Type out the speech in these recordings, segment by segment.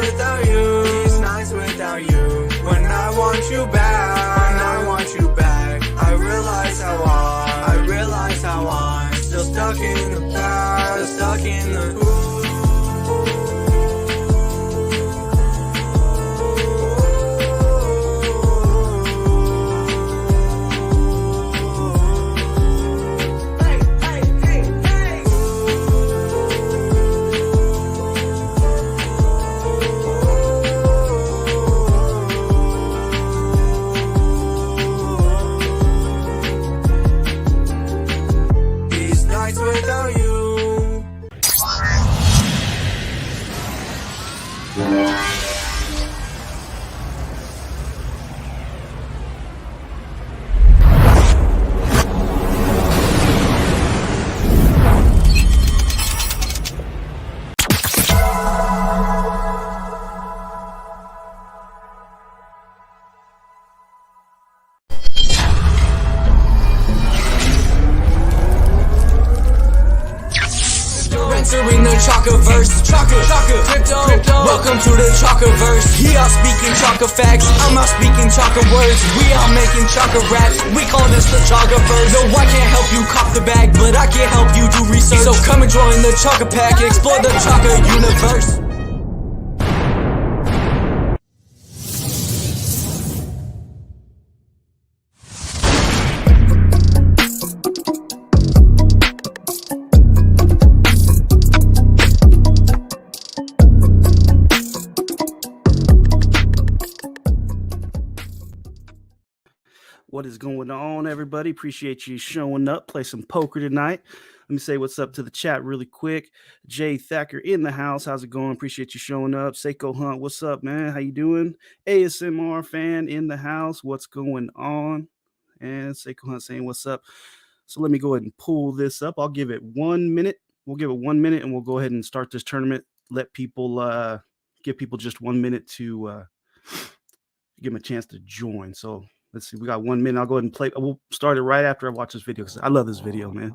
without you. These nights without you. When I want you back, I realize how I'm still stuck in the past, stuck in the without you. Entering the Chaka verse, Chaka Crypto. Welcome to the Chaka verse. He all speaking Chaka facts, I'm out speaking Chaka words. We all making Chaka raps, we call this the Chaka verse. No, I can't help you cop the bag, but I can help you do research. So come and join the Chaka pack, explore the Chaka universe. What is going on, everybody? Appreciate you showing up. Play some poker tonight. Let me say what's up to the chat really quick. Jay Thacker in the house. How's it going? Appreciate you showing up. Seiko Hunt, what's up, man? How you doing? ASMR fan in the house. What's going on? And Seiko Hunt saying what's up. So let me go ahead and pull this up. I'll give it 1 minute. We'll give it 1 minute and we'll go ahead and start this tournament. Let people give people just 1 minute to give them a chance to join. So let's see, we got 1 minute. I'll go ahead and play. We'll start it right after I watch this video because I love this video, man.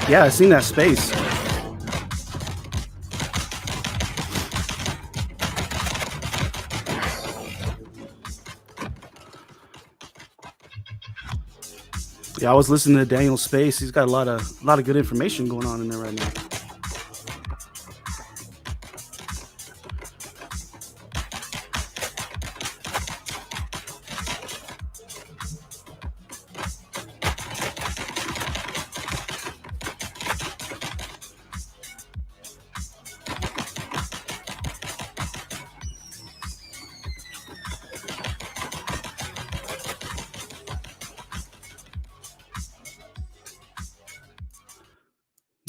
Yeah, I seen that space. Yeah, I was listening to Daniel Space. He's got a lot of good information going on in there right now.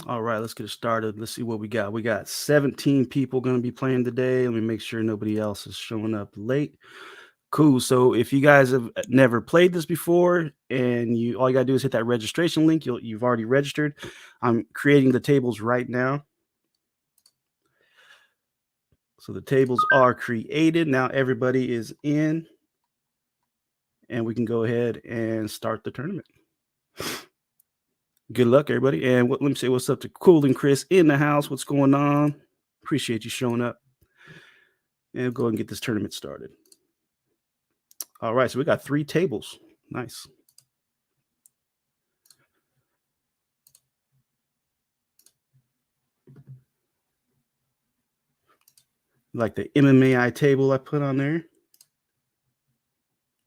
All right, let's get it started. Let's see what we got. We got 17 people going to be playing today. Let me make sure nobody else is showing up late. Cool. So if you guys have never played this before and all you got to do is hit that registration link, you've already registered. I'm creating the tables right now. So the tables are created. Now everybody is in and we can go ahead and start the tournament. Good luck, everybody. And let me say what's up to Cool and Chris in the house. What's going on? Appreciate you showing up. And we'll go ahead and get this tournament started. All right, so we got 3 tables. Nice. Like the Mmai table I put on there.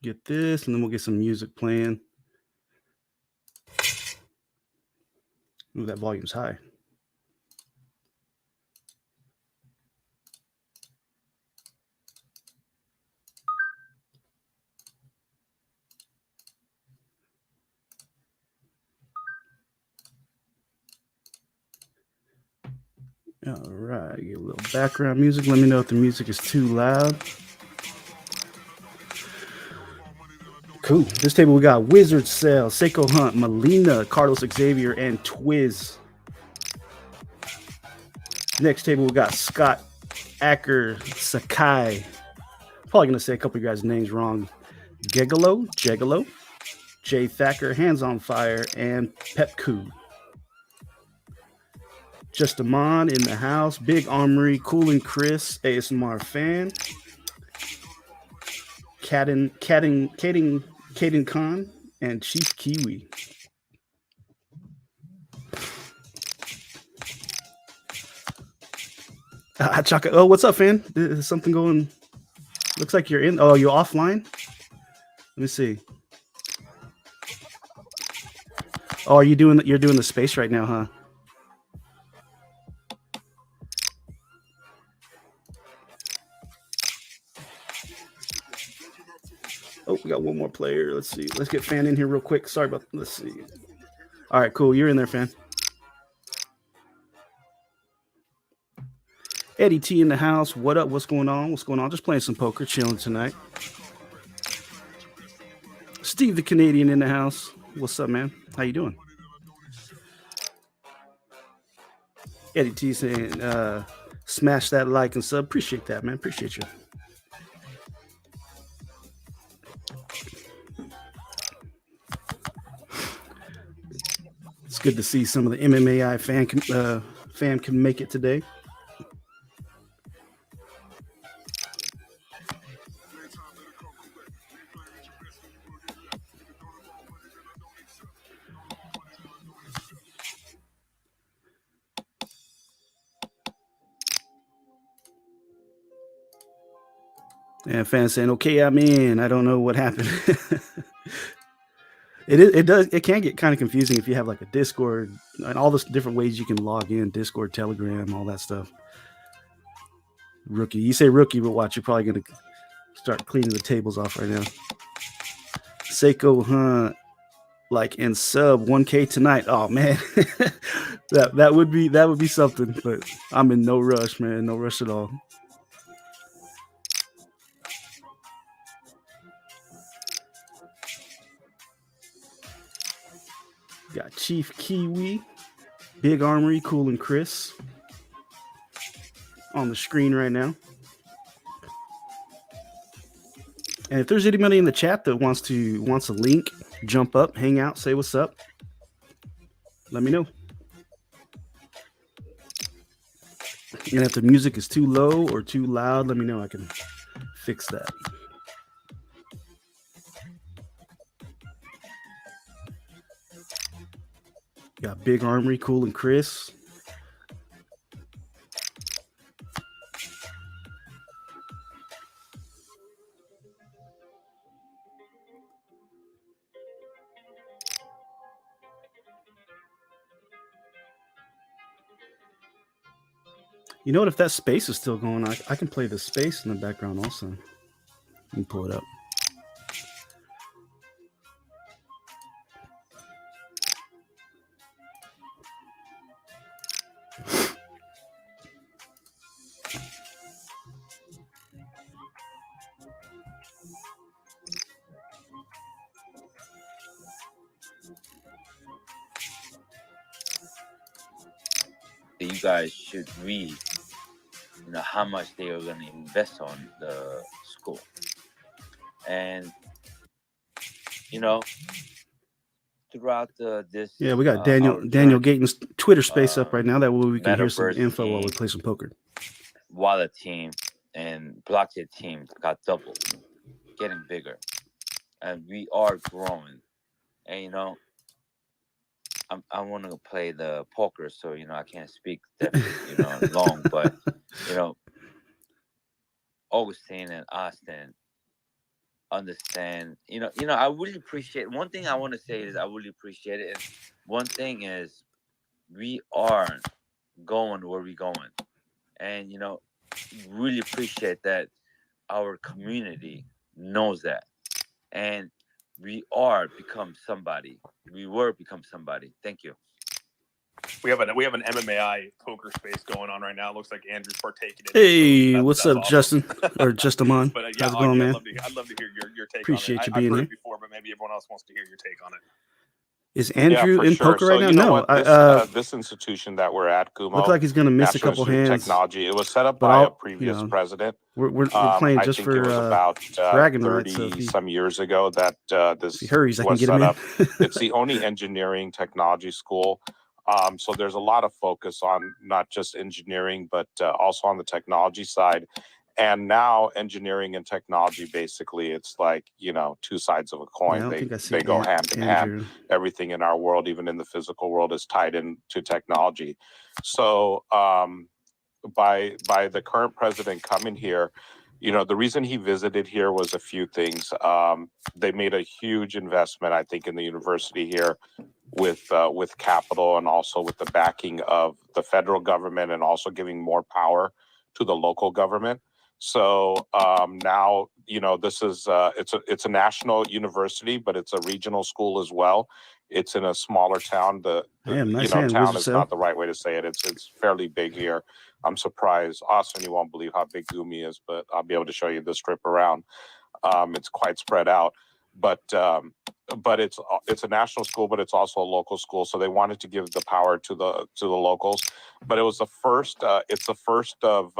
Get this, and then we'll get some music playing. Ooh, that volume's high. All right, get a little background music. Let me know if the music is too loud. Cool. This table we got Wizard Cell, Seiko Hunt, Melina, Carlos Xavier, and Twiz. Next table we got Scott, Acker, Sakai, Probably gonna say a couple of you guys' names wrong. Jegalo, Jay Thacker, Hands on Fire, and Pepku. Just Amon in the house. Big Armory, Cool and Chris, ASMR fan. Caden Khan, and Chief Kiwi. Chaka, oh, what's up, fan? Is something going? Looks like you're in. Oh, you're offline. Let me see. Oh, are you doing? You're doing the space right now, huh? Oh, we got one more player. Let's see. Let's get fan in here real quick. Sorry about. Let's see. All right, cool. You're in there, fan. Eddie T in the house. What up? What's going on? What's going on? Just playing some poker, chilling tonight. Steve the Canadian in the house. What's up, man? How you doing? Eddie T saying, smash that like and sub. Appreciate that, man. Appreciate you. It's good to see some of the MMAI fan can make it today. And fans saying, okay, I'm in. I don't know what happened. It can get kind of confusing if you have like a Discord and all the different ways you can log in, Discord, Telegram, all that stuff. Rookie. You say rookie, but watch, you're probably going to start cleaning the tables off right now. Seiko Hunt, like, and sub 1K tonight. Oh man. that would be something, but I'm in no rush, man. No rush at all. Got Chief Kiwi, Big Armory, Cool and Chris on the screen right now. And if there's anybody in the chat that wants a link, jump up, hang out, say what's up. Let me know. And if the music is too low or too loud, let me know. I can fix that. Got Big Armory, Cool and Chris. You know what? If that space is still going, I can play the space in the background also. You can pull it up. You guys should read, how much they are going to invest on the school, and throughout this. Yeah, we got Daniel Gaten's Twitter space up right now. That way we can hear some info while we play some poker. Wallet team and blockchain team got doubled, getting bigger, and we are growing, and I want to play the poker, so I can't speak definitely, long, but Augustine and Austin understand. I really appreciate. One thing I want to say is I really appreciate it. And one thing is we are going where we're going, and really appreciate that our community knows that, and we are become somebody. We were become somebody. Thank you. We have an MMAI poker space going on right now. It looks like Andrew's partaking in it. Hey, So what's up, awesome. Justin? Or just Amon? But how's it going, man? I'd love to hear your take Appreciate on it. you being I've heard here. it before, but maybe everyone else wants to hear your take on it. Is Andrew in sure. poker So right now? you know No. what? This institution that we're at, Looks Kumo, like he's going to miss a National couple Institute of hands. Technology, it was set up But by a I'll, previous president. we're playing I just think it was for about bragging 30 rights. So if he some years ago that this hurries, I can was get set him in. up. It's the only engineering technology school. So there's a lot of focus on not just engineering, but also on the technology side. And now engineering and technology, basically, it's like, you know, two sides of a Yeah, I coin. don't think I see They go hand in Andrew. hand. Everything in our world, even in the physical world, is tied into technology. So by the current president coming here, you know, the reason he visited here was a few things. They made a huge investment, I think, in the university here with capital and also with the backing of the federal government and also giving more power to the local government. So now, you know, this is it's a national university, but it's a regional school as well. It's in a smaller town. Nice town Wizard is Cell. not the right way to say it. It's fairly big here. I'm surprised, Austin. You won't believe how big Gumi is, but I'll be able to show you this trip around. It's quite spread out, but it's a national school, but it's also a local school. So they wanted to give the power to the locals. But it was the first. It's the first of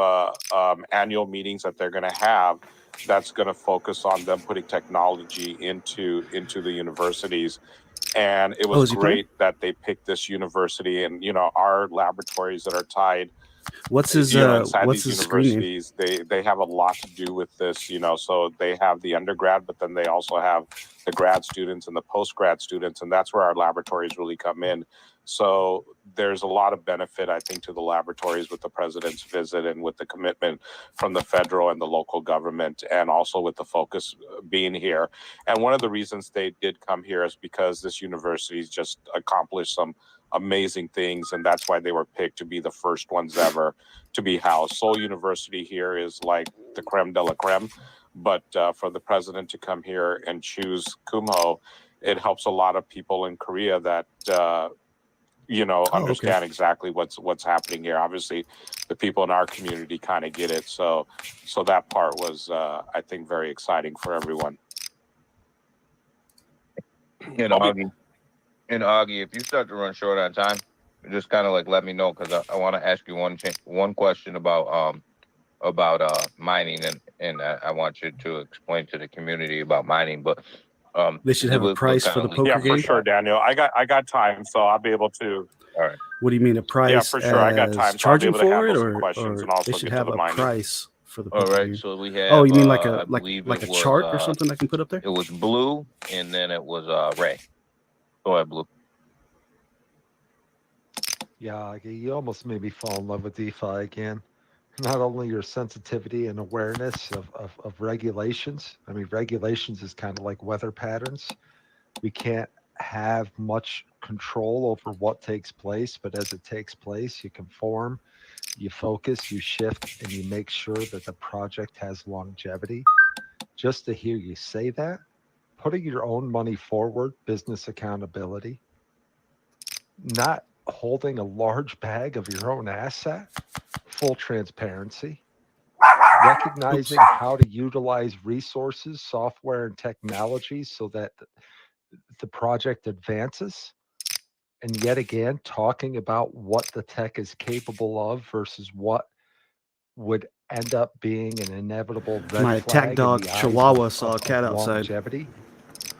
annual meetings that they're going to have. That's going to focus on them putting technology into the universities. And it was great that they picked this university, and you know, our laboratories that are tied. What's his inside what's these his screen name? universities, they have a lot to do with this, you know. So they have the undergrad, but then they also have the grad students and the post-grad students, and that's where our laboratories really come in. So there's a lot of benefit, I think, to the laboratories with the president's visit and with the commitment from the federal and the local government, and also with the focus being here. And one of the reasons they did come here is because this university's just accomplished some amazing things, and that's why they were picked to be the first ones ever to be housed. Seoul University here is like the creme de la creme, but for the president to come here and choose Kumho, it helps a lot of people in Korea that understand exactly what's happening here. Obviously, the people in our community kind of get it, so that part was I think very exciting for everyone. And Augie, if you start to run short on time, just kind of like let me know, because I want to ask you one question about mining, and I want you to explain to the community about mining. But they should have a price for the poker game. Yeah, for sure, Daniel. I got time, so I'll be able to. All right. What do you mean a price? Yeah, for sure. I got time. Charging so I'll for be able it, to handle some questions and also they should get have to the a mining. price for the All poker right. game. So we have. Oh, you mean like a chart or something I can put up there? It was blue, and then it was Ray. Go ahead, Blue. Yeah, you almost made me fall in love with DeFi again. Not only your sensitivity and awareness of regulations. I mean, regulations is kind of like weather patterns. We can't have much control over what takes place, but as it takes place, you conform, you focus, you shift, and you make sure that the project has longevity. Just to hear you say that, putting your own money forward, business accountability, not holding a large bag of your own asset, full transparency, recognizing how to utilize resources, software, and technology so that the project advances. And yet again, talking about what the tech is capable of versus what would end up being an inevitable red My attack dog Chihuahua saw a cat outside. Longevity.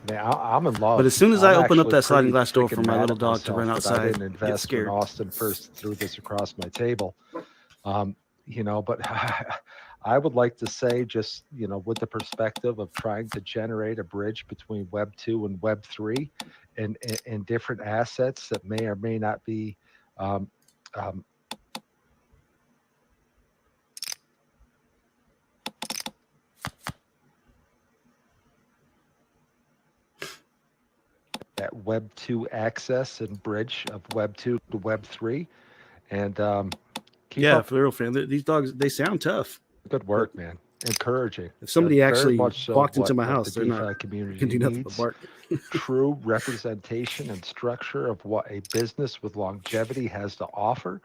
Man, I'm in love. But as soon as I open up that sliding pretty glass door for freaking my mad little at dog to myself run that I outside, didn't get invest when scared. Austin first threw this across my table. But I would like to say, just, with the perspective of trying to generate a bridge between Web 2 and Web 3 and different assets that may or may not be that Web 2 access and bridge of Web 2 to Web 3. And for the real fan, these dogs, they sound tough. Good work, man. Encouraging. If somebody actually walked into my house, the they're DeFi not community can do nothing needs but bark. true representation and structure of what a business with longevity has to offer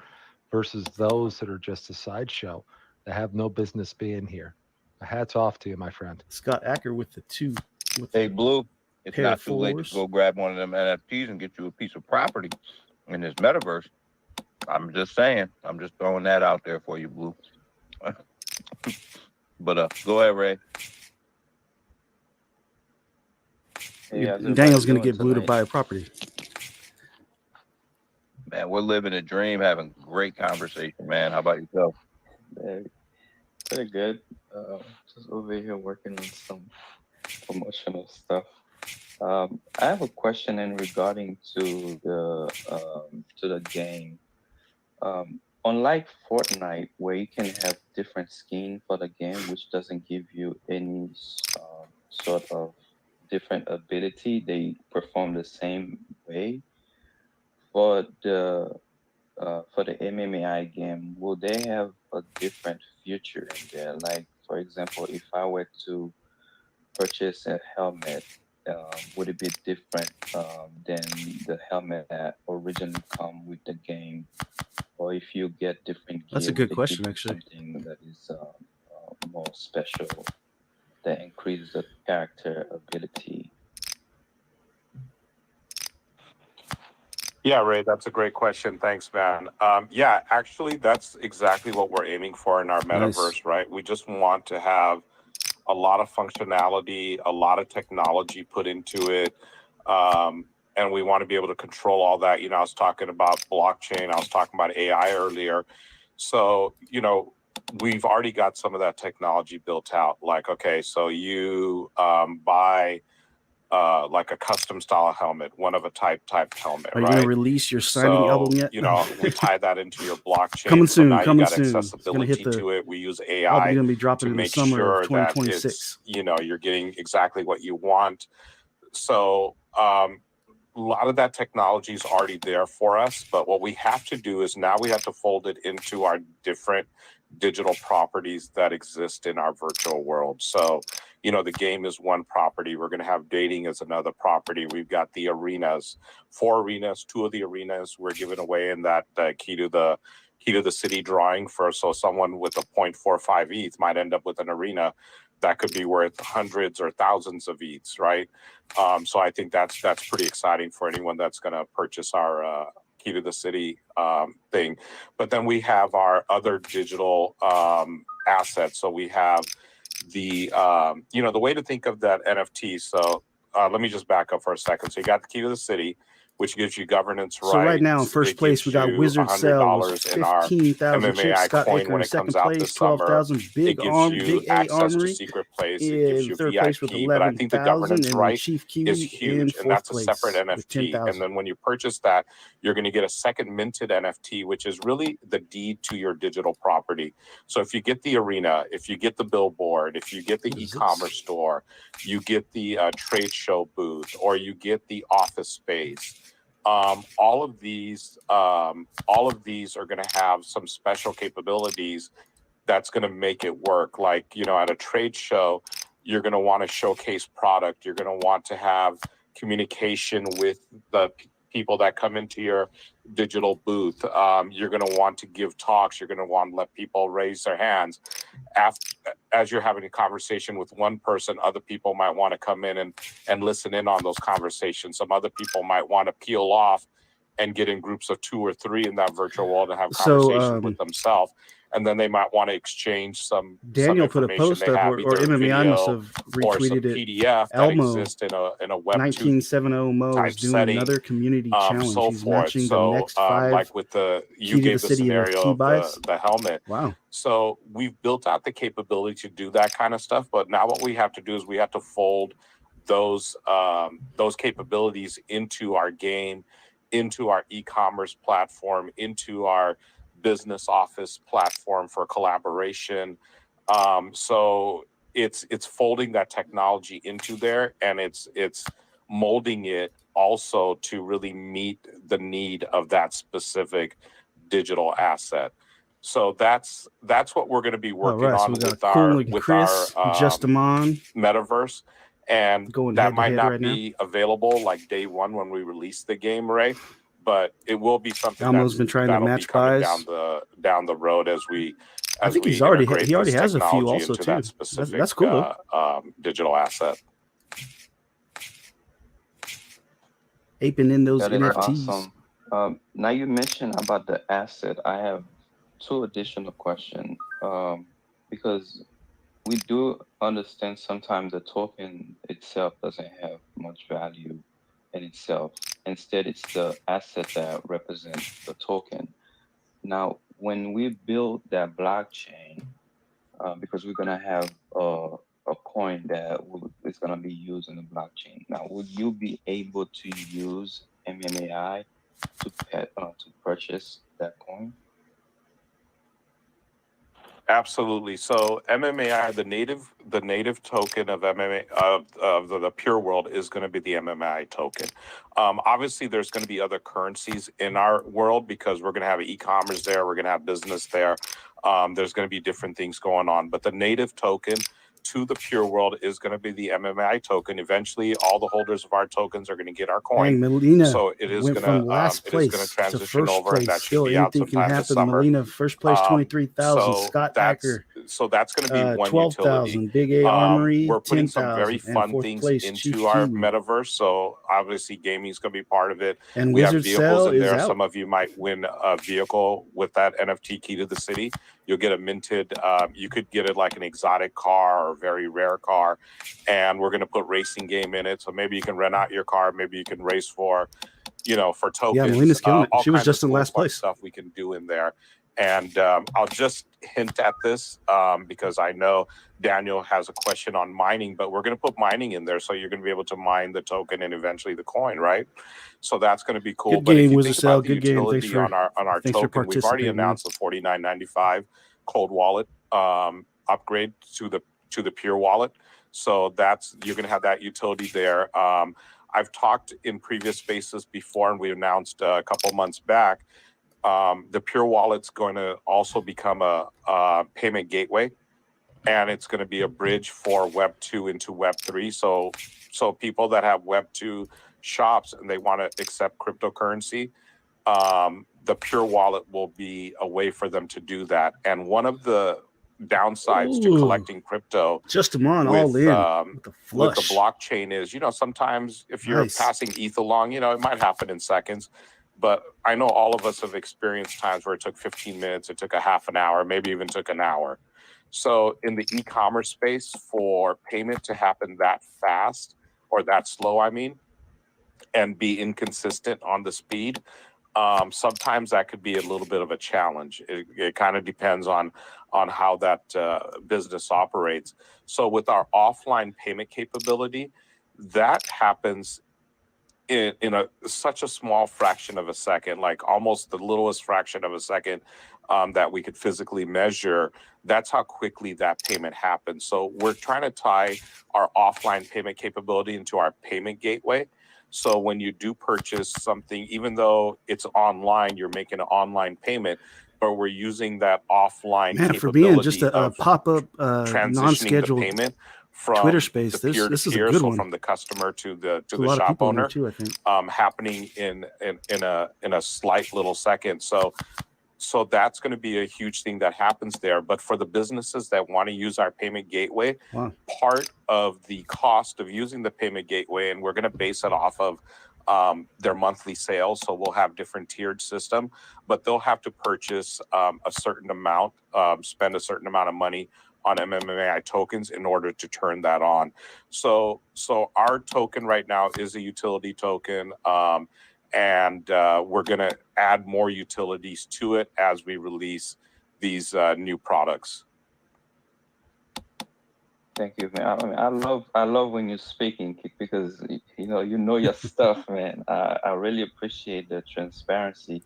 versus those that are just a sideshow that have no business being here. Hats off to you, my friend. Scott Acker with the 2. Hey, Blue. it's Pair not of too late to fours. go grab one of them NFTs and get you a piece of property in this metaverse. I'm just saying. I'm just throwing that out there for you, Blue. But go ahead, Ray. Hey, how's Daniel's everybody gonna doing get Blue to tonight? buy a property. Man, we're living a dream, having great conversation, man. How about yourself? Pretty good. Just over here working on some promotional stuff. I have a question in regarding to the game. Unlike Fortnite, where you can have different skin for the game, which doesn't give you any sort of different ability, they perform the same way. For the MMAI game, will they have a different future in there? Like, for example, if I were to purchase a helmet, would it be different than the helmet that originally come with the game? Or if you get different That's gear, a would good it give question, you actually. something that is more special that increases the character ability? Yeah, Ray, that's a great question. Thanks, man. Yeah, actually, that's exactly what we're aiming for in our Nice. metaverse, right? We just want to have a lot of functionality, a lot of technology put into it. And we want to be able to control all that. You know, I was talking about blockchain, I was talking about AI earlier. So, you know, we've already got some of that technology built out. Like, okay, so you buy like a custom style helmet, one of a type helmet, Are you right? gonna release your signing album yet? You know, we tie that into your blockchain. Coming so soon, now coming you got soon. It's gonna accessibility hit the to it. We use album's AI gonna be dropping to in the make summer of sure that 2026. it's, you know, you're getting exactly what you want. So a lot of that technology is already there for us, but what we have to do is now we have to fold it into our different digital properties that exist in our virtual world. So, you know, the game is one property. We're going to have dating as another property. We've got the arenas, 4 arenas. 2 of the arenas we're giving away in that key to the city drawing for. So someone with a 0.45 ETH might end up with an arena that could be worth hundreds or thousands of ETHs, right? So I think that's pretty exciting for anyone that's going to purchase our key to the city thing. But then we have our other digital assets. So we have the you know, the way to think of that NFT. So let me just back up for a second. So you got the key to the city, which gives you governance rights. So right now in first It place we gives got you Wizard Cell with $100 in our 15,000 chips. MMAI Scott coin Aker when in it second comes out place, this summer. 12,000. It Big gives you Big A access to Armory secret place. It gives in you third place with VIP, but I think the 11,000, governance and then right Chief is Kiwi in huge, and fourth that's a place separate with NFT. 10,000. And then when you purchase that, you're going to get a second minted NFT, which is really the deed to your digital property. So if you get the arena, if you get the billboard, if you get the What is e-commerce this? store, you get the trade show booth, or you get the office space. All of these are going to have some special capabilities that's going to make it work. Like, you know, at a trade show, you're going to want to showcase product. You're going to want to have communication with the people that come into your digital booth. You're going to want to give talks. You're going to want to let people raise their hands. As you're having a conversation with one person, other people might want to come in and listen in on those conversations. Some other people might want to peel off and get in groups of 2 or 3 in that virtual world and have conversations with themselves. And then they might want to exchange some Daniel put a information post they up, have, or either a MMAI must video have or some retweeted it. PDF that Elmo exists in a Web 2 1970 Mo is type doing setting, another community challenge. so He's forth. matching the So next 5 like with you key to gave the the city scenario NFT of buys. the helmet. Wow. So we've built out the capability to do that kind of stuff, but now what we have to do is we have to fold those capabilities into our game, into our e-commerce platform, into our business office platform for collaboration. So it's folding that technology into there, and it's molding it also to really meet the need of that specific digital asset. So that's what we're going to be working so on we got with Cool our and Chris, Justamon metaverse, and going that head to might head not right now. be available like day one when we release the game, Ray, but it will be something Elmo's been trying to that'll be match coming buys. down the road as we I think he integrate already this has a few technology also into too. that specific That's cool. digital asset. aping in those That is NFTs. awesome. Now you mentioned about the asset. I have two additional questions. Because we do understand sometimes the token itself doesn't have much value in itself. Instead, it's the asset that represents the token. Now, when we build that blockchain, because we're gonna have a coin that is gonna be used in the blockchain. Now, would you be able to use MMAI to purchase that coin? Absolutely. So MMAI, the native token of MMA of the pure world is going to be the MMAI token. Obviously, there's going to be other currencies in our world because we're going to have e-commerce there, we're going to have business there. There's going to be different things going on, but the native token to the pure world is going to be the MMI token. Eventually, all the holders of our tokens are going to get our coin. Dang, Melina So it is went going from last it is going place to to transition first over, and place. that should Still, be out anything can sometime this happen. summer. Melina first place, 23,000. So Scott that's Acker, that's going to be one utility. 12,000. Big A Armory, We're putting some very 10,000. And fun fourth things place, Chief into our Kiwi. metaverse. So obviously, gaming is going to be part of it. And We have Wizard vehicles Cell in is there. out. Some of you might win a vehicle with that NFT key to the city. You'll get a minted. You could get it like an exotic car or a very rare car, and we're going to put racing game in it. So maybe you can rent out your car. Maybe you can race for, for tokens. Yeah, Melina's killing it. All She was kinds just of in cool, last fun place. stuff we can do in there. And I'll just hint at this because I know Daniel has a question on mining, but we're going to put mining in there. So you're going to be able to mine the token and eventually the coin, right? So that's going to be cool. Good But game, if you Wizard think Cell. about the Good game. utility on our token, we've already announced the $49.95 cold wallet upgrade to the pure wallet. So you're going to have that utility there. I've talked in previous spaces before, and we announced a couple months back, the Pure Wallet's going to also become a payment gateway, and it's going to be a bridge for Web 2 into Web 3. So people that have Web 2 shops and they want to accept cryptocurrency, the Pure Wallet will be a way for them to do that. And one of the downsides to collecting crypto just all in with the blockchain is, sometimes if you're passing ETH along, it might happen in seconds. But I know all of us have experienced times where it took 15 minutes, it took a half an hour, maybe even took an hour. So in the e-commerce space, for payment to happen that fast or that slow, and be inconsistent on the speed, sometimes that could be a little bit of a challenge. It kind of depends on how that business operates. So with our offline payment capability, that happens in such a small fraction of a second, like almost the littlest fraction of a second that we could physically measure. That's how quickly that payment happens. So we're trying to tie our offline payment capability into our payment gateway. So when you do purchase something, even though it's online, you're making an online payment, but we're using that offline capability for being just a pop-up non-scheduled payment from Twitter space. The peer-to-peer, this is a good one. from the customer to the a shop owner, too, I think. happening in a slight little second. So that's going to be a huge thing that happens there. But for the businesses that want to use our payment gateway, part of the cost of using the payment gateway, and we're going to base it off of their monthly sales. So we'll have different tiered system, but they'll have to purchase a certain amount, spend a certain amount of money on MMAI tokens in order to turn that on. So our token right now is a utility token. And we're going to add more utilities to it as we release these new products. Thank you, man. I love when you're speaking, because you know your stuff, man. I really appreciate the transparency.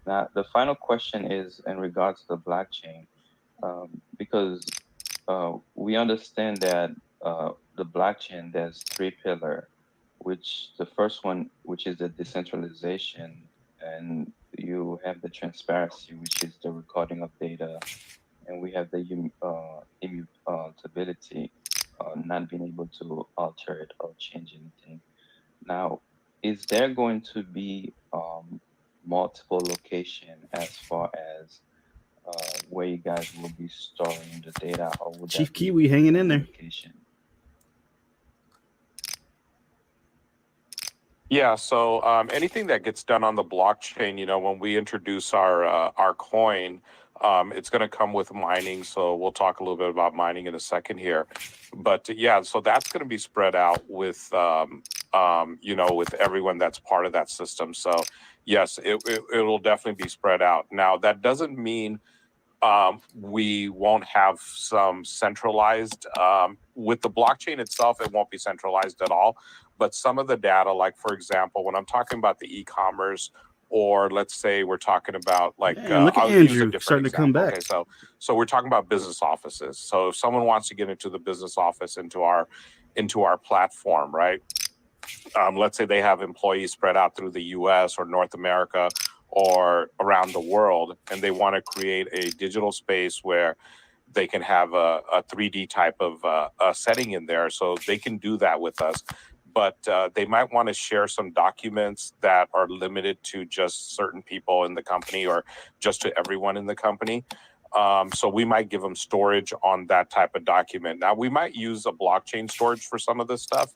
Now, the final question is in regards to the blockchain, because we understand that the blockchain, there's 3 pillars, which the first one, which is the decentralization, and you have the transparency, which is the recording of data, and we have the immutability, not being able to alter it or change anything. Now, is there going to be multiple location as far as where you guys will be storing the data, or would Chief that be Kiwi hanging in there? location? Yeah, so anything that gets done on the blockchain, when we introduce our coin, it's going to come with mining. So we'll talk a little bit about mining in a second here, but yeah, so that's going to be spread out with with everyone that's part of that system. So yes, it'll definitely be spread out. Now that doesn't mean we won't have some centralized with the blockchain itself. It won't be centralized at all, but some of the data, like for example, when I'm talking about the e-commerce, or let's say we're talking about like Man, look at I'll use a Andrew different starting to come example. back. Okay, so we're talking about business offices. So if someone wants to get into the business office into our platform, right? Let's say they have employees spread out through the US or North America or around the world, and they want to create a digital space where they can have a 3D type of a setting in there. So they can do that with us. But they might want to share some documents that are limited to just certain people in the company or just to everyone in the company. So we might give them storage on that type of document. Now, we might use a blockchain storage for some of this stuff.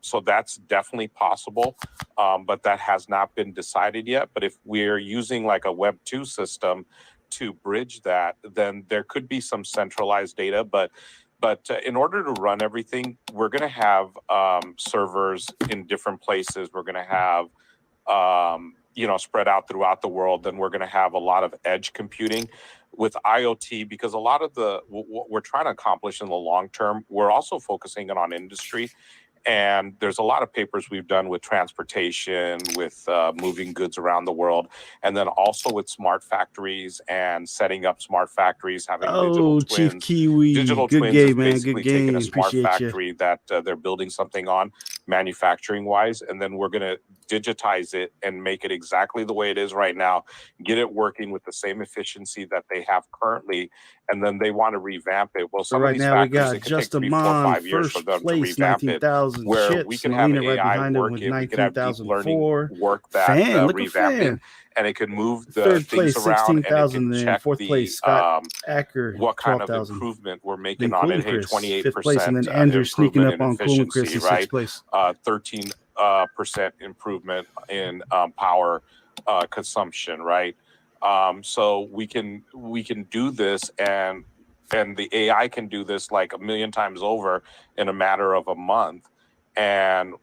So that's definitely possible, but that has not been decided yet. But if we're using like a Web 2 system to bridge that, then there could be some centralized data. But in order to run everything, we're going to have servers in different places. We're going to have spread out throughout the world. Then we're going to have a lot of edge computing with IoT, because a lot of what we're trying to accomplish in the long term, we're also focusing on industry. And there's a lot of papers we've done with transportation, with moving goods around the world, and then also with smart factories and setting up smart factories, having digital twins. Chief Kiwi, Digital good twins game, is man. basically Good taking game. a smart Appreciate factory that they're building something on, manufacturing wise, and then we're going to digitize it and make it exactly the way it is right now, get it working with the same efficiency that they have currently, and then they want to revamp it. Well, So some of right these now we factories, got it could take Just 3, 4, Amon 5 years for first them to place, revamp it, 19,000 where we chips. could have Melina right AI behind him work with it, we could have deep learning 19,004. work that Fan, look at revamp it, Fan. and it could move the Third things place, around, and it 16,000. can Then check fourth place, Scott Acker, what kind of 12,000. improvement we're Then making on Cool it. Hey, Chris, fifth place, and 28% then Andrew sneaking improvement up in on Cool and Chris efficiency, in right? sixth place. 13% improvement in power consumption, right? So we can do this, and the AI can do this like a million times over in a matter of a month. And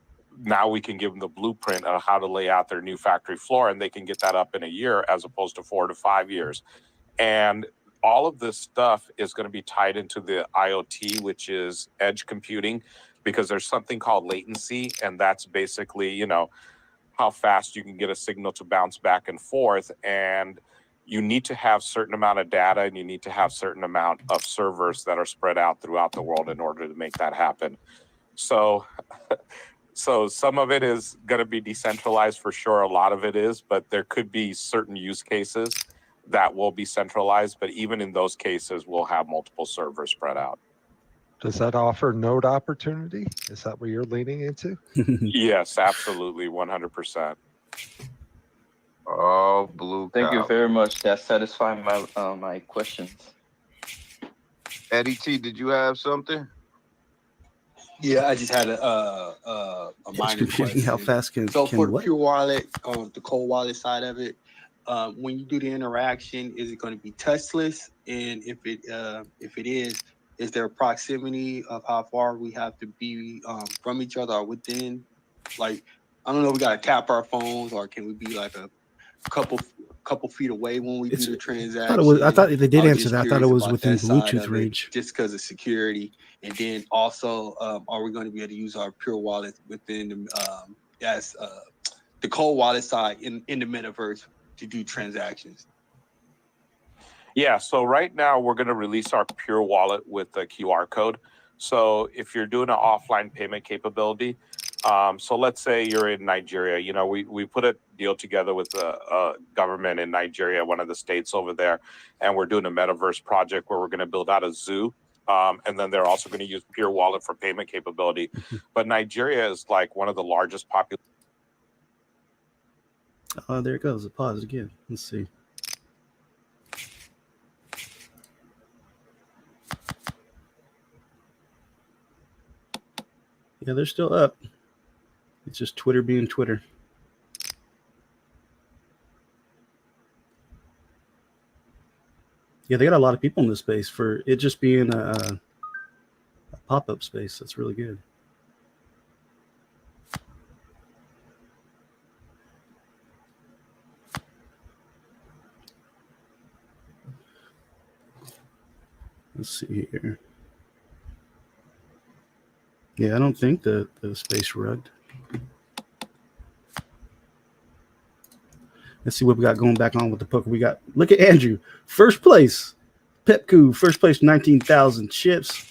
now we can give them the blueprint of how to lay out their new factory floor, and they can get that up in a year as opposed to 4 to 5 years. And all of this stuff is going to be tied into the IoT, which is edge computing, because there's something called latency, and that's basically, how fast you can get a signal to bounce back and forth. And you need to have certain amount of data, and you need to have certain amount of servers that are spread out throughout the world in order to make that happen. So some of it is going to be decentralized for sure. A lot of it is, but there could be certain use cases that will be centralized. But even in those cases, we'll have multiple servers spread out. Does that offer node opportunity? Is that what you're leaning into? Yes, absolutely, 100%. Oh, blue Thank you cow. very much. That satisfied my questions. Eddie T, did you have something? Yeah, I just had a Edge minor computing, question. how fast can For the what? Pure Wallet, the cold wallet side of it, when you do the interaction, is it going to be touchless? And if it is there a proximity of how far we have to be from each other or within? Like, I don't know, we got to tap our phones, or can we be like a couple feet away when we do the transaction? I thought they did was answer just that. I thought it curious was about within that side Bluetooth of it, range. just because of security. And then also, are we going to be able to use our Pure Wallet within the cold wallet side in the metaverse to do transactions? Yeah, so right now we're going to release our Pure Wallet with the QR code. So if you're doing an offline payment capability, so let's say you're in Nigeria, we put a deal together with the government in Nigeria, one of the states over there, and we're doing a metaverse project where we're going to build out a zoo. And then they're also going to use Pure Wallet for payment capability. But Nigeria is like one of the largest populations. Oh, there it goes. It paused again. Let's see. Yeah, they're still up. It's just Twitter being Twitter. Yeah, they got a lot of people in this space for it just being a pop-up space. That's really good. Let's see here. Yeah, I don't think the space rugged. Let's see what we got going back on with the poker. We got, look at Andrew, first place. Pepku, first place, 19,000 chips.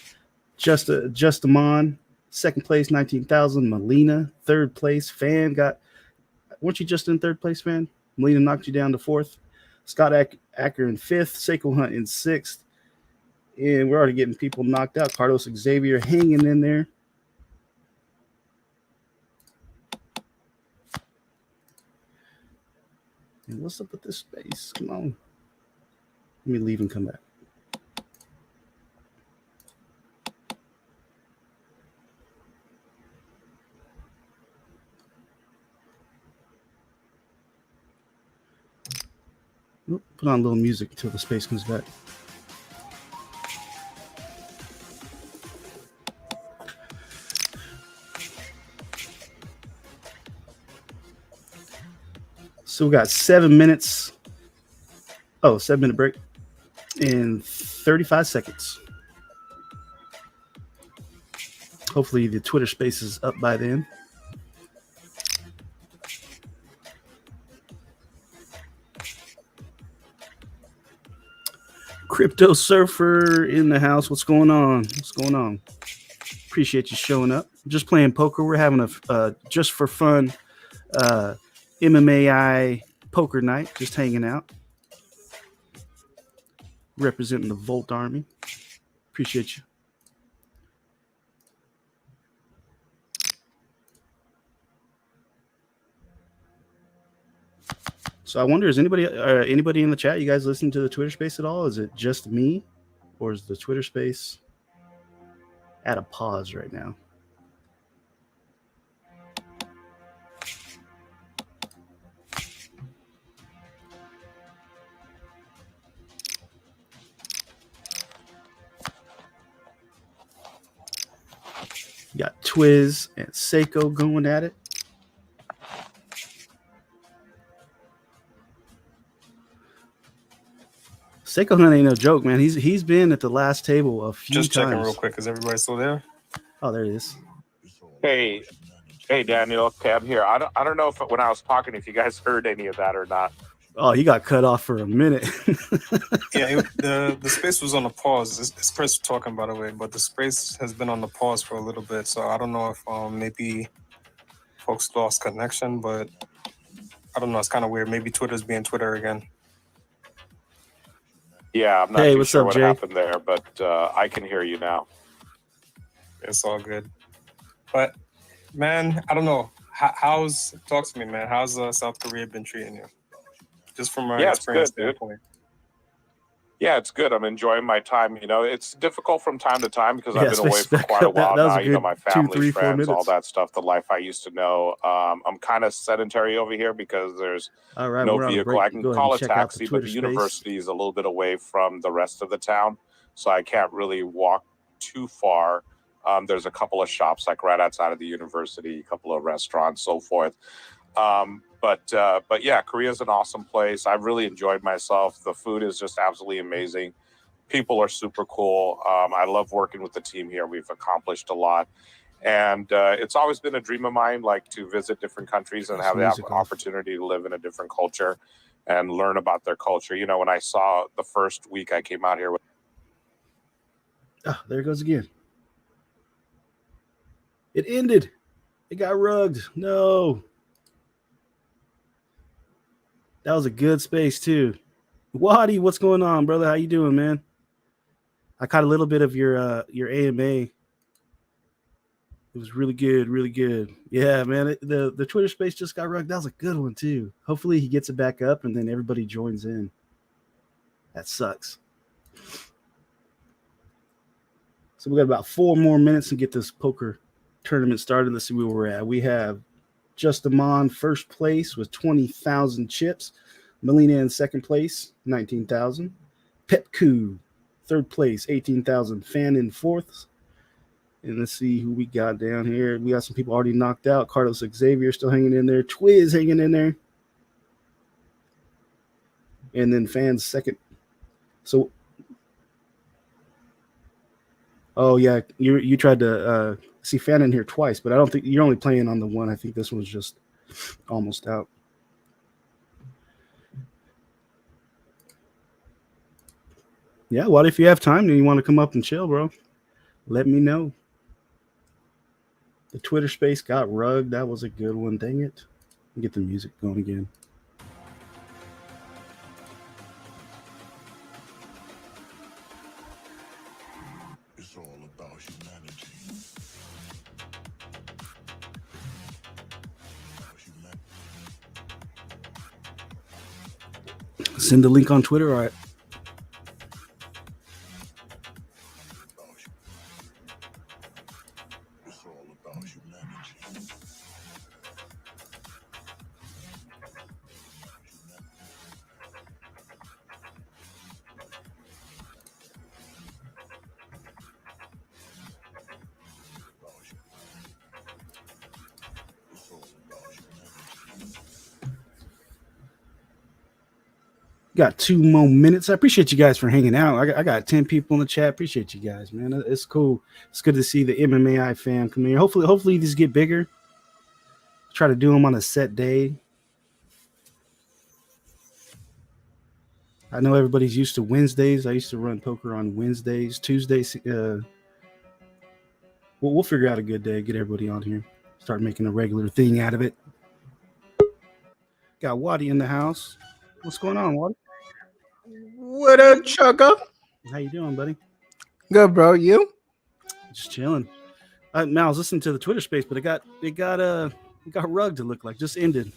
Justamon, second place, 19,000. Melina, third place. Fan got, weren't you just in third place, Fan? Melina knocked you down to fourth. Scott Acker in fifth. Seiko Hunt in sixth. And we're already getting people knocked out. Carlos Xavier hanging in there. And what's up with this space? Come on. Let me leave and come back. Put on a little music until the space comes back. So we got 7 minutes. Oh, 7-minute break in 35 seconds. Hopefully the Twitter space is up by then. Crypto Surfer in the house. What's going on? What's going on? Appreciate you showing up. Just playing poker. We're having a just for fun Mmai poker night. Just hanging out. Representing the Volt Army. Appreciate you. So I wonder, is anybody in the chat? You guys listen to the Twitter space at all? Is it just me, or is the Twitter space at a pause right now? You got Twiz and Seiko going at it. Seiko Hunt ain't no joke, man. He's been at the last table a few times. Just checking real quick. Is everybody still there? Oh, there it is. Hey, Daniel. Okay, I'm here. I don't know if when I was talking, if you guys heard any of that or not. Oh, he got cut off for a minute. Yeah, the space was on a pause. It's Chris talking, by the way, but the space has been on the pause for a little bit. So I don't know if maybe folks lost connection, but I don't know. It's kind of weird. Maybe Twitter's being Twitter again. Yeah, I'm not too sure what happened there, but I can hear you now. It's all good. But, man, I don't know. Talk to me, man. How's South Korea been treating you? Just from my experience standpoint. Yeah, it's good. I'm enjoying my time. You know, it's difficult from time to time because I've been away for quite a while now. You know, my family, friends, all that stuff, the life I used to know. I'm kind of sedentary over here because there's no vehicle. I can call a taxi, but the university is a little bit away from the rest of the town, so I can't really walk too far. There's a couple of shops like right outside of the university, a couple of restaurants, so forth. But yeah, Korea's an awesome place. I've really enjoyed myself. The food is just absolutely amazing. People are super cool. I love working with the team here. We've accomplished a lot. And it's always been a dream of mine, like to visit different countries and have the opportunity to live in a different culture and learn about their culture. You know, when I saw the first week I came out here with. Oh, there it goes again. It ended. It got rugged. No. That was a good space too. Waddy, what's going on, brother? How you doing, man? I caught a little bit of your AMA. It was really good, really good. Yeah, man. The Twitter space just got rugged. That was a good one too. Hopefully he gets it back up and then everybody joins in. That sucks. So we got about 4 more minutes to get this poker tournament started. Let's see where we're at. We have Justamon first place with 20,000 chips. Melina in second place, 19,000. Petku, third place, 18,000. Fan in fourth. And let's see who we got down here. We got some people already knocked out. Carlos Xavier still hanging in there. Twiz hanging in there. And then Fan's second. So, oh yeah, you tried to see Fan in here twice, but I don't think you're only playing on the one. I think this one's just almost out. Yeah, what if you have time and you want to come up and chill, bro? Let me know. The Twitter space got rugged. That was a good one. Dang it. Get the music going again. It's all about humanity. Send the link on Twitter. All right. It's all about humanity. Got 2 more minutes. I appreciate you guys for hanging out. I got 10 people in the chat. Appreciate you guys, man. It's cool. It's good to see the MMAI fam come here. Hopefully these get bigger. Try to do them on a set day. I know everybody's used to Wednesdays. I used to run poker on Wednesdays, Tuesdays. We'll figure out a good day. Get everybody on here. Start making a regular thing out of it. Got Waddy in the house. What's going on, Waddy? What up, Chaka? How you doing, buddy? Good, bro. You? Just chilling. Now I was listening to the Twitter space, but it got rugged to look like. Just ended.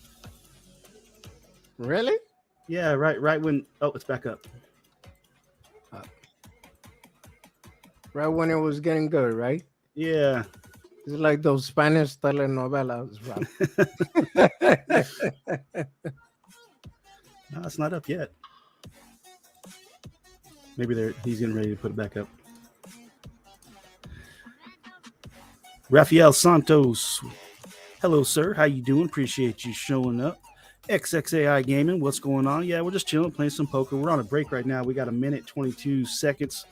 Really? Yeah, right when it's back up. Right when it was getting good, right? Yeah. It's like those Spanish telenovelas, bro. No, it's not up yet. Maybe he's getting ready to put it back up. Rafael Santos. Hello, sir. How you doing? Appreciate you showing up. XXAI Gaming. What's going on? Yeah, we're just chilling, playing some poker. We're on a break right now. We got 1minute, 22 seconds.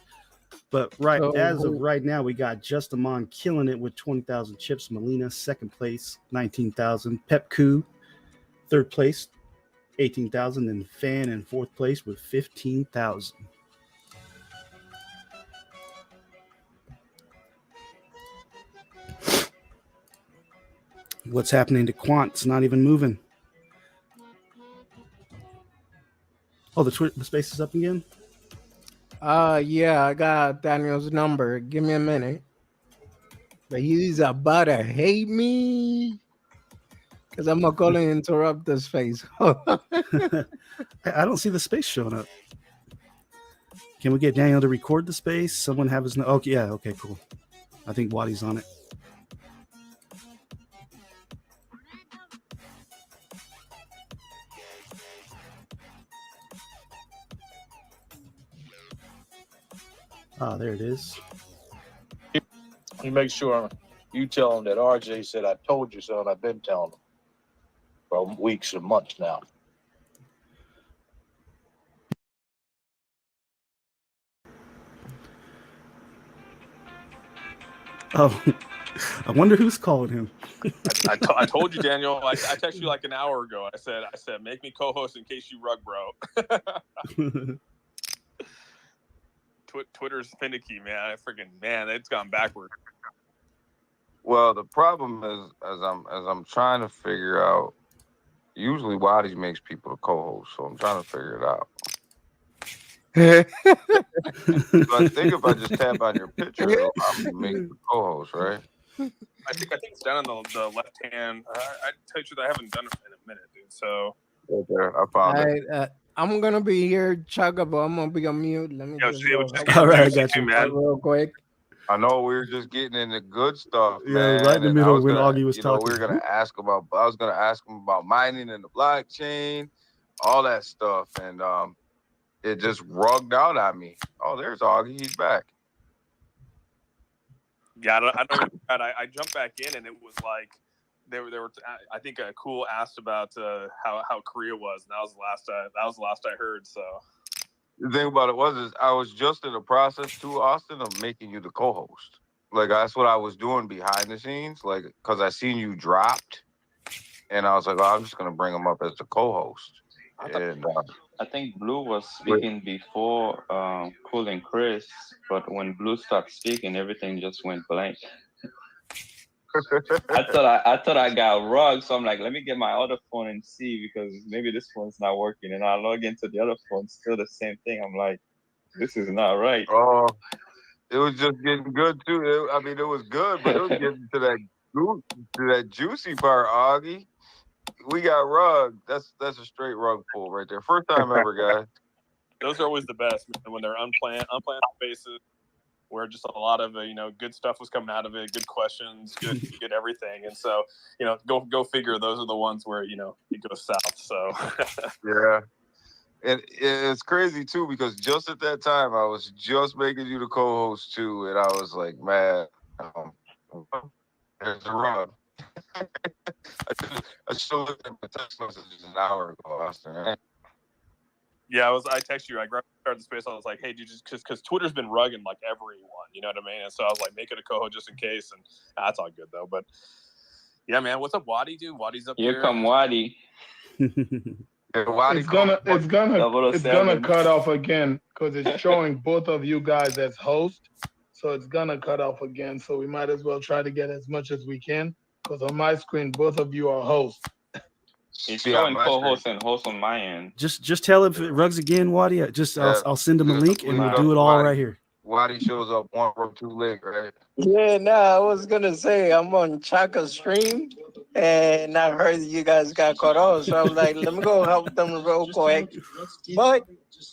But as of right now, we got Justamon killing it with 20,000 chips. Melina, second place, 19,000. Petku, third place, 18,000. And Fan in fourth place with 15,000. What's happening to Quant? It's not even moving. Oh, the space is up again? Yeah, I got Daniel's number. Give me a minute. But he's about to hate me because I'm not going to interrupt this face. I don't see the space showing up. Can we get Daniel to record the space? Someone have his... Okay, yeah, okay, cool. I think Waddy's on it. Ah, there it is. You make sure you tell them that RJ said I told you so, and I've been telling them for weeks and months now. Oh, I wonder who's calling him. I told you, Daniel. I texted you like an hour ago. I said, make me co-host in case you rug, bro. Twitter's finicky, man. It's gone backward. Well, the problem is, as I'm trying to figure out, usually Waddy makes people the co-host, so I'm trying to figure it out. So I think if I just tap on your picture, I'll make the co-host, right? I think it's down on the left hand. I tell you the truth, I haven't done it in a minute, dude. So right there, I found it. I'm gonna be here, Chaka, but I'm gonna be on mute. Let me Yo, just see, go. just all right, I got you, man. Real quick. I know we were just getting into good stuff, Yeah, man. right in the And I middle was when gonna, Augie was we talking. were gonna ask about. I was gonna ask him about mining and the blockchain, all that stuff, and it just rugged out on me. Oh, there's Augie. He's back. Yeah, I don't know. I jumped back in, and it was like they were. I think Cool asked about how Korea was, and that was the last I heard. So The thing about it is I was just in the process too, Austin, of making you the co-host. Like that's what I was doing behind the scenes, like because I seen you dropped, and I was like, oh, I'm just gonna bring him up as the co-host. And I think Blue was speaking before Cool and Chris, but when Blue stopped speaking, everything just went blank. I thought I got rugged, so I'm like, let me get my other phone and see because maybe this phone's not working. And I log into the other phone, still the same thing. I'm like, this is not right. Oh, it was just getting good too. I mean, it was good, but it was getting to that juicy part, Augie. We got rug. That's a straight rug pull right there. First time ever, guys. those are always the best, man, when they're unplanned spaces where just a lot of good stuff was coming out of it, good questions, good everything, and so go figure. Those are the ones where it goes south. So Yeah. And it's crazy too because just at that time I was just making you the co-host too, and I was like, man, there's a rug. I still looked at my text messages an hour ago, Austin. Right? yeah, I texted you. I started the space. I was like, hey, dude, just because Twitter's been rugging like everyone, you know what I mean? And so I was like, make it a co-host just in case, and that's all good though. But yeah, man, what's up, Wadi? Dude, Wadi's up here. Here come Wadi. It's gonna cut off again because it's showing both of you guys as hosts, so it's gonna cut off again. So we might as well try to get as much as we can because on my screen both of you are hosts. It's showing co-host and host on my end. Just tell him if it rugs again, Wadi. I'll send him a link and we'll do it all right here. Wadi shows up one row too late, right? Yeah, I was gonna say I'm on Chaka's stream and I heard you guys got cut off. So I was like, let me go help them real quick. But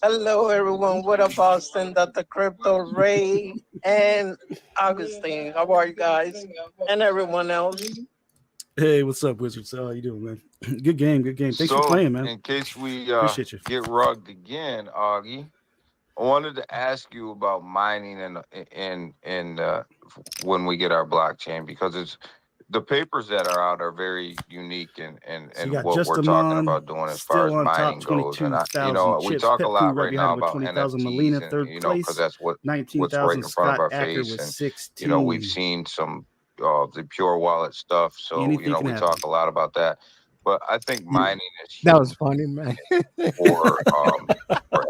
hello everyone, what up, Austin, Dr. Crypto, Ray, and Augustine. How are you guys? And everyone else. Hey, what's up, Wizards? How you doing, man? Good game. Thanks for playing, man. In case we appreciate you. get rugged again, Augie, I wanted to ask you about mining and when we get our blockchain because the papers that are out are very unique and what we're talking about doing as far as mining goes. And we talk a lot right now about NFTs and because that's what's right in front of our face. And we've seen some the pure wallet stuff. So we talk a lot about that. But I think mining is huge. That was funny, man. for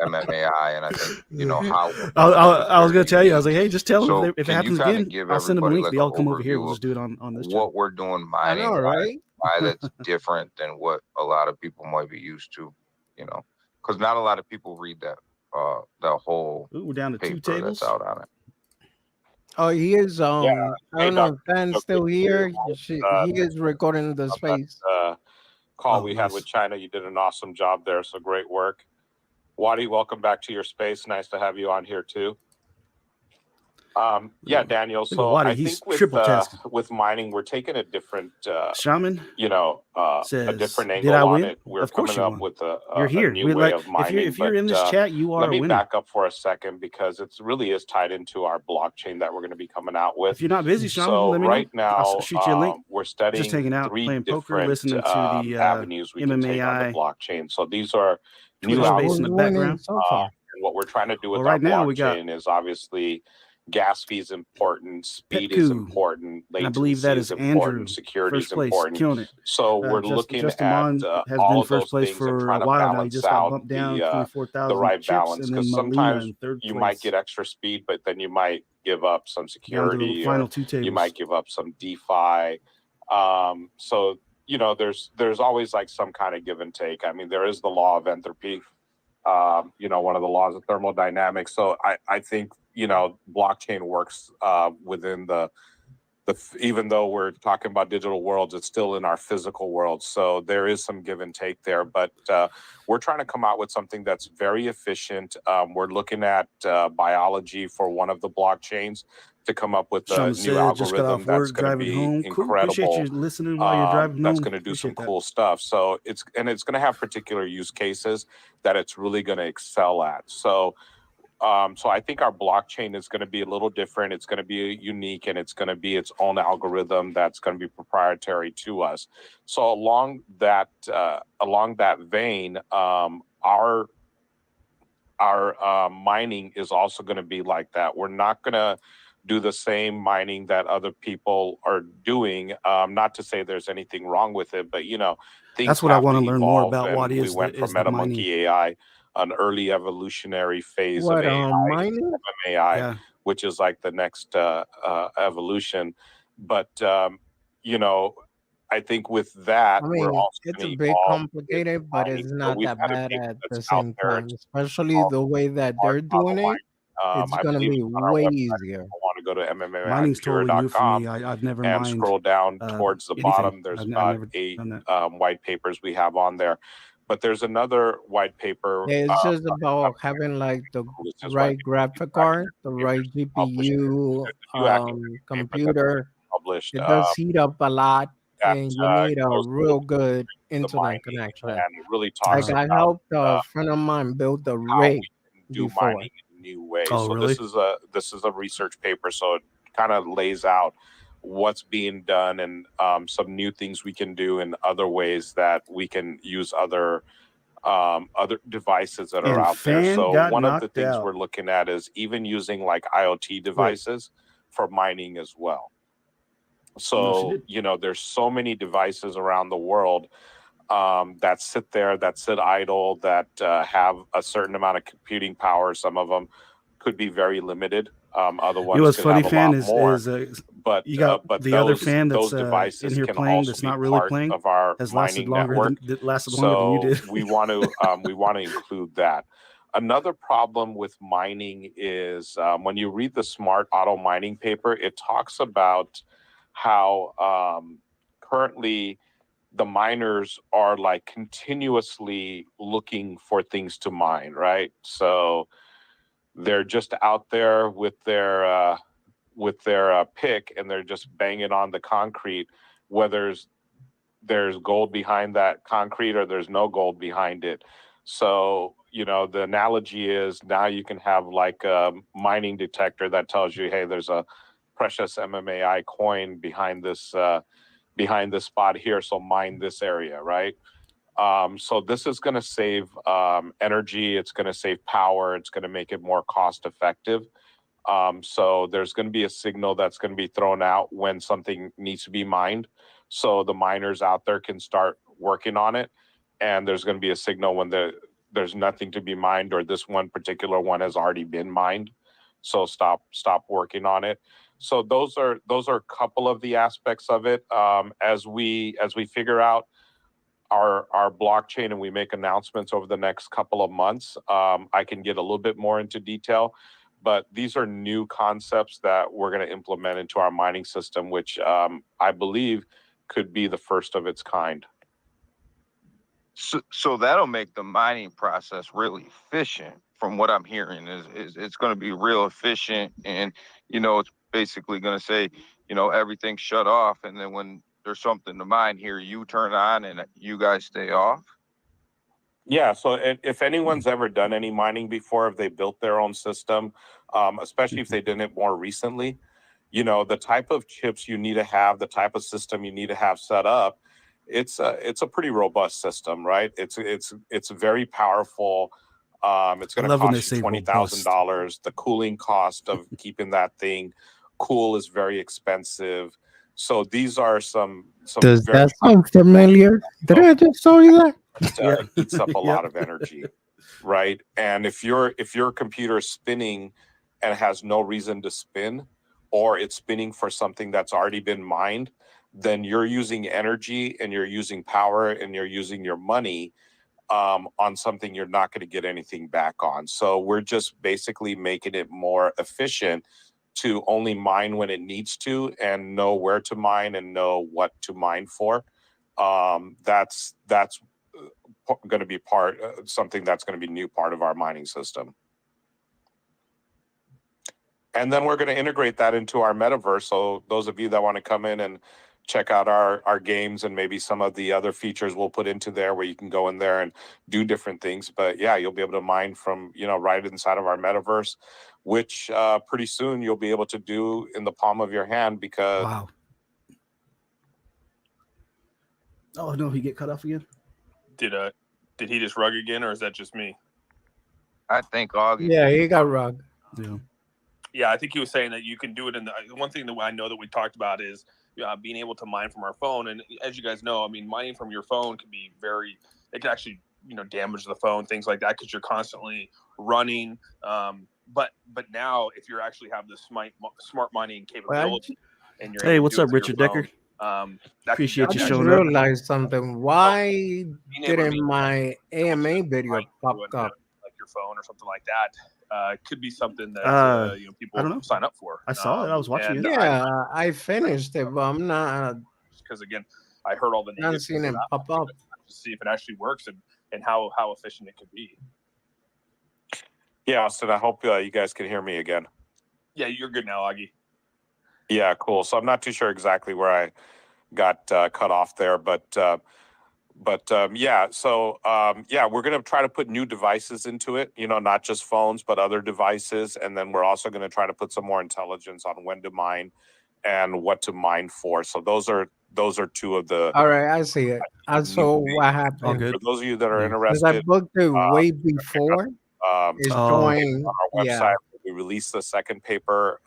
MMAI, and I think how I was gonna tell you. I was like, hey, just tell them if it can you happens kinda again. give I'll send them a everybody, link. like, They all an come over here. We'll overview just do it on this. what we're doing mining, know, right? why that's different than what a lot of people might be used to, because not a lot of people read that the whole we're down to paper 2 tables. that's out on it. Oh, he is. I don't know if Dan's still here. He is recording the space. Call we had with China. You did an awesome job there. So great work. Wadi, welcome back to your space. Nice to have you on here too. Daniel. So Wadi, I think with mining, we're taking a different Shaman. A different angle on it. We're coming up with a new way of mining. If you're in this chat, you are let me winning. back up for a second because it really is tied into our blockchain that we're going to be coming out with. If you're not busy, Shaman, so let me right know. now, I'll shoot you a link. We're studying just hanging out, three playing poker, different listening to the avenues we can take on the blockchain. So these are new space in the background. and what we're trying to do with our blockchain is obviously gas fee is important, speed is important, latency I believe that is important, Andrew, security is place, important. So we're looking Justin at Bond has all been of those first place things for and trying a to while now. He balance just got out bumped down the 24,000 right chips, balance and because then Molina sometimes in third you place. might get extra speed, but then you might give up some security, final 2 tables. You might give up some DeFi. So there's always like some kind of give and take. I mean, there is the law of entropy. One of the laws of thermodynamics. So I think, blockchain works within the even though we're talking about digital worlds, it's still in our physical world. So there is some give and take there, but we're trying to come out with something that's very efficient. We're looking at biology for one of the blockchains to come up with a Shauna new said, just got algorithm off that's work, going to driving be home. Cool. Appreciate incredible. you listening while you're driving That's home. going to do some Appreciate that. cool stuff. So it's going to have particular use cases that it's really going to excel at. So I think our blockchain is going to be a little different. It's going to be unique, and it's going to be its own algorithm that's going to be proprietary to us. So along that vein, our mining is also going to be like that. We're not going to do the same mining that other people are doing. Not to say there's anything wrong with it, but things That's what I have want to to learn more evolve. about. What And we is went the from mining? MetaMonkey AI, an early evolutionary phase of What AI, mining? AI, Yeah. which is like the next evolution. But I think with that, I we're mean, also it's a going to bit evolve with complicated, but mining. it's So not we've that got a bad paper at the that's out same there. time. It's Especially called the way that Smart they're Auto doing it, it's I gonna believe be it's on our way website. easier. I want to go to Mining's totally new for me. mmipure.com I've never and mined scroll down towards the anything. bottom. There's I've about never 8 done that. white papers we have on there. But there's another white paper. Yeah, it's just about having like the This is what right graphic card, the right published. GPU, There's a new academic paper that's computer. published. It does heat up a lot, That and you need a goes real good the internet mining, connection. and it really Like talks I about helped a friend of mine build a how we rig can do before. mining in new ways. Oh, So really? this is a research paper, so it kind of lays out what's being done and some new things we can do in other ways that we can use other devices that are And out there. Fan So got one of the knocked things out. we're looking at is even using like IoT devices for mining as well. So there's so many devices around the world that sit there, that sit idle, that have a certain amount of computing power. Some of them could be very limited. Other ones what's could funny, have a Fan, lot more. But you got but the those other Fan that's those devices in here can playing also that's be not really part playing of our has lasted mining longer network. than you did. we want to include that. Another problem with mining is when you read the Smart Auto Mining paper, it talks about how currently the miners are like continuously looking for things to mine, right? So they're just out there with their pick, and they're just banging on the concrete, whether there's gold behind that concrete or there's no gold behind it. So the analogy is now you can have like a mining detector that tells you, hey, there's a precious MMAI coin behind this spot here, so mine this area, right? So this is going to save energy, it's going to save power, it's going to make it more cost effective. So there's going to be a signal that's going to be thrown out when something needs to be mined, so the miners out there can start working on it. And there's going to be a signal when there's nothing to be mined, or this one particular one has already been mined, so stop working on it. So those are a couple of the aspects of it. As we figure out our blockchain and we make announcements over the next couple of months, I can get a little bit more into detail. But these are new concepts that we're going to implement into our mining system, which I believe could be the first of its kind. So that'll make the mining process really efficient. From what I'm hearing, is it's going to be real efficient, and it's basically going to say, everything's shut off, and then when there's something to mine here, you turn on and you guys stay off. Yeah, so if anyone's ever done any mining before, if they built their own system, especially if they did it more recently, the type of chips you need to have, the type of system you need to have set up, it's a pretty robust system, right? It's very powerful. It's going to cost you $20,000. The cooling cost of keeping that thing cool is very expensive. So these are some. Does that sound familiar? Did I just show you that? It eats up a lot of energy, right? And if your computer is spinning and has no reason to spin, or it's spinning for something that's already been mined, then you're using energy and you're using power and you're using your money on something you're not going to get anything back on. So we're just basically making it more efficient to only mine when it needs to, and know where to mine and know what to mine for. That's going to be something that's going to be new part of our mining system. And then we're going to integrate that into our metaverse. So those of you that want to come in and check out our games and maybe some of the other features we'll put into there where you can go in there and do different things. But yeah, you'll be able to mine from, right inside of our metaverse, which pretty soon you'll be able to do in the palm of your hand because. Wow. Oh no, he get cut off again. Did he just rug again, or is that just me? I think Augie. Yeah, he got rugged. Yeah. Yeah, I think he was saying that you can do it. The one thing that I know that we talked about is being able to mine from our phone. And as you guys know, I mean, mining from your phone can be it can actually, damage the phone, things like that, because you're constantly running. But now if you actually have the smart mining capability, and you're hey, what's up, Richard Decker? Appreciate you showing up. I just realized something. Why didn't my AMA video pop up? Like your phone or something like that could be something that people I don't know. sign up for. I saw it. I was watching it. Yeah, I finished it, but I'm not. Because again, I heard all the Not seeing it pop up. To see if it actually works and how efficient it could be. Yeah, Austin, I hope you guys can hear me again. Yeah, you're good now, Augie. Yeah, cool. So I'm not too sure exactly where I got cut off there, but yeah. So we're going to try to put new devices into it, not just phones, but other devices. And then we're also going to try to put some more intelligence on when to mine and what to mine for. So those are two of the. All right, I see it. I saw what happened. For those of you that are interested, because I booked it way before. It's showing on our website. We release the second paper.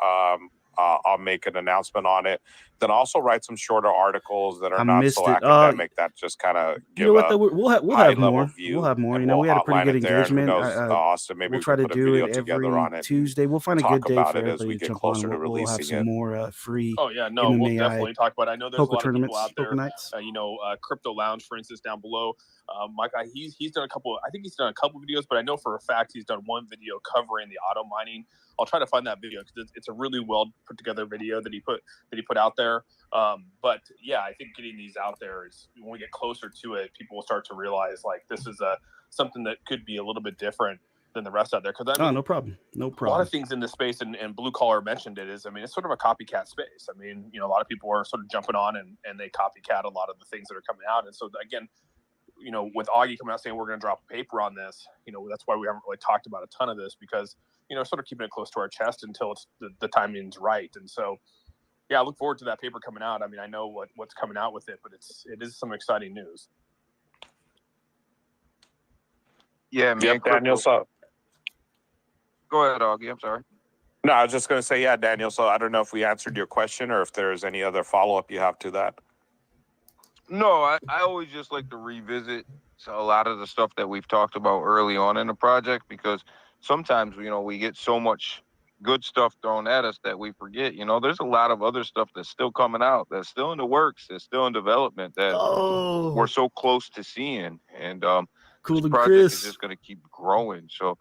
I'll make an announcement on it. Then also write some shorter articles that are not so academic. That just kind of give what? We'll have more. View, we'll have more. We had a pretty good engagement. Austin, maybe we'll try to do it every Tuesday. We'll find a good day for everybody to jump on. We'll have some more free. Oh yeah, no, we'll definitely talk about it. I know there's a lot of people out there. Nights. Crypto Lounge, for instance, down below. My guy, he's done a couple. I think he's done a couple videos, but I know for a fact he's done one video covering the auto mining. I'll try to find that video because it's a really well put together video that he put out there. But yeah, I think getting these out there is when we get closer to it, people will start to realize like this is something that could be a little bit different than the rest out there. Because no problem. A lot of things in this space, and Blue Collar mentioned it, is it's sort of a copycat space. I mean, a lot of people are sort of jumping on and they copycat a lot of the things that are coming out. And so again, with Augie coming out saying we're going to drop a paper on this, that's why we haven't really talked about a ton of this, because sort of keeping it close to our chest until it's the timing's right. And so, yeah, I look forward to that paper coming out. I mean, I know what's coming out with it, but it is some exciting news. Yeah, man. Yeah, Daniel. So go ahead, Augie. I'm sorry. No, I was just going to say, yeah, Daniel. So I don't know if we answered your question or if there's any other follow-up you have to that. No, I always just like to revisit a lot of the stuff that we've talked about early on in the project, because sometimes, we get so much good stuff thrown at us that we forget, there's a lot of other stuff that's still coming out, that's still in the works, that's still in development, that we're so close to seeing. And this project is just going to keep growing. So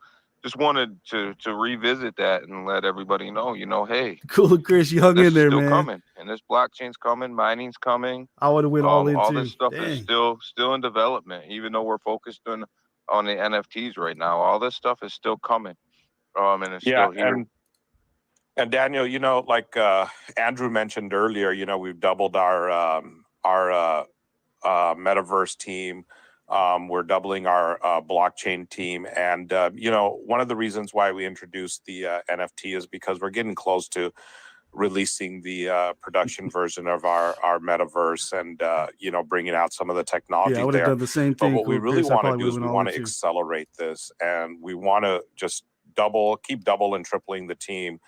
just wanted to revisit that and let everybody know, hey, Cool and Chris, you hung in there, still man. Coming, and this blockchain's coming, mining's coming. I would have went all in all too. this stuff is still in development, even though we're focused on the NFTs right now. All this stuff is still coming, and it's still here. And Daniel, like Andrew mentioned earlier, we've doubled our metaverse team. We're doubling our blockchain team. And, one of the reasons why we introduced the NFT is because we're getting close to releasing the production version of our metaverse and, bringing out some of the technology I would have done the same thing. But what we really want to do is we want to accelerate this, and we want to just keep double and tripling the team,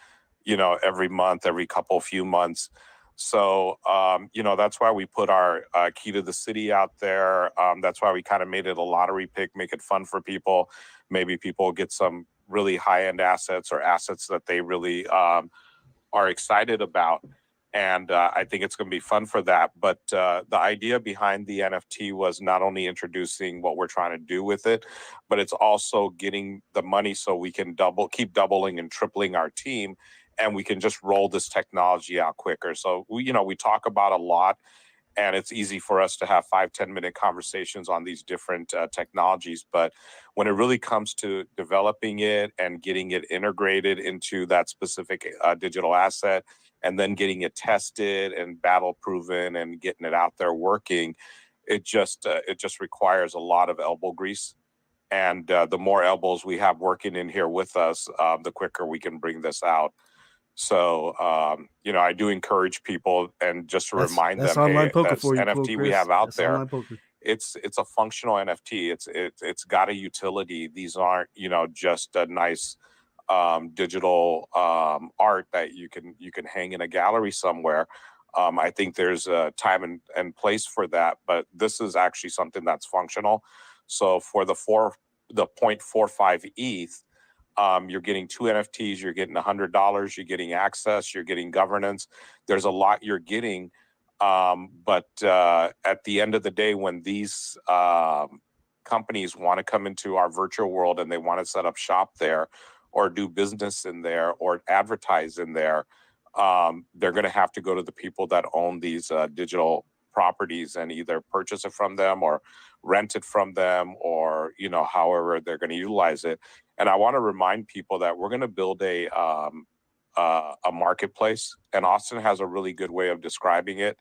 every month, every few months. So, that's why we put our key to the city out there. That's why we kind of made it a lottery pick, make it fun for people. Maybe people get some really high-end assets or assets that they really are excited about. And I think it's going to be fun for that. But the idea behind the NFT was not only introducing what we're trying to do with it, but it's also getting the money so we can keep doubling and tripling our team, and we can just roll this technology out quicker. So we talk about a lot, and it's easy for us to have 5-10 minute conversations on these different technologies. But when it really comes to developing it and getting it integrated into that specific digital asset, and then getting it tested and battle proven and getting it out there working, it just requires a lot of elbow grease. And the more elbows we have working in here with us, the quicker we can bring this out. So, I do encourage people, and just to remind That's them, online hey, poker that's for you, NFT we Chris. have out That's there. online poker. It's a functional NFT. It's got a utility. These aren't, just a nice digital art that you can hang in a gallery somewhere. I think there's a time and place for that, but this is actually something that's functional. So for the 0.45 ETH, you're getting 2 NFTs, you're getting $100, you're getting access, you're getting governance. There's a lot you're getting. But at the end of the day, when these companies want to come into our virtual world and they want to set up shop there or do business in there or advertise in there, they're going to have to go to the people that own these digital properties and either purchase it from them or rent it from them, or however they're going to utilize it. And I want to remind people that we're going to build a marketplace, and Austin has a really good way of describing it.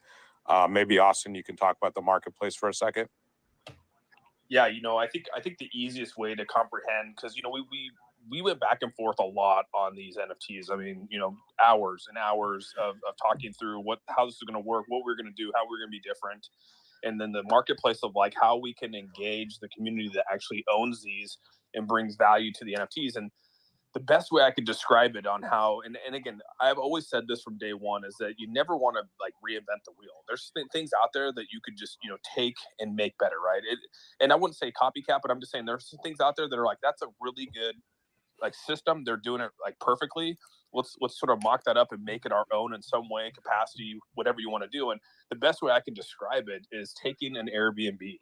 Maybe Austin, you can talk about the marketplace for a second. Yeah, I think the easiest way to comprehend, because we went back and forth a lot on these NFTs. I mean, hours and hours of talking through how this is going to work, what we're going to do, how we're going to be different. And then the marketplace of like how we can engage the community that actually owns these and brings value to the NFTs. And the best way I could describe it on how, and again, I've always said this from day one, is that you never want to like reinvent the wheel. There's things out there that you could just, take and make better, right? And I wouldn't say copycat, but I'm just saying there's some things out there that are like, that's a really good like system. They're doing it like perfectly. Let's sort of mock that up and make it our own in some way, capacity, whatever you want to do. And the best way I can describe it is taking an Airbnb.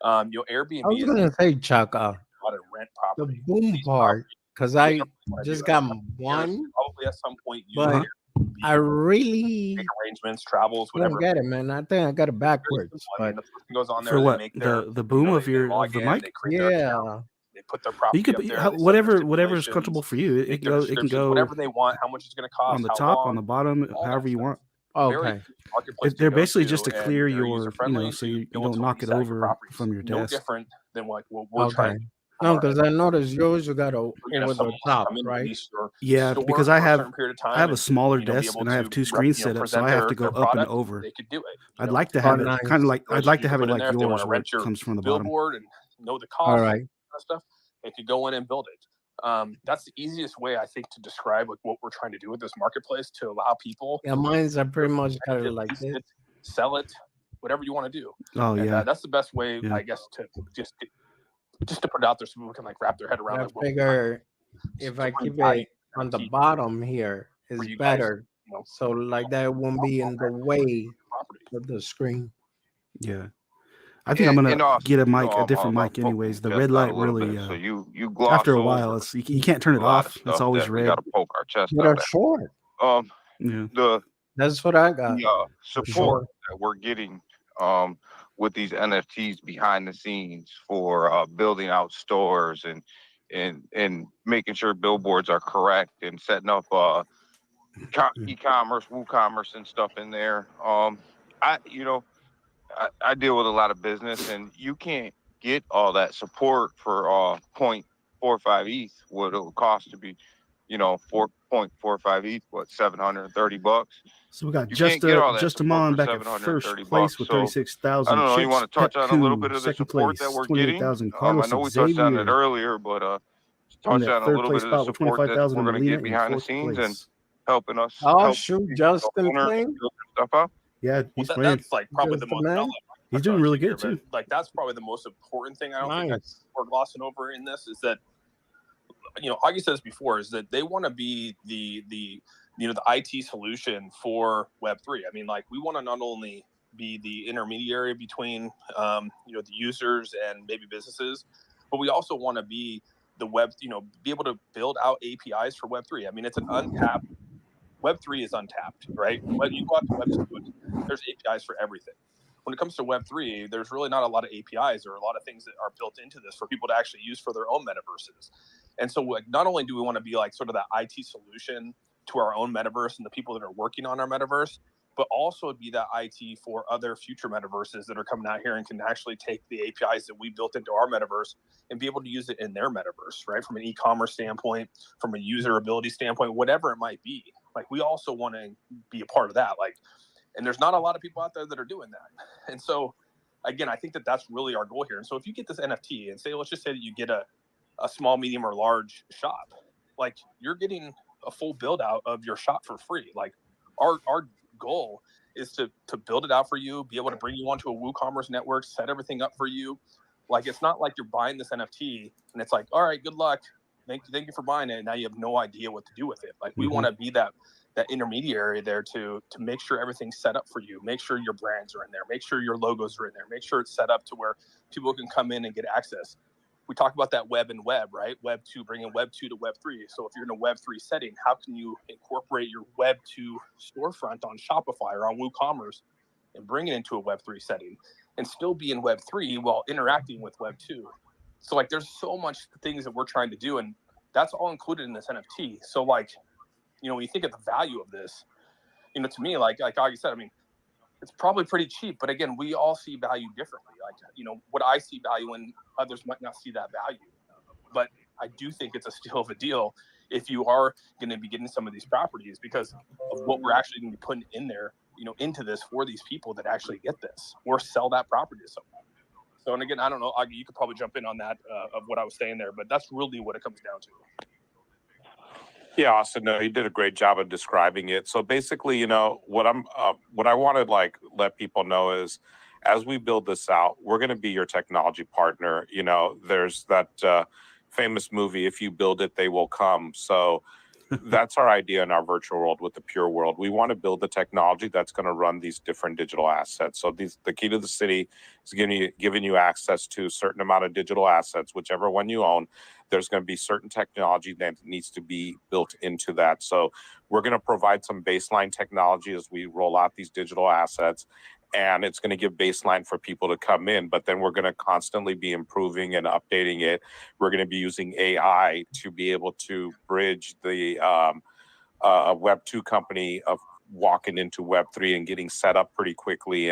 Airbnb I was gonna say, Chaka, to rent property. the boom part, because I just got one, probably at some point use but Airbnb, I really make arrangements, travels, don't whatever. get it, man. I think I got it backwards. I mean, the person goes on there, For they what? make their, The boom of they your log of the in, mic? they create their Yeah. account, they put their property You could up there, how, they set their whatever is stipulations, comfortable for you. It make can their go. It can descriptions, go whatever they want, how much it's going to cost, on the how top, long, on the bottom, all that however you stuff. want. Okay. Marketplace to They're go basically to, just to and clear they're your, user-friendly so to you be able don't to knock it resell your over properties. from your No desk. different than what we're trying to do. No, because I noticed yours you got over Someone the wants to top, come in and right? lease your Yeah, store because for I a have certain period of I time have a and smaller be desk able and I have to two screens set up, so present I have to go their up and product, over. they could do it. I'd like to Oh, have it nice. kind of like I'd like to You have put it in like there if they want yours, to where rent it your comes from the bottom. billboard and know the All cost, right. kind of stuff. They could go in and build it. That's the easiest way I think to describe like what we're trying to do with this marketplace, to allow people Yeah, mine's are pretty much got it to like lease this. it, sell it, whatever you want to do. Oh And yeah, that's the best way, yeah. I guess, to just to put it out there so people can like wrap their head around I like what figure if I keep it on the bottom here is you guys, better. So like that won't be in the way of the screen. Yeah. I think I'm gonna Austin, get a you know, mic, a different I'm mic, anyways. poking The your red chest out light a little really. bit. So you gloss After a over while, you can't turn it a lot of off. It's stuff always that we red. got to poke our chest Get out a at. short. Yeah. That's what I got. The support that we're getting with these NFTs behind the scenes for building out stores and making sure billboards are correct and setting up e-commerce, WooCommerce and stuff in there. I deal with a lot of business, and you can't get all that support for 0.45 ETH, what it will cost to be, 4.45 ETH, what, $730? So we got You can't get all that just support Amon for back at first $730. place with So 36,000. I don't know. You Chips, want to touch on a little bit of the second support place, that we're getting? 28,000. I Carlos know we touched on it Xavier earlier, but in touch that on a third little place bit of the spot with support that 25,000. we're going to Alina get in behind the fourth scenes and place. helping us. Oh, help shoot, the Justin owners playing? build their stuff out. Yeah, he's playing. That's like probably the most. man. He's doing really good too. Like that's probably the most important thing. I don't think we're glossing over in this is that Augie says before is that they want to be the IT solution for Web3. I mean, like we want to not only be the intermediary between the users and maybe businesses, but we also want to be the web, be able to build out APIs for Web3. I mean, it's an untapped. Web3 is untapped, right? When you go out to Web2, there's APIs for everything. when it comes to Web3, there's really not a lot of APIs or a lot of things that are built into this for people to actually use for their own metaverses. And so like, not only do we want to be like sort of that IT solution to our own metaverse and the people that are working on our metaverse, but also be that IT for other future metaverses that are coming out here and can actually take the APIs that we built into our metaverse and be able to use it in their metaverse, right? From an e-commerce standpoint, from a usability standpoint, whatever it might be. Like we also want to be a part of that. Like, and there's not a lot of people out there that are doing that. And so, again, I think that that's really our goal here. And so if you get this NFT and say, let's just say that you get a small, medium, or large shop, like you're getting a full build out of your shop for free. Like our goal is to build it out for you, be able to bring you onto a WooCommerce network, set everything up for you. Like it's not like you're buying this NFT and it's like, all right, good luck. Thank you for buying it. And now you have no idea what to do with it. Like we want to be that intermediary there to make sure everything's set up for you, make sure your brands are in there, make sure your logos are in there, make sure it's set up to where people can come in and get access. We talk about that web and web, right? Web 2, bringing Web 2 to Web 3. So if you're in a Web 3 setting, how can you incorporate your Web 2 storefront on Shopify or on WooCommerce and bring it into a Web 3 setting and still be in Web 3 while interacting with Web 2? So like there's so much things that we're trying to do, and that's all included in this NFT. So like, you know, when you think of the value of this, you know, to me, like Augie said, I mean, it's probably pretty cheap, but again, we all see value differently. Like, you know, what I see value in, others might not see that value. But I do think it's a steal of a deal if you are going to be getting some of these properties because of what we're actually going to be putting in there, you know, into this for these people that actually get this or sell that property to someone. So, and again, I don't know, Augie, you could probably jump in on that of what I was saying there, but that's really what it comes down to. Yeah, Austin, no, you did a great job of describing it. So basically, you know, what I want to like let people know is, as we build this out, we're going to be your technology partner. You know, there's that famous movie, "If you build it, they will come." So that's our idea in our virtual world with the pure world. We want to build the technology that's going to run these different digital assets. So the key to the city is giving you access to a certain amount of digital assets, whichever one you own. There's going to be certain technology that needs to be built into that. So we're going to provide some baseline technology as we roll out these digital assets. And it's going to give baseline for people to come in, but then we're going to constantly be improving and updating it. We're going to be using AI to be able to bridge the Web 2 company of walking into Web 3 and getting set up pretty quickly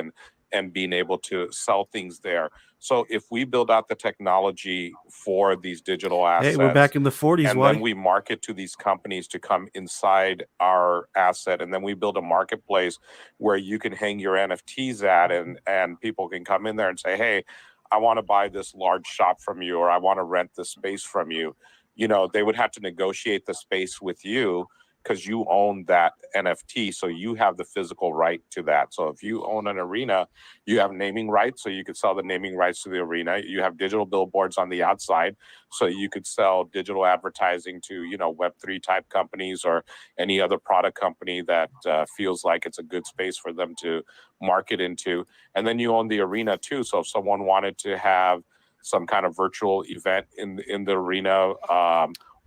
and being able to sell things there. So if we build out the technology for these digital assets, hey, we're back in the 40s, and then we market to these companies to come inside our asset, and then we build a marketplace where you can hang your NFTs at, and people can come in there and say, hey, I want to buy this large shop from you, or I want to rent this space from you. You know, they would have to negotiate the space with you because you own that NFT, so you have the physical right to that. So if you own an arena, you have naming rights, so you could sell the naming rights to the arena. You have digital billboards on the outside, so you could sell digital advertising to, you know, Web3 type companies or any other product company that feels like it's a good space for them to market into. And then you own the arena too. So if someone wanted to have some kind of virtual event in the arena,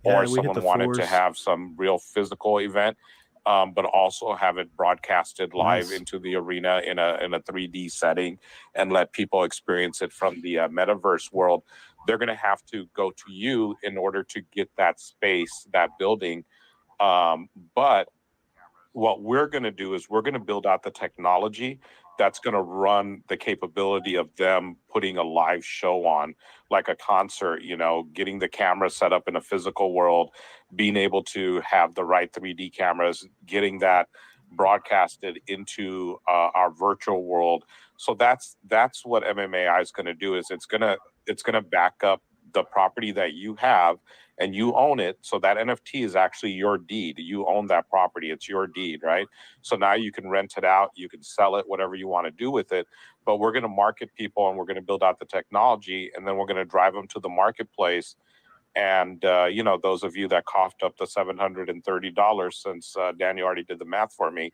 or someone wanted to have some real physical event, but also have it broadcasted live into the arena in a 3D setting and let people experience it from the metaverse world, they're going to have to go to you in order to get that space, that building. But what we're going to do is we're going to build out the technology that's going to run the capability of them putting a live show on, like a concert, you know, getting the camera set up in a physical world, being able to have the right 3D cameras, getting that broadcasted into our virtual world. So that's what MMAI is going to do. Is it's going to back up the property that you have and you own it. So that NFT is actually your deed. You own that property. It's your deed, right? So now you can rent it out. You can sell it, whatever you want to do with it. But we're going to market people and we're going to build out the technology, and then we're going to drive them to the marketplace. And, you know, those of you that coughed up the $730, since Danny already did the math for me,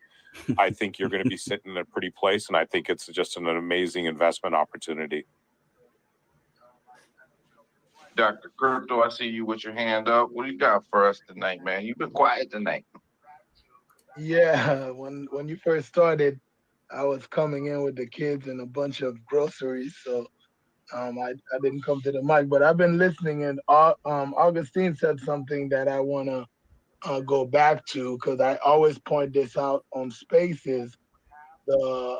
I think you're going to be sitting in a pretty place. And I think it's just an amazing investment opportunity. Dr. Crypto, I see you with your hand up. What do you got for us tonight, man? You've been quiet tonight. Yeah, when you first started, I was coming in with the kids and a bunch of groceries, so I didn't come to the mic. But I've been listening, and Augustine said something that I want to go back to because I always point this out on Spaces. The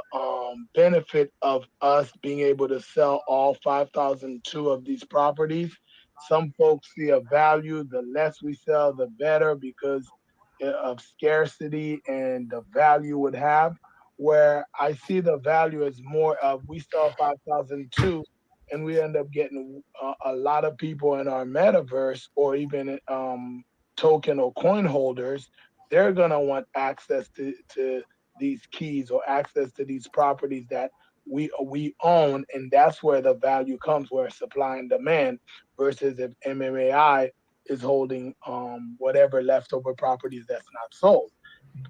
benefit of us being able to sell all 5,002 of these properties. Some folks see a value. The less we sell, the better because of scarcity and the value would have. Where I see the value as more of we sell 5,002 and we end up getting a lot of people in our metaverse or even token or coin holders. They're gonna want access to these keys or access to these properties that we own, and that's where the value comes, where supply and demand versus if MMAI is holding whatever leftover properties that's not sold.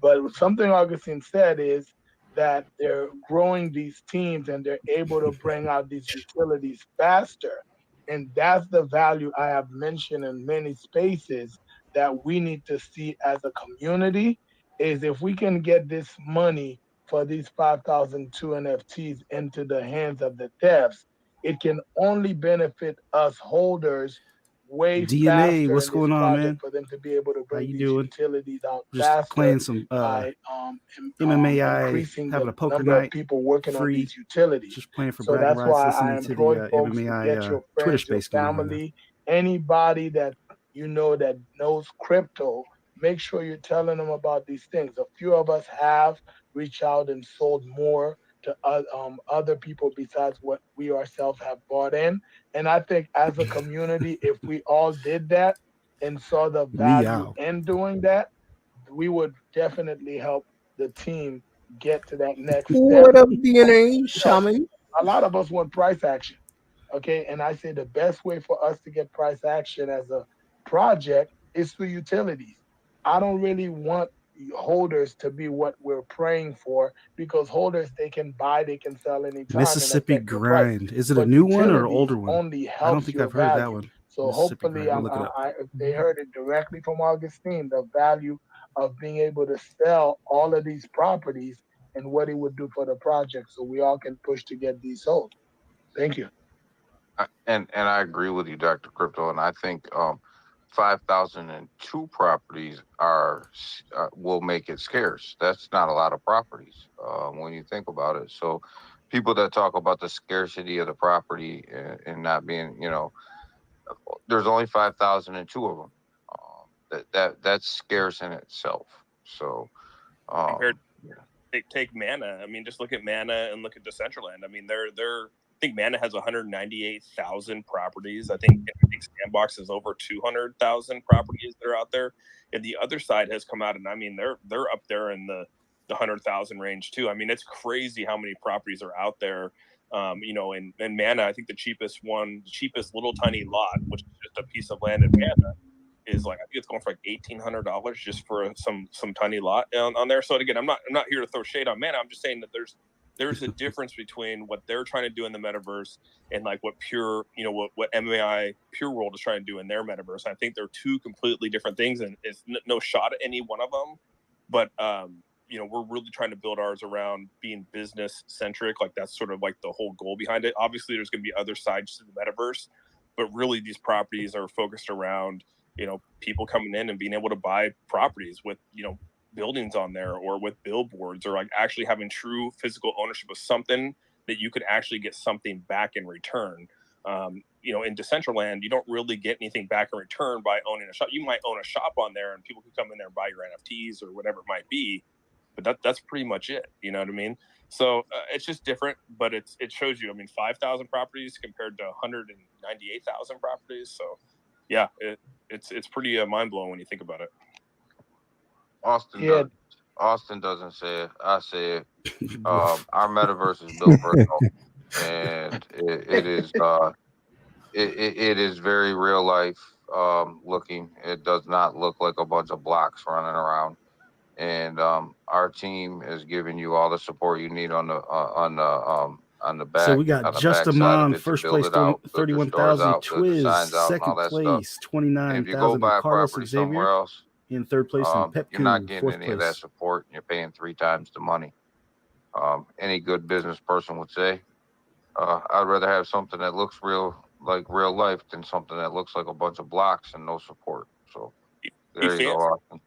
But something Augustine said is that they're growing these teams and they're able to bring out these utilities faster. And that's the value I have mentioned in many spaces that we need to see as a community is if we can get this money for these 5,002 NFTs into the hands of the devs, it can only benefit us holders way DNA, faster what's in this going on, man? project for them to be able to How bring you these doing? utilities out Just faster playing some by MMAI, increasing having the a poker number of night, people working on free. these utilities. Just playing for So bragging that's rights, why I listening to the employ folks to get MMAI your Twitter friends, your space going on right now. family, anybody that you know that knows crypto. Make sure you're telling them about these things. A few of us have reached out and sold more to other people besides what we ourselves have bought in. And I think as a community, if we all did that and saw the value Meow. in doing that, we would definitely help the team get to that next step. What up, DNA Shaman? A lot of us want price action. Okay. And I say the best way for us to get price action as a project is through utilities. I don't really want holders to be what we're praying for because holders they can buy, they can sell anytime and Mississippi affect your price. Grind. Is it a But new one or an utilities older one? only I don't helps think your I've heard that value. one. So Mississippi hopefully, Grind. We'll look it up. if they heard it directly from Augustine, the value of being able to sell all of these properties and what it would do for the project, so we all can push to get these sold. Thank you. And I agree with you, Dr. Crypto, and I think 5,002 properties will make it scarce. That's not a lot of properties when you think about it. So people that talk about the scarcity of the property and not being, there's only 5,002 of them. That's scarce in itself. So compared take Mana. I mean, just look at Mana and look at Decentraland. I mean, I think Mana has 198,000 properties. I think Sandbox is over 200,000 properties that are out there. And the other side has come out, and I mean, they're up there in the 100,000 range too. I mean, it's crazy how many properties are out there. And Mana, I think the cheapest little tiny lot, which is just a piece of land in Mana, is like I think it's going for like $1,800 just for some tiny lot on there. So again, I'm not here to throw shade on Mana. I'm just saying that there's a difference between what they're trying to do in the metaverse and like what what MAI Pure World is trying to do in their metaverse. I think they're two completely different things, and it's no shot at any one of them. But we're really trying to build ours around being business centric. Like that's sort of like the whole goal behind it. Obviously, there's going to be other sides to the metaverse, but really these properties are focused around people coming in and being able to buy properties with buildings on there or with billboards or like actually having true physical ownership of something that you could actually get something back in return. In Decentraland, you don't really get anything back in return by owning a shop. You might own a shop on there and people can come in there and buy your NFTs or whatever it might be, but that's pretty much it. You know what I mean? So it's just different, but it shows you, 5,000 properties compared to 198,000 properties. So yeah, it's pretty mind blowing when you think about it. Austin doesn't say it. I say it. Our metaverse is built for adults, and it is very real life looking. It does not look like a bunch of blocks running around. And our team is giving you all the support you need on the back. So we got Justamon, first place, 31,000. Twiz, second place, 29,000. If you go buy a Carlos property Xavier somewhere else, in third place, and Pepku, you're not getting fourth any place. of that support. And you're paying 3 times the money. any good business person would say. I'd rather have something that looks real, like real life, than something that looks like a bunch of blocks and no support. So there you go, Austin.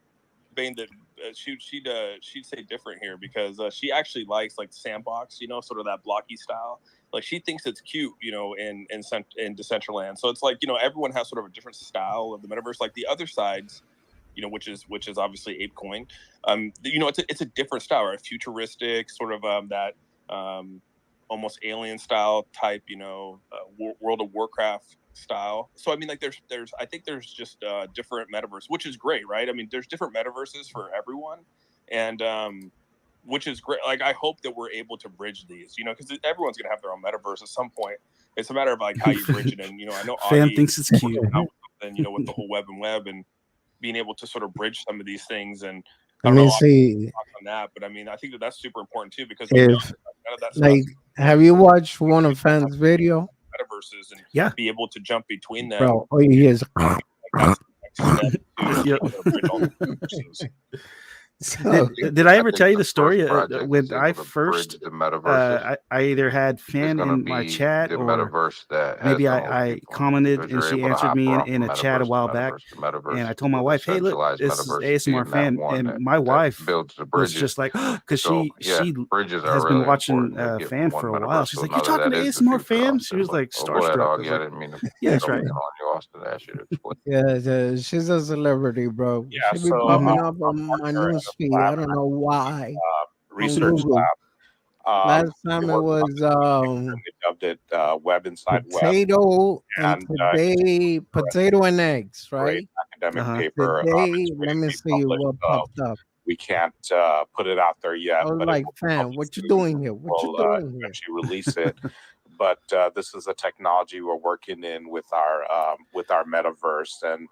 Vein that she'd say different here because she actually likes like sandbox, sort of that blocky style. Like she thinks it's cute, in Decentraland. So it's like, everyone has sort of a different style of the metaverse. Like the other sides, which is obviously ApeCoin. It's a different style, right? Futuristic, sort of that almost alien style type, World of Warcraft style. So I mean, like there's I think there's just different metaverse, which is great, right? I mean, there's different metaverses for everyone, and which is great. Like I hope that we're able to bridge these, because everyone's gonna have their own metaverse at some point. It's a matter of like how you bridge it. And I know Fan Augie thinks it's cute. And with the whole web and being able to sort of bridge some of these things. And I Let don't me know see on that, but I mean, I think that's super important too, because if, none of that stuff. like, have you watched one of Fan's video? Metaverses and be able to jump between them. Bro, all he is. Did I ever tell you the story when I first the metaverses? I either had Fan in my chat the or metaverse that maybe has I commented because and you're she able to answered hop me off in a chat a while back, and I told my wife, "Hey, look, this is ASMR Fan," and my wife builds the was bridges. just like, because So, she bridges are has been really watching important to get Fan from for a one while. metaverse She's to like, "You another. talking to That is the ASMR future, Fan?" Austin, She was but- like oh, go ahead, starstruck. I Augie. was I like, didn't mean to "Yeah, that's jump right." in on you, Austin. I should explain. Yeah, she's a celebrity, bro. Yeah, She be so popping up on my partner at a newsfeed. I don't know why. On research Google. lab. Last time we it worked on was and they dubbed it Web Inside Web. potato and And today potato and eggs, great right? academic paper. Today, It's let waiting me to be see published, what so popped up. we can't put it out there yet. I was But like, it will Fan, publish what you soon. doing here? What you We'll doing here? eventually release it. But this is a technology we're working in with our metaverse, and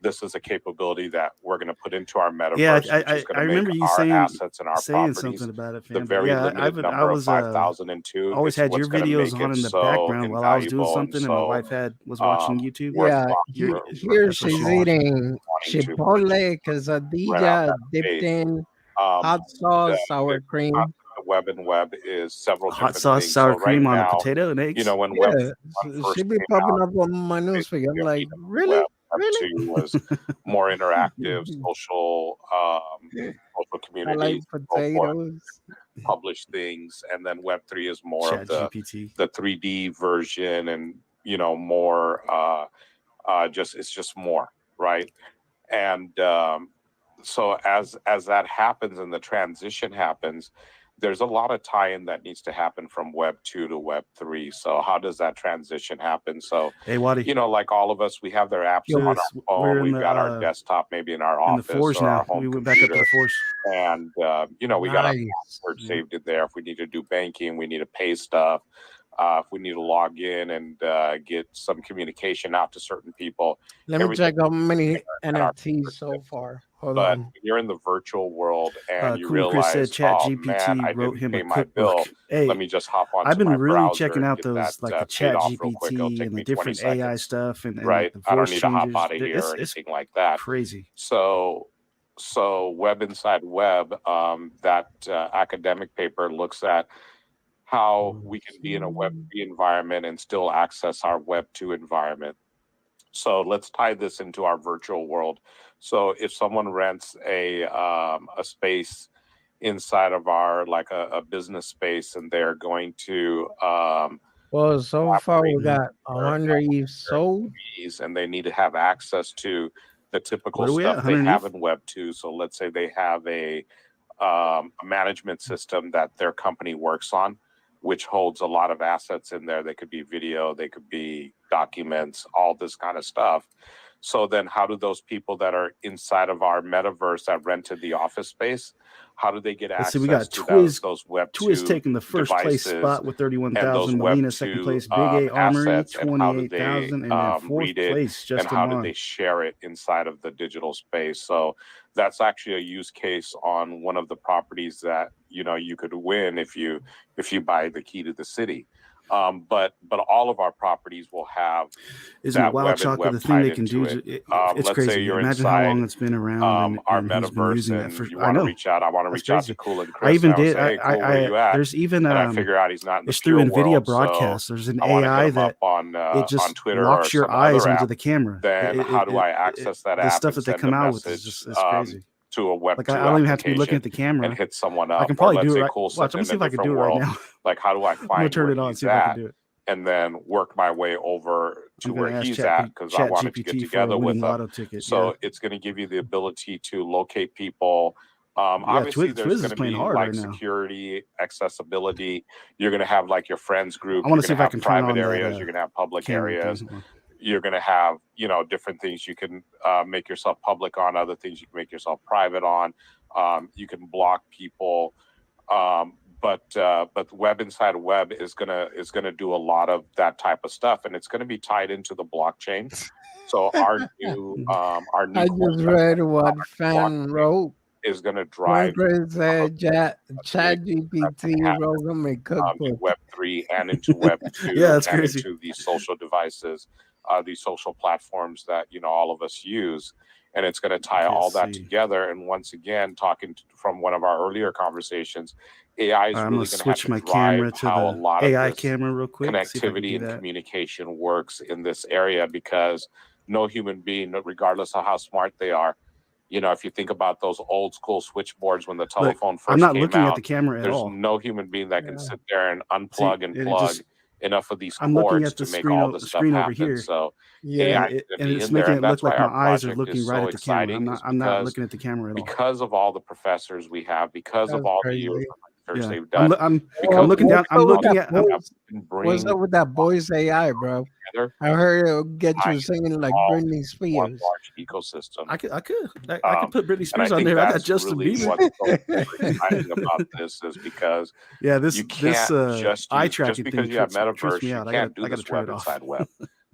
this is a capability that we're going to put into our metaverse, Yeah, which is going I to make remember you our saying assets and our something properties about it, the Fan. But very yeah, limited I number was of 5,002. always It's had your what's going to videos make on it in the so background while I was doing invaluable and something, and my so wife was watching YouTube. Yeah, Your- here that's what she's she was watching. eating Chipotle, rent out quesadilla that dipped space. in hot sauce, sour cream. The web and web is several Hot different sauce, things. sour So right cream on a now, potato and eggs. when Yeah, Web first she be came popping out, up on my newsfeed. I'm like, really? Web Really? 2 was more interactive, social I like communities, so forth, potatoes. publish things, and then Web 3 is more of ChatGPT. the 3D version, and more it's just more, right? And so as that happens and the transition happens, there's a lot of tie-in that needs to happen from Web 2 to Web 3. So how does that transition happen? So Hey, Waddy. Like all of us, we have their apps on our phone. We're in We've the, got our desktop, maybe in our in the office force or our now. home We went computer. back up to the force. And we got our Nice. password saved in there. If we need to do banking, we need to pay stuff. If we need to log in and get some communication out to certain people. Let me check how many in our NFTs so far. Hold But on. when you're in the virtual world and you Cool Chris realize, said oh man, I ChatGPT wrote didn't him pay a my bill. cookbook. Hey, Let me just hop onto I've been my really browser checking and out get those that like the paid off real quick. It'll ChatGPT take and the me 20 different AI seconds. stuff and Right. the I don't voice need to hop changes. out of here or It's anything like that. crazy. So Web Inside Web, that academic paper looks at how we can be in a Web 3 environment and still access our Web 2 environment. So let's tie this into our virtual world. So if someone rents a space inside of our a business space, and they're going to Well, so far we got 100 Eves sold. and they need to have access to the typical What are we at, stuff they 100 have ETH? in Web 2. So let's say they have a management system that their company works on, which holds a lot of assets in there. They could be video, they could be documents, all this kind of stuff. So then how do those people that are inside of our metaverse that rented the office space, how do they get Let's access see, we got to Twiz. those Web 2 Twiz taking the first place devices spot with and 31,000. those Web Melina second 2 place. Big A Armory assets, and how do they 28,000, and then fourth read it, place and Justin how do Mon. they share it inside of the digital space? So that's actually a use case on one of the properties that you could win if you buy the key to the city. But all of our properties will have Isn't it that wild, web and Chaka? web The thing tied they can do, into it. it's Let's say crazy. you're Imagine how long inside it's been around our and who's been metaverse using that and for. you I want to know. reach out. I want to That's reach out to crazy. Cool and I Chris. even And I'll did. say, hey, Cool, where you at? There's even And I figure out he's not in the it's through pure NVIDIA world. broadcast. So There's an I want to hit AI him up that it on just Twitter or locks your some eyes other onto app. the camera. Then how do I access that The app stuff and that they send come a out with is message just it's crazy. to a Web Like 2 I don't even have to be looking application at the camera. and hit someone I up? can Or probably let's do it say right. Cool Watch, sent let me in see a if I can different do it right world. now. Like, how do I I'm gonna find turn where it on and he's see if I can at do it. and then work my way over to I'm where gonna ask he's at because I wanted to get ChatGPT for a together with winning him. lotto ticket. So it's going to give you the ability to locate people. Obviously, Twiz there's is going to playing be hard like right now. security, accessibility. You're going to have like your friends group. I You're want to see going to if I have can turn private on areas. that You're going to have public camera areas. thing. Hold on. You're going to have, different things you can make yourself public on, other things you can make yourself private on. You can block people. But the web inside of web is gonna do a lot of that type of stuff, and it's gonna be tied into the blockchain. So our new I just read what fan wrote. is gonna One drive Chris said ChatGPT wrote him a cookbook. Web 3 and into Web 2 Yeah, that's and crazy. into these social devices, these social platforms that all of us use. And it's going to tie all that together. And once again, talking from one of our earlier conversations, AI is I'm really gonna going to have switch to my drive camera to how a the lot AI of this camera real quick. See if I can connectivity do and that. communication works in this area, because no human being, regardless of how smart they are, if you think about those old school switchboards when the telephone I'm first not came looking out, at the camera at there's all. no human being that can sit there and See, unplug and and it plug just enough of these I'm looking cords at the to make screen all this stuff screen over happen. here. So Yeah. AI And, is going to and be it's in there, making it and look that's why like my our eyes are project looking is right so at the camera. exciting. I'm not Because looking at the camera at all. because of all the professors we have, because of That's all the years crazy. of research Yeah, they've done, I'm because looking of down. I'm looking at. I'm, What's bring up with that voice AI, bro? together I heard it'll get you science singing like all Britney one Spears. large ecosystem. I could put Britney And I Spears on think there. I got that's Justin really Bieber. what's so exciting about this, is because Yeah, this you can't just eye use, just tracking because thing you have trips me metaverse, you out. can't do I gotta this turn web it off. inside web.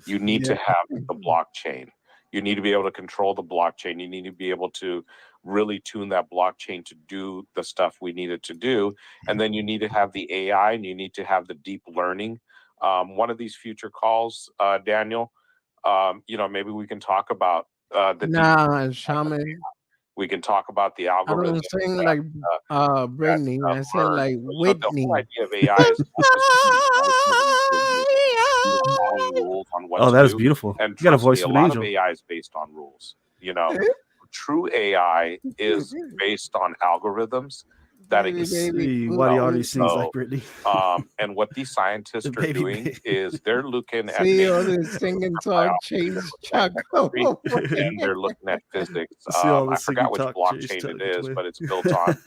You need to have the blockchain. You need to be able to control the blockchain. You need to be able to really tune that blockchain to do the stuff we need it to do. And then you need to have the AI, and you need to have the deep learning. One of these future calls, Daniel, maybe we can talk about the Nah, Shaman. we can talk about the I algorithms don't sing that, like that Britney. I said learn. like So the whole Whitney. idea of AI is not just following rules on what Oh, to that is do. beautiful. And You got a trust me, voice a of an lot angel. of AI is based on rules. True AI is based on algorithms that exist. See why he already sings like So, Britney. and what these scientists The are baby doing baby. is they're looking at See all nature, this singing talk chase Chaka. and they're looking at physics. See all I this forgot singing which talk chase blockchain it Chaka is, Twin. but it's built on.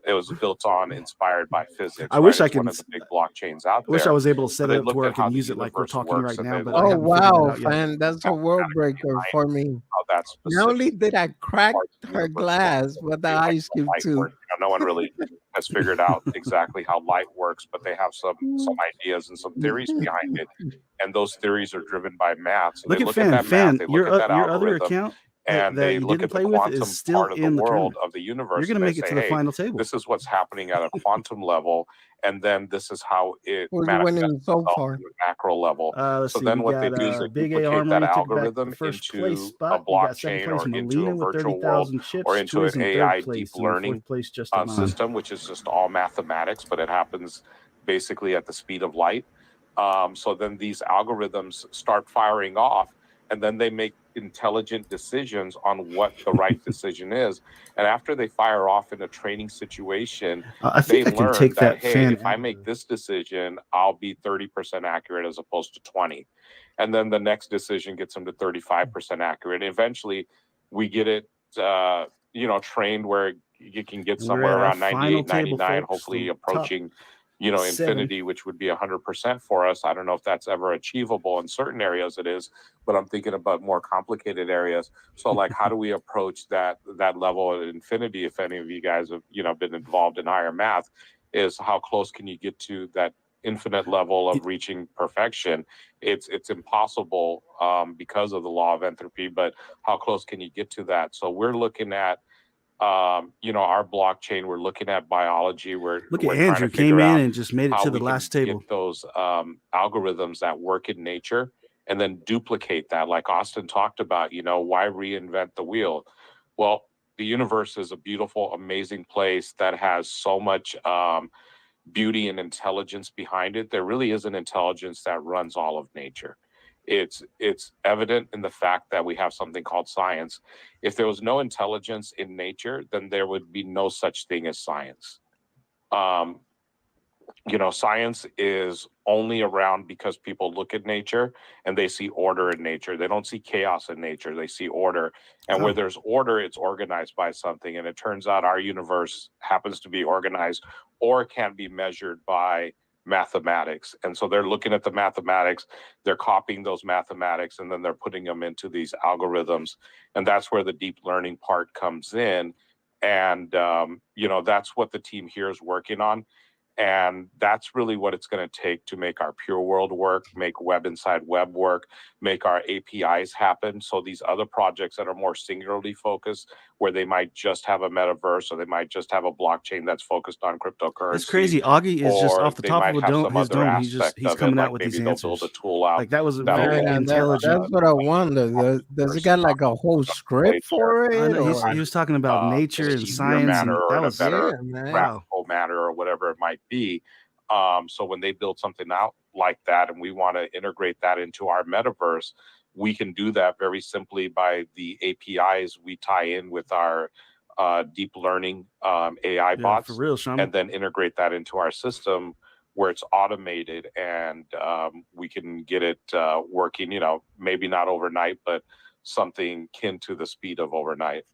It was built on, inspired by physics. I wish I It's one could. of the big blockchains out I wish I there. was able to So set they it up to looked where I at how can the use it like we're universe talking works, right and now, they but looked I Oh haven't figured it wow, out yet. fan, that's a world breaker for me. how that Not specific only did I crack parts of the her universe glass, but the like ice cube light too. works. No one really has figured out exactly how light works, but they have some ideas and some theories behind it, and those theories are driven by math. So Look they at look at that math, Fan. they look at that Your other algorithm, account and that they you look didn't at the play with quantum is still part of the in the world tournament. of the universe. You're gonna and they make it say, to the hey, final table. this is what's happening at a quantum level, and then this is how it Who's manifests winning so itself far? at a macro level. Let's So see. then We what they got do is they Big A duplicate Armory that took back the algorithm first place into a spot. You got second blockchain place or into Molina a with virtual world 30,000 chips. or into Twiz an in AI third deep place, and learning fourth place Justin Mmai. system, which is just all mathematics, but it happens basically at the speed of light. So then these algorithms start firing off, and then they make intelligent decisions on what the right decision is. And after they fire off in a training situation, I they think I can learn take that, that hey, fan. if I make this decision, I'll be 30% accurate as opposed to 20. And then the next decision gets them to 35% accurate. Eventually, we get it, trained where you can get And we're somewhere at our around final 98, table, 99, folks. hopefully The top approaching, 7. infinity, which would be 100% for us. I don't know if that's ever achievable. In certain areas it is, but I'm thinking about more complicated areas. So like, how do we approach that level of infinity? If any of you guys have, been involved in higher math, is how close can you get to that infinite level of reaching perfection? It's impossible because of the law of entropy, but how close can you get to that? So we're looking at our blockchain. We're looking at biology. We're Look at trying Andrew to figure came in out and just made it how to the we last can table. get those those algorithms that work in nature and then duplicate that. Like Austin talked about, why reinvent the wheel? Well, the universe is a beautiful, amazing place that has so much beauty and intelligence behind it. There really is an intelligence that runs all of nature. It's evident in the fact that we have something called science. If there was no intelligence in nature, then there would be no such thing as science. Science is only around because people look at nature and they see order in nature. They don't see chaos in nature. They see order. And where there's order, it's organized by something. And it turns out our universe happens to be organized or can be measured by mathematics. And so they're looking at the mathematics, they're copying those mathematics, and then they're putting them into these algorithms. And that's where the deep learning part comes in. And, that's what the team here is working on. And that's really what it's going to take to make our Pure World work, make Web Inside Web work, make our APIs happen. So these other projects that are more singularly focused, where they might just have a metaverse or they might just have a blockchain that's focused on cryptocurrency. It's crazy. Augie is just off the top of his dome. He's coming out with these maybe they'll answers. build a tool out. Like that was that'll very help intelligent. That's what I wonder. Does it got like a whole script for it? I know, he was talking about nature and science, manner and that or in was a better graphical manner or whatever it might be. So when they build something out like that and we want to integrate that into our metaverse, we can do that very simply by the APIs we tie in with our deep learning AI bots, for real, Sean. and then integrate that into our system where it's automated and we can get it working, maybe not overnight, but something kin to the speed of overnight.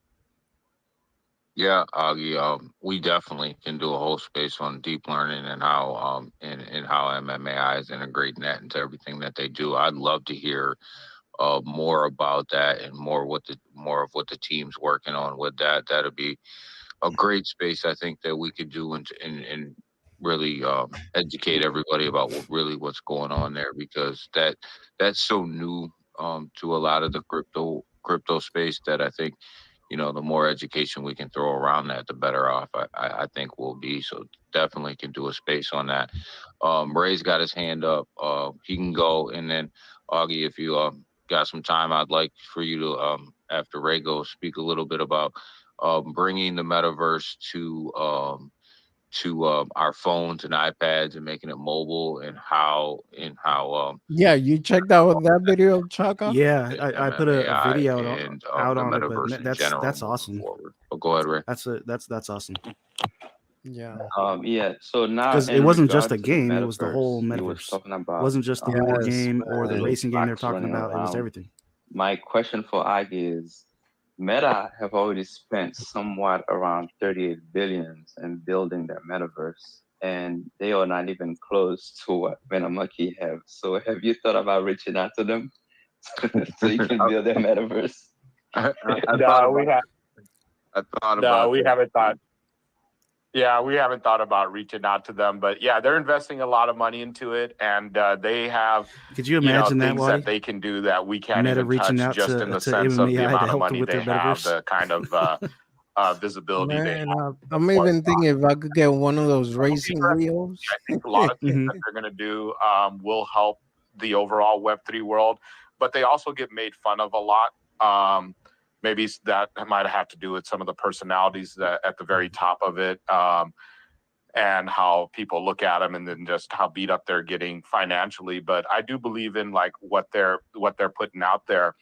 Yeah, Augie, we definitely can do a whole space on deep learning and how and how MMAI is integrating that into everything that they do. I'd love to hear more about that and more of what the team's working on with that. That'd be a great space, I think, that we could do and really educate everybody about what's going on there, because that's so new to a lot of the crypto space that I think, the more education we can throw around that, the better off I think we'll be. So definitely can do a space on that. Ray's got his hand up. He can go, and then Augie, if you got some time, I'd like for you to after Ray goes, speak a little bit about bringing the metaverse to our phones and iPads and making it mobile, and how yeah, you checked out that video, Chaka? Yeah, I put a video and out the on it, metaverse but in general that's moving awesome. forward. But go ahead, Ray. That's awesome. Yeah. Yeah. So now, Because it in wasn't just a regard to the game; it was the whole metaverse, you was metaverse. talking It about. wasn't just the war game or the little racing game they're blocks talking running about. It was around. everything. My question for Agi is, Meta have already spent somewhat around 38 billion in building their metaverse, and they are not even close to what MetaMonkey have. So have you thought about reaching out to them so you can build their metaverse? We haven't thought about reaching out to them, but yeah, they're investing a lot of money into it, and they have. Could you imagine that, things Waddy? that they can do that we can't Meta even reaching touch, out just to in the to sense of the MMAI to amount of help money with they their have, metaverse? the kind of visibility they have. Man, I'm even thinking if I could get one of those racing wheels. I think a lot of things that they're going to do will help the overall Web3 world, but they also get made fun of a lot. Maybe that might have to do with some of the personalities that at the very top of it, and how people look at them, and then just how beat up they're getting financially. But I do believe in like what they're putting out there,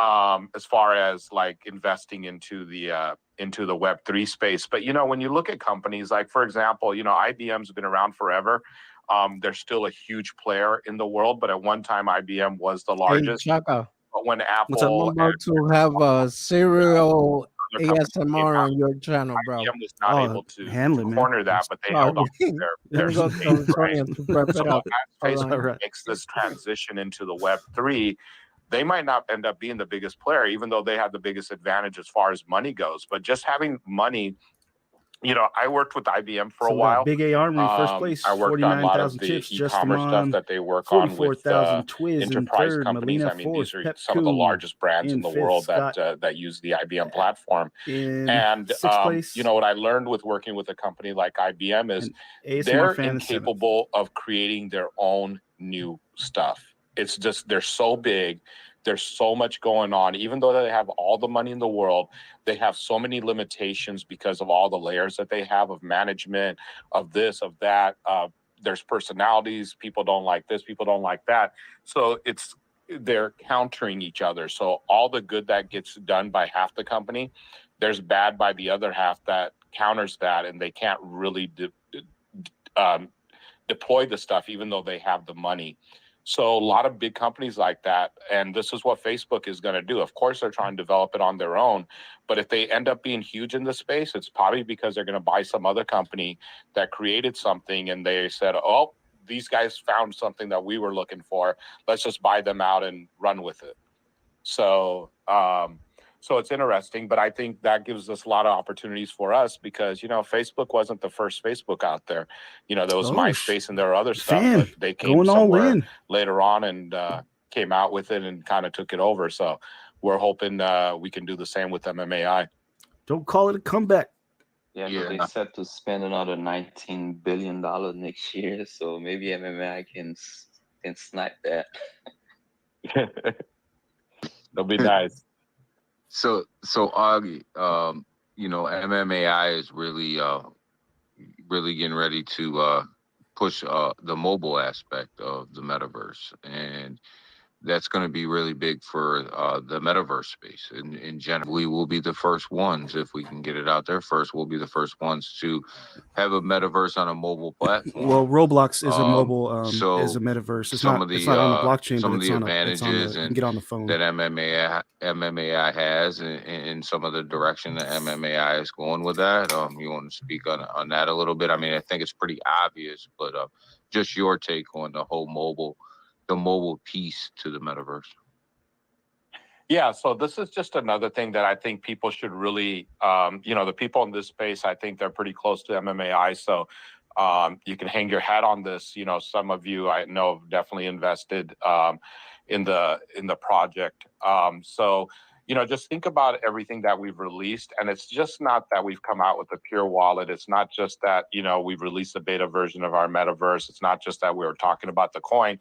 as far as like investing into the Web3 space. But when you look at companies like, for example, IBM's been around forever. They're still a huge player in the world, but at one time IBM was the largest. Hey, Chaka. But when What's up? I'm Apple about to have a serial ASMR on your channel, bro. IBM was not able to corner that, but they held on to their Let me go space, tell right? Sonia to prep it So up. as Hold on. Facebook makes this transition into the Web3, they might not end up being the biggest player, even though they have the biggest advantage as far as money goes. But just having money I worked with IBM for So a we got while. Big A Armory, first place, I worked on a lot of 49,000 the chips. Just e-commerce stuff that they work on with 44,000 Twiz in enterprise third. companies. Melina I mean, fourth. these are Pep some of the Koo largest brands in in the fifth. world Scott that use the IBM platform. in And sixth place. what I learned with working with a company like IBM is And ASMR they're fan in seventh. incapable of creating their own new stuff. It's just they're so big. There's so much going on. Even though they have all the money in the world, they have so many limitations because of all the layers that they have of management, of this, of that. There's personalities. People don't like this. People don't like that. So they're countering each other. So all the good that gets done by half the company, there's bad by the other half that counters that, and they can't really deploy the stuff even though they have the money. So a lot of big companies like that, and this is what Facebook is going to do. Of course, they're trying to develop it on their own, but if they end up being huge in this space, it's probably because they're going to buy some other company that created something, and they said, oh, these guys found something that we were looking for. Let's just buy them out and run with it. So it's interesting, but I think that gives us a lot of opportunities for us because, Facebook wasn't the first Facebook out there. There was MySpace and there are other stuff, but they came somewhere later on and came out with it and kind of took it over. So we're hoping we can do the same with MMAI. Don't call it a comeback. Yeah, but they set to spend another $19 billion next year, so maybe MMA can snipe that. That'll be nice. So Augie, MMAI is really getting ready to push the mobile aspect of the metaverse, and that's going to be really big for the metaverse space in general. We will be the first ones, if we can get it out there first, we'll be the first ones to have a metaverse on a mobile platform. Well, Roblox is a mobile, so is a metaverse. It's some not, of the it's not on the blockchain, some but of it's the on a, advantages you can get on the phone. that MMAI has and some of the direction that MMAI is going with that. You want to speak on that a little bit? I mean, I think it's pretty obvious, but just your take on the whole mobile piece to the metaverse. Yeah, so this is just another thing that I think people should really, the people in this space, I think they're pretty close to MMAI. So you can hang your hat on this. Some of you I know have definitely invested in the project. So just think about everything that we've released. And it's just not that we've come out with a pure wallet. It's not just that, we've released a beta version of our metaverse. It's not just that we were talking about the coin,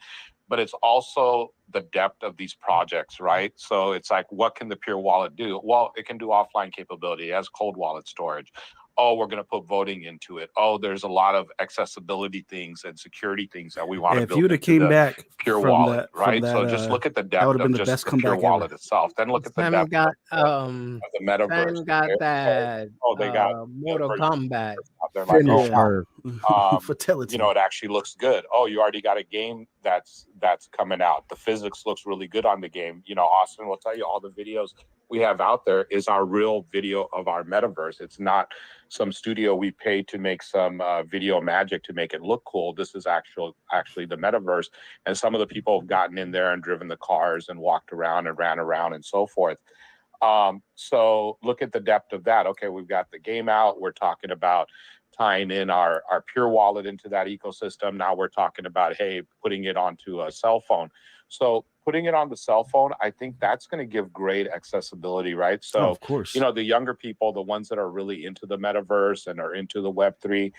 but it's also the depth of these projects, right? So it's like, what can the pure wallet do? Well, it can do offline capability. It has cold wallet storage. Oh, we're going to put voting into it. Oh, there's a lot of accessibility things and security things that we want to build. If you would have came back pure from wallet, that, right? So just look at the that depth would have of been the just best the pure comeback wallet ever. itself. Then look at the Sam depth got of the metaverse. Sam got that they got Mortal Kombat. They're like, Finish oh, her. Fatality. it actually looks good. Oh, you already got a game that's coming out. The physics looks really good on the game. Austin will tell you all the videos we have out there is our real video of our metaverse. It's not some studio we paid to make some video magic to make it look cool. This is actually the metaverse. And some of the people have gotten in there and driven the cars and walked around and ran around and so forth. So look at the depth of that. Okay, we've got the game out. We're talking about tying in our pure wallet into that ecosystem. Now we're talking about, hey, putting it onto a cell phone. So putting it on the cell phone, I think that's going to give great accessibility, right? So, of course, the younger people, the ones that are really into the metaverse and are into the Web3,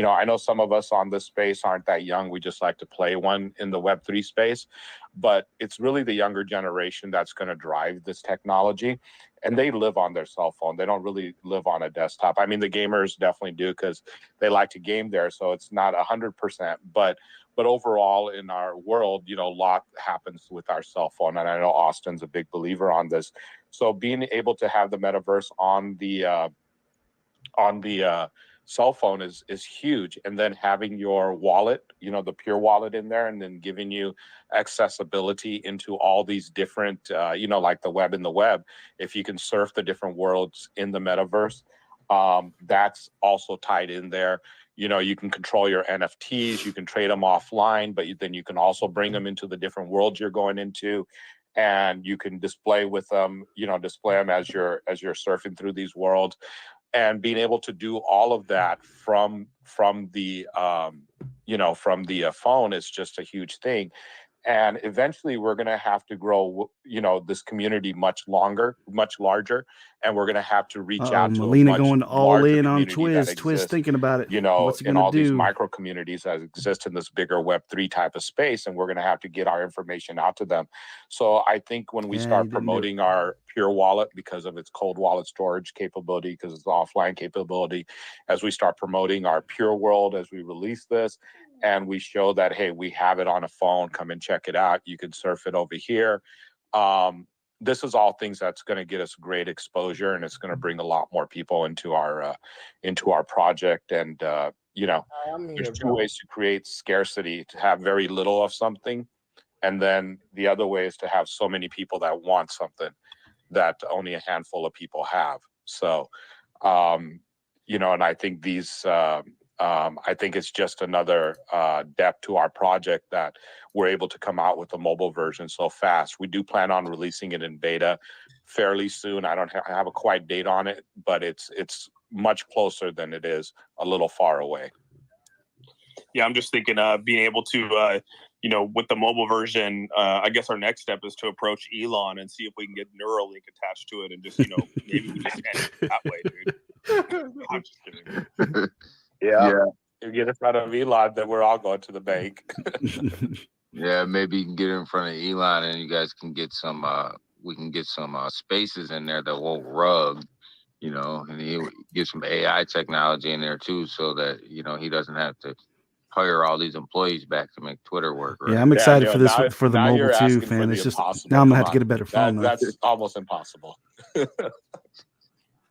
I know some of us on this space aren't that young. We just like to play one in the Web3 space, but it's really the younger generation that's going to drive this technology. And they live on their cell phone. They don't really live on a desktop. I mean, the gamers definitely do because they like to game there. So it's not 100%, but overall in our world, a lot happens with our cell phone. And I know Austin's a big believer on this. So being able to have the metaverse on the cell phone is huge. And then having your wallet, the pure wallet in there, and then giving you accessibility into all these different, like the web in the web. If you can surf the different worlds in the metaverse, that's also tied in there. You can control your NFTs, you can trade them offline, but then you can also bring them into the different worlds you're going into, and you can display with them, display them as you're surfing through these worlds. and being able to do all of that from the from the phone is just a huge thing. And eventually we're going to have to grow, this community much larger, and we're going to have to reach out to a Melina much going all larger in on community that Twist exists, thinking about it. What's it in gonna all these do? micro communities that exist in this bigger Web3 type of space, and we're going to have to get our information out to them. So I think when we start promoting our Pure Wallet because of its cold wallet storage capability, because it's offline capability, as we start promoting our Pure World, as we release this, and we show that, hey, we have it on a phone, come and check it out. You can surf it over here. This is all things that's going to get us great exposure, and it's going to bring a lot more people into our project. And there's two ways to create scarcity: to have very little of something, and then the other way is to have so many people that want something that only a handful of people have. So, and I think I think it's just another depth to our project that we're able to come out with a mobile version so fast. We do plan on releasing it in beta fairly soon. I don't have a quite date on it, but it's much closer than it is a little far away. Yeah, I'm just thinking being able to, with the mobile version, I guess our next step is to approach Elon and see if we can get Neuralink attached to it, and just, maybe we just end it that way, dude. I'm just kidding. Yeah. You get in front of Elon, then we're all going to the bank. Yeah, maybe you can get in front of Elon, and you guys can get some. We can get some spaces in there that won't rug, and he get some AI technology in there too, so that he doesn't have to hire all these employees back to make Twitter work. Right? Yeah, I'm excited for this for the mobile too, fan. It's just now I'm gonna have to get a better phone. That's almost impossible.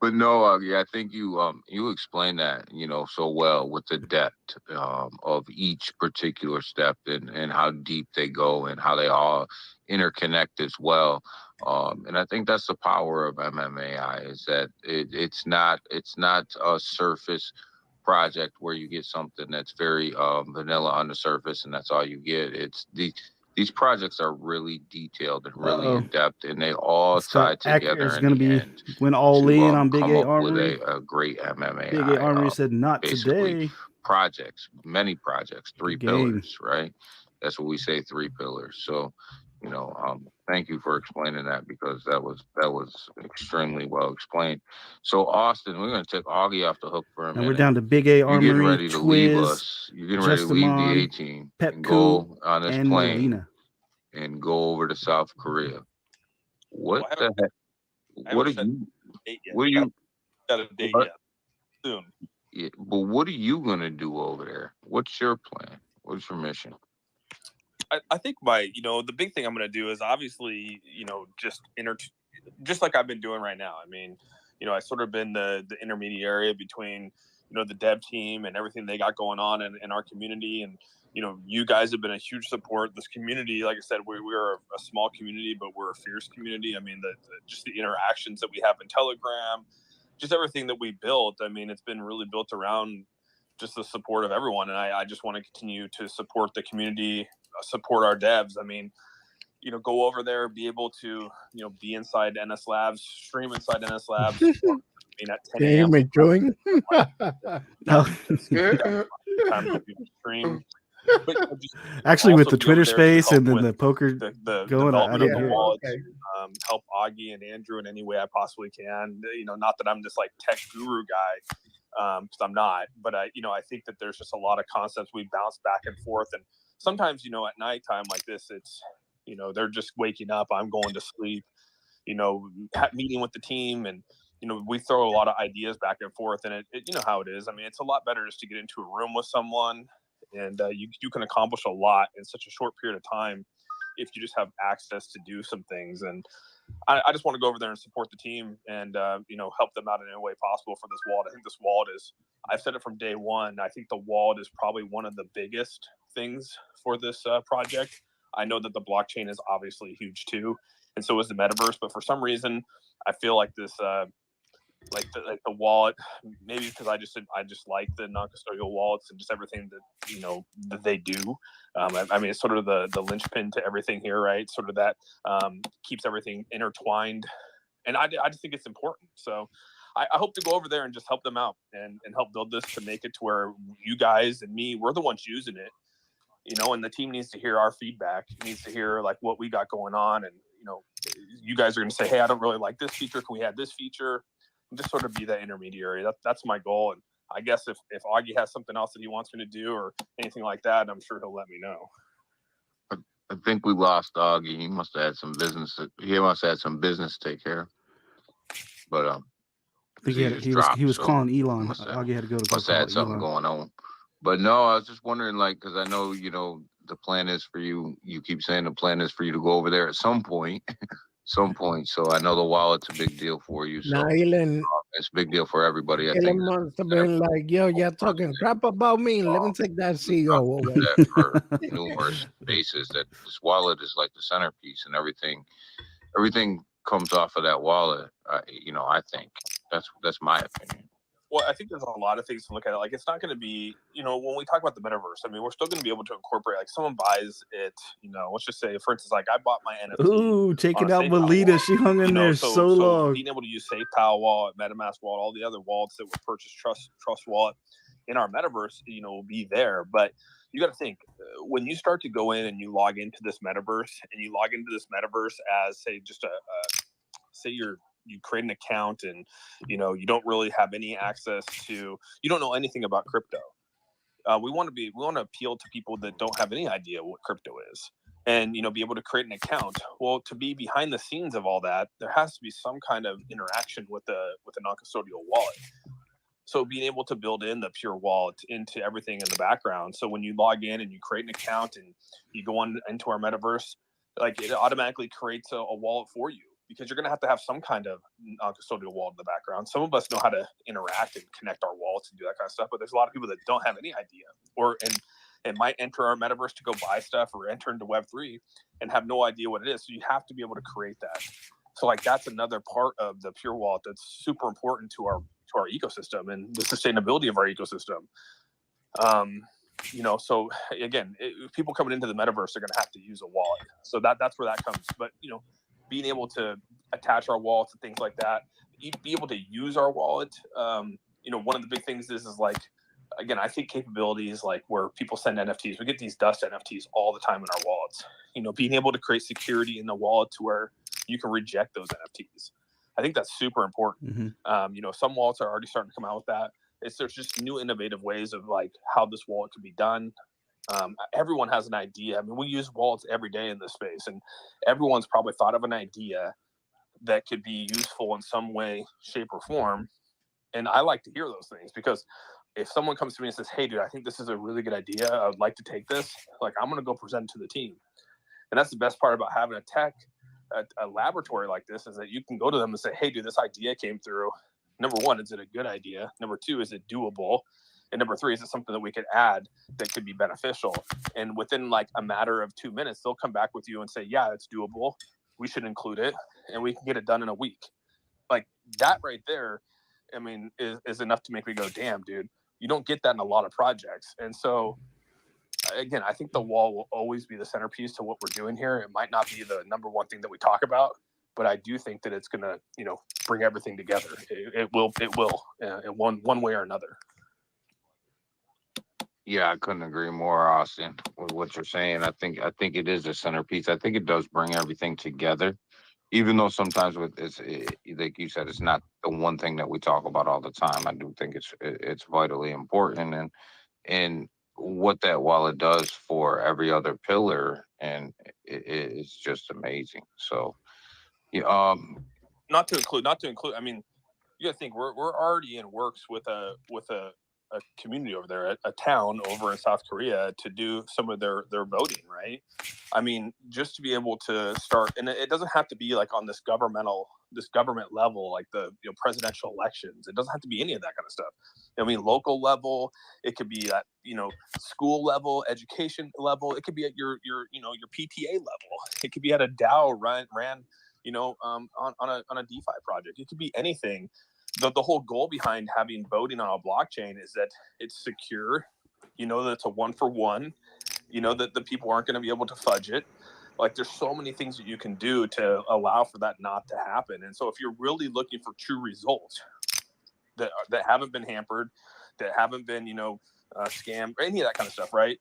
But no, I think you explained that so well with the depth of each particular step and how deep they go and how they all interconnect as well. And I think that's the power of MMAI, is that it's not a surface project where you get something that's very vanilla on the surface and that's all you get. It's these projects are really detailed and really in depth, and they all tie together. It's going to be went all in on Big A Armory. With a great MMA. Big A Armory said not today. Projects, many projects, three pillars, right? That's what we say, 3 pillars. So, thank you for explaining that, because that was extremely well explained. So, Austin, we're going to take Augie off the hook for a minute. And we're down to Big A Armory. You're getting ready to leave Twiz, us. You're getting ready to leave the A team and go on this plane Melina. and go over to South Korea. What the heck? What are you? Got a date yet? Soon. Yeah, but what are you gonna do over there? What's your plan? What's your mission? I think the big thing I'm going to do is obviously, just like I've been doing right now. I mean, I sort of been the intermediary between, the dev team and everything they got going on in our community. And, you guys have been a huge support. This community, like I said, we're a small community, but we're a fierce community. I mean, just the interactions that we have in Telegram, just everything that we built. I mean, it's been really built around just the support of everyone. And I just want to continue to support the community, support our devs. I mean, go over there, be able to, be inside NS Labs, stream inside NS Labs. I mean, at 10 a.m. Stream. But actually, with the Twitter space and then the poker going, I didn't hear it. Help Augie and Andrew in any way I possibly can. Not that I'm this like tech guru guy, because I'm not. But I think that there's just a lot of concepts we bounce back and forth, and sometimes at nighttime like this, it's they're just waking up. I'm going to sleep. Meeting with the team, and we throw a lot of ideas back and forth, and it you know how it is. I mean, it's a lot better just to get into a room with someone, and you can accomplish a lot in such a short period of time if you just have access to do some things. And I just want to go over there and support the team and help them out in any way possible for this wallet. I think this wallet is, I've said it from day one, I think the wallet is probably one of the biggest things for this project. I know that the blockchain is obviously huge too, and so is the metaverse. But for some reason, I feel like this, like the wallet, maybe because I just like the non-custodial wallets and just everything that that they do. I mean, it's sort of the linchpin to everything here, right? Sort of that keeps everything intertwined, and I just think it's important. So I hope to go over there and just help them out and help build this to make it to where you guys and me, we're the ones using it, and the team needs to hear our feedback, needs to hear like what we got going on. And, you guys are going to say, hey, I don't really like this feature. Can we add this feature? And just sort of be that intermediary. That's my goal. And I guess if Augie has something else that he wants me to do or anything like that, I'm sure he'll let me know. I think we lost Augie. He must have had some business. He must have had some business to take care of. But I think he was calling Elon. Augie had to go to must have had something going on. But no, I was just wondering, like, because I know the plan is for you. You keep saying the plan is for you to go over there at some point. So I know the wallet's a big deal for you. So Elon, it's a big deal for everybody. I Elon think must have been like, yo, you're talking crap about me. Let me take that CEO away. that for numerous bases, that this wallet is like the centerpiece, and everything comes off of that wallet. I think that's my opinion. Well, I think there's a lot of things to look at. Like, it's not going to be, when we talk about the metaverse, I mean, we're still going to be able to incorporate, like, someone buys it, let's just say, for instance, like, I bought my NFT. Ooh, taking out Melita. She hung in there so long. Being able to use SafePal wallet, MetaMask wallet, all the other wallets that were purchased, Trust wallet in our metaverse, will be there. But you got to think, when you start to go in and you log into this metaverse, as, say, just say you create an account and you don't really have any access to, you don't know anything about crypto. We want to appeal to people that don't have any idea what crypto is, and be able to create an account. Well, to be behind the scenes of all that, there has to be some kind of interaction with a non-custodial wallet. So being able to build in the pure wallet into everything in the background, so when you log in and you create an account and you go on into our metaverse, like, it automatically creates a wallet for you, because you're going to have some kind of non-custodial wallet in the background. Some of us know how to interact and connect our wallets and do that kind of stuff, but there's a lot of people that don't have any idea, and might enter our metaverse to go buy stuff or enter into Web3 and have no idea what it is. So you have to be able to create that. So, like, that's another part of the pure wallet that's super important to our ecosystem and the sustainability of our ecosystem. So again, people coming into the metaverse are going to have to use a wallet. So that's where that comes. But, being able to attach our wallets and things like that, be able to use our wallet. One of the big things is like, again, I think capabilities like where people send NFTs, we get these dust NFTs all the time in our wallets. Being able to create security in the wallet to where you can reject those NFTs. I think that's super important. Mm-hmm. Some wallets are already starting to come out with that. There's just new innovative ways of like how this wallet could be done. Everyone has an idea. I mean, we use wallets every day in this space, and everyone's probably thought of an idea that could be useful in some way, shape, or form. And I like to hear those things, because if someone comes to me and says, hey, dude, I think this is a really good idea, I would like to take this, like, I'm going to go present it to the team. And that's the best part about having a laboratory like this, is that you can go to them and say, hey, dude, this idea came through. Number one, is it a good idea? Number two, is it doable? And number three, is it something that we could add that could be beneficial? And within like a matter of 2 minutes, they'll come back with you and say, yeah, it's doable. We should include it, and we can get it done in a week. Like, that right there, I mean, is enough to make me go, damn, dude, you don't get that in a lot of projects. And so, again, I think the wall will always be the centerpiece to what we're doing here. It might not be the number one thing that we talk about, but I do think that it's going to, bring everything together. It will in one way or another. Yeah, I couldn't agree more, Austin, with what you're saying. I think it is a centerpiece. I think it does bring everything together, even though sometimes like you said, it's not the one thing that we talk about all the time. I do think it's vitally important, and what that wallet does for every other pillar, and it's just amazing. So, yeah, not to include. I mean, you gotta think we're already in works with a community over there, a town over in South Korea, to do some of their voting, right? I mean, just to be able to start, and it doesn't have to be like on this government level, like the presidential elections. It doesn't have to be any of that kind of stuff. I mean, local level, it could be at school level, education level. It could be at your PTA level. It could be at a DAO ran on a DeFi project. It could be anything. The whole goal behind having voting on a blockchain is that it's secure, that it's a 1-for-1, that the people aren't going to be able to fudge it. Like, there's so many things that you can do to allow for that not to happen. And so if you're really looking for true results, that haven't been hampered, that haven't been, scammed, or any of that kind of stuff, right?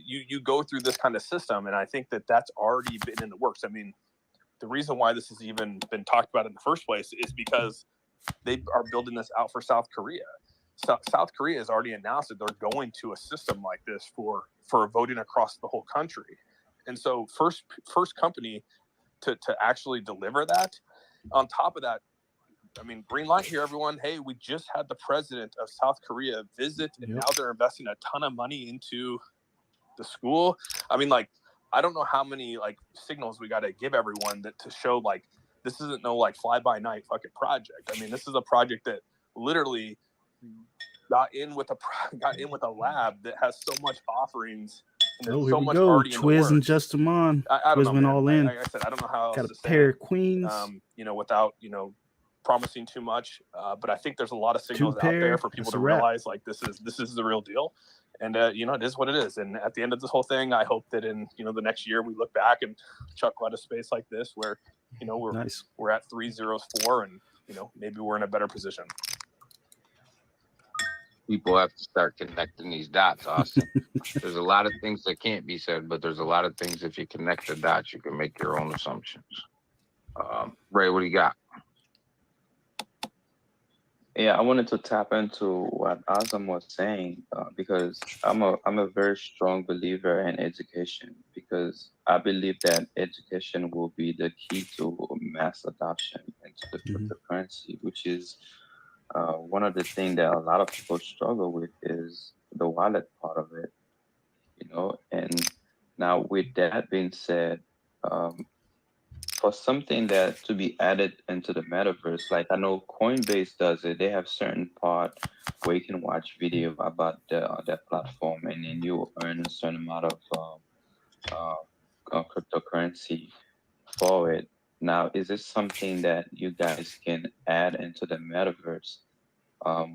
You go through this kind of system, and I think that that's already been in the works. I mean, the reason why this has even been talked about in the first place is because they are building this out for South Korea. South Korea has already announced that they're going to a system like this for voting across the whole country. And so first company to actually deliver that. On top of that, I mean, green light here, everyone. Hey, we just had the president of South Korea visit, and now they're investing a ton of money into the school. I mean, like, I don't know how many like signals we got to give everyone that to show like this isn't no like fly by night fucking project. I mean, this is a project that literally got in with a lab that has so much offerings. And Oh, there's here so we much go. already in the Twiz and works. Justamon. I don't Twiz know, went man. all in. Like I said, I don't know how else Got a to say pair it, of queens. without, promising too much. But I think there's a lot of signals out there for people to realize like this is the real deal. And, it is what it is. And at the end of this whole thing, I hope that in, the next year we look back and Chuck led a space like this where, we're at 304 and, maybe we're in a better position. People have to start connecting these dots, Austin. There's a lot of things that can't be said, but there's a lot of things, if you connect the dots, you can make your own assumptions. Ray, what do you got? Yeah, I wanted to tap into what Azam was saying because I'm a very strong believer in education because I believe that education will be the key to mass adoption into the cryptocurrency, which is one of the things that a lot of people struggle with is the wallet part of it, And now with that being said, for something that to be added into the metaverse, like I know Coinbase does it, they have certain part where you can watch video about their platform, and then you earn a certain amount of cryptocurrency for it. Now, is this something that you guys can add into the metaverse,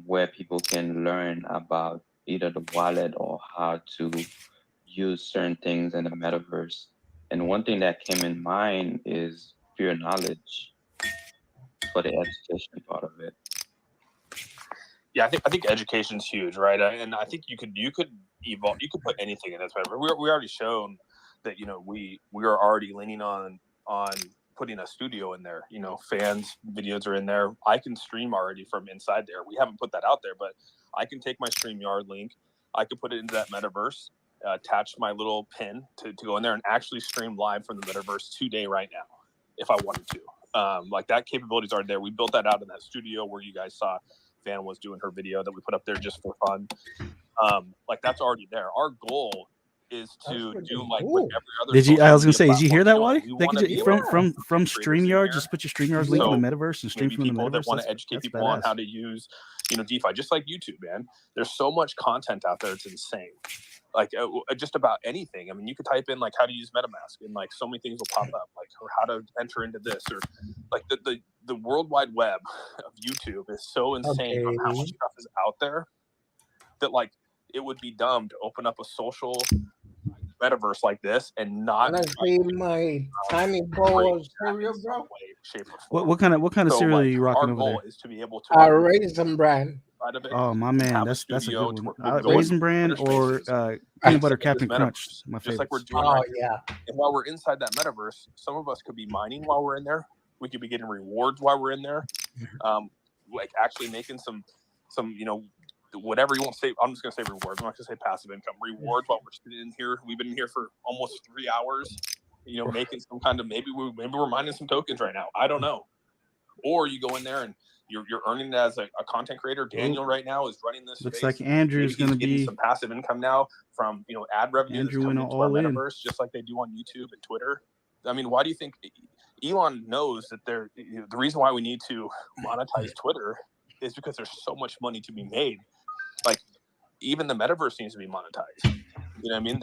where people can learn about either the wallet or how to use certain things in the metaverse? And one thing that came in mind is pure knowledge for the education part of it. Yeah, I think education's huge, right? And I think you could evolve, you could put anything in this. We already shown that we are already leaning on putting a studio in there. Fans videos are in there. I can stream already from inside there. We haven't put that out there, but I can take my StreamYard link. I could put it into that metaverse, attach my little pin to go in there and actually stream live from the metaverse today right now if I wanted to. Like that capabilities are there. We built that out in that studio where you guys saw Fan was doing her video that we put up there just for fun. Like that's already there. Our goal is to do like what every other. I was gonna say, did you hear that, Waddy? From here. StreamYard, just put your StreamYard link in the metaverse and stream from the people metaverse. that want to educate people on how to use, DeFi, just like YouTube, man. There's so much content out there; it's insane. Like just about anything. I mean, you could type in like how to use MetaMask, and like so many things will pop up, like or how to enter into this, or like the World Wide Web of YouTube is so insane on how much stuff is out there that like it would be dumb to open up a social metaverse like this and not. Let's see my tiny bowl of cereal, bro. What kind of cereal are you rocking over there? Our goal is to be able to Raisin Bran. Oh my man, that's a good one. Raisin Bran or peanut butter Captain Crunch, my favorite. Just like we're doing And while we're inside that metaverse, some of us could be mining while we're in there. We could be getting rewards while we're in there. Like actually making some whatever you want to say. I'm just going to say rewards. I'm not going to say passive income. Rewards while we're sitting in here. We've been in here for almost 3 hours, making some kind of, maybe we're mining some tokens right now. I don't know. Or you go in there and you're earning it as a content creator. Daniel right now is running this. Looks space. like Andrew's going to be some passive income now from, ad revenue. Andrew that's went coming into all our in. metaverse, just like they do on YouTube and Twitter. I mean, why do you think Elon knows that the reason why we need to monetize Twitter is because there's so much money to be made. Like even the metaverse needs to be monetized. You know what I mean?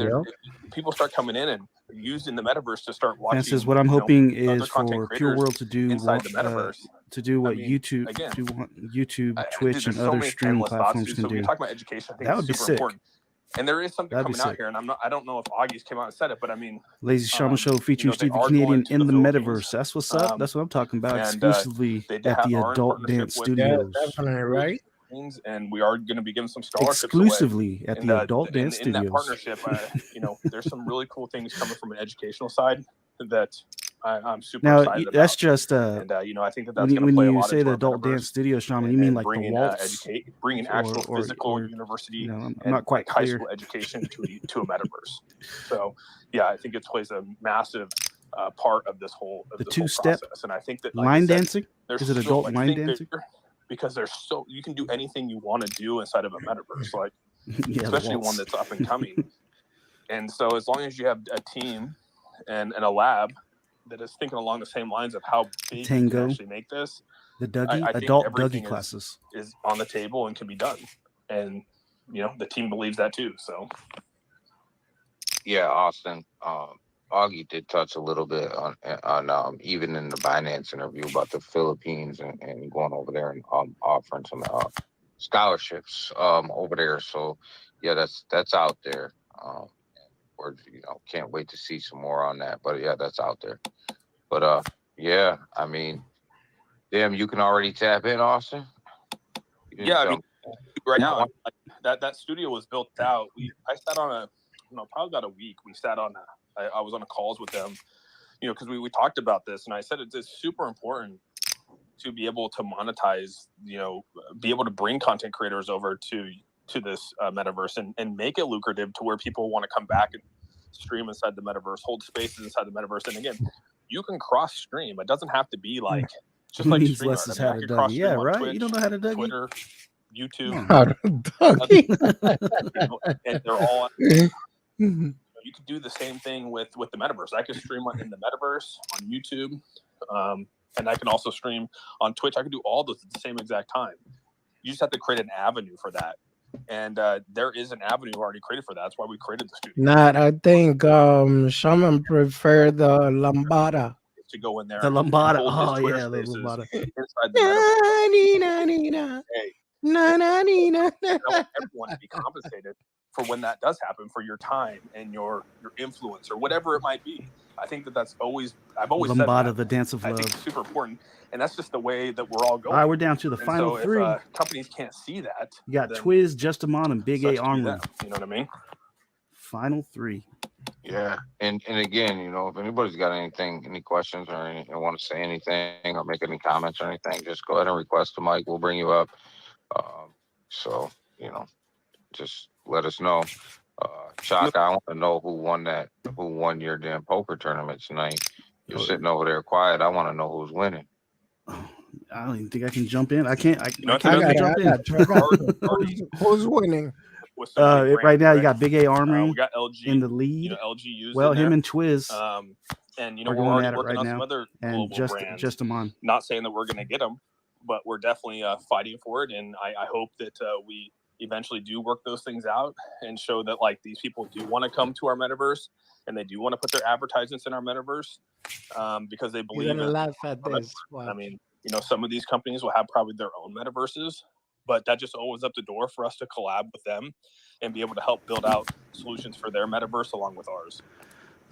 People start coming in and using the metaverse to start watching. This is what I'm hoping is for creators Pure World to do inside the metaverse. To do what YouTube, YouTube, Twitch, and other streaming platforms can so do. we talk about education. I think that would be super sick. important. And there is something That'd be coming out sick. here, and I don't know if Augie's came out and said it, but I mean, Lazy Shaman Show you featuring know, they Steve the are Canadian going to in the Philippines. metaverse. That's what's up. That's what I'm talking about. And Exclusively they at the are in Adult partnership Dance with Studios. Definitely, right? And we are going to be giving some scholarships Exclusively away. at the Adult Dance in that Studios. partnership, you know, there's some really cool things coming from an educational side that I'm super Now excited that's about. just And you know, I think that when that's you, going to play a when you lot say into the our Adult Dance metaverse Studio, Shaman, and, you mean and like the bringing Waltz, bringing actual physical or university you know, I'm and not quite like high clear. school education to a metaverse. So yeah, I think it plays a massive part of this whole The whole two-step process. And I think that, like I line said, dancing. there's Is it so, adult like, line think dancing? because there's so you can do anything you want to do inside of a metaverse, like Yeah, the especially one waltz. that's up and coming. And so as long as you have a team and a lab that is thinking along the same lines of how big you Tango. can actually make this, The Dougie, I think adult everything Dougie classes. is on the table and can be done. And you know, the team believes that too. So Yeah, Austin. Augie did touch a little bit on even in the Binance interview about the Philippines and going over there and offering some scholarships over there. So yeah, that's out there. We're can't wait to see some more on that. But yeah, that's out there. But yeah, I mean, damn, you can already tap in, Austin. yeah, I mean, right now that studio was built out. I sat on probably about a week. We sat on I was on a calls with them, you know, because we talked about this, and I said it's super important to be able to monetize, you know, be able to bring content creators over to this metaverse and make it lucrative to where people want to come back and stream inside the metaverse, hold spaces inside the metaverse. And again, you can cross stream. It doesn't have to be like just like Means StreamYard. less is I mean, how I to could Dougie. cross Yeah, stream on right. Twitch, You don't know how to Dougie. Twitter, YouTube. How to Dougie. You know, and they're all. You could do the same thing with the metaverse. I could stream in the metaverse on YouTube, and I can also stream on Twitch. I can do all those at the same exact time. You just have to create an avenue for that, and there is an avenue already created for that. That's why we created the studio. Not, I think Shaman prefer the lambada. To go in there, the lambada. Oh yeah, the lambada. Inside the metaverse. I want everyone to be compensated for when that does happen, for your time and your influence or whatever it might be. I think that's always I've always lambada, said that. The dance of I love. think it's super important, and that's just the way that we're all going. All right, we're down to the final three. If companies can't see that, you got Twiz, Justamon, and Big A Armory. You know what I mean? Final three. Yeah, and again, you know, if anybody's got any questions or want to say anything or make any comments or anything, just go ahead and request the mic. We'll bring you up. So you know, just let us know. Chaka, I want to know who won your damn poker tournament tonight. You're sitting over there quiet. I want to know who's winning. I don't even think I can jump in. I can't jump in. Who's winning? Right now, you got Big A Armory we got LG in the lead. You know, LG used well, in him there. and Twiz and you know, are we're going already at it working right on now. some other And global brands. Justamon. Not saying that we're going to get them, but we're definitely fighting for it. And I hope that we eventually do work those things out and show that like these people do want to come to our metaverse and they do want to put their advertisements in our metaverse because they believe in. Laugh at this. I mean, you know, some of these companies will have probably their own metaverses, but that just opens up the door for us to collab with them and be able to help build out solutions for their metaverse along with ours.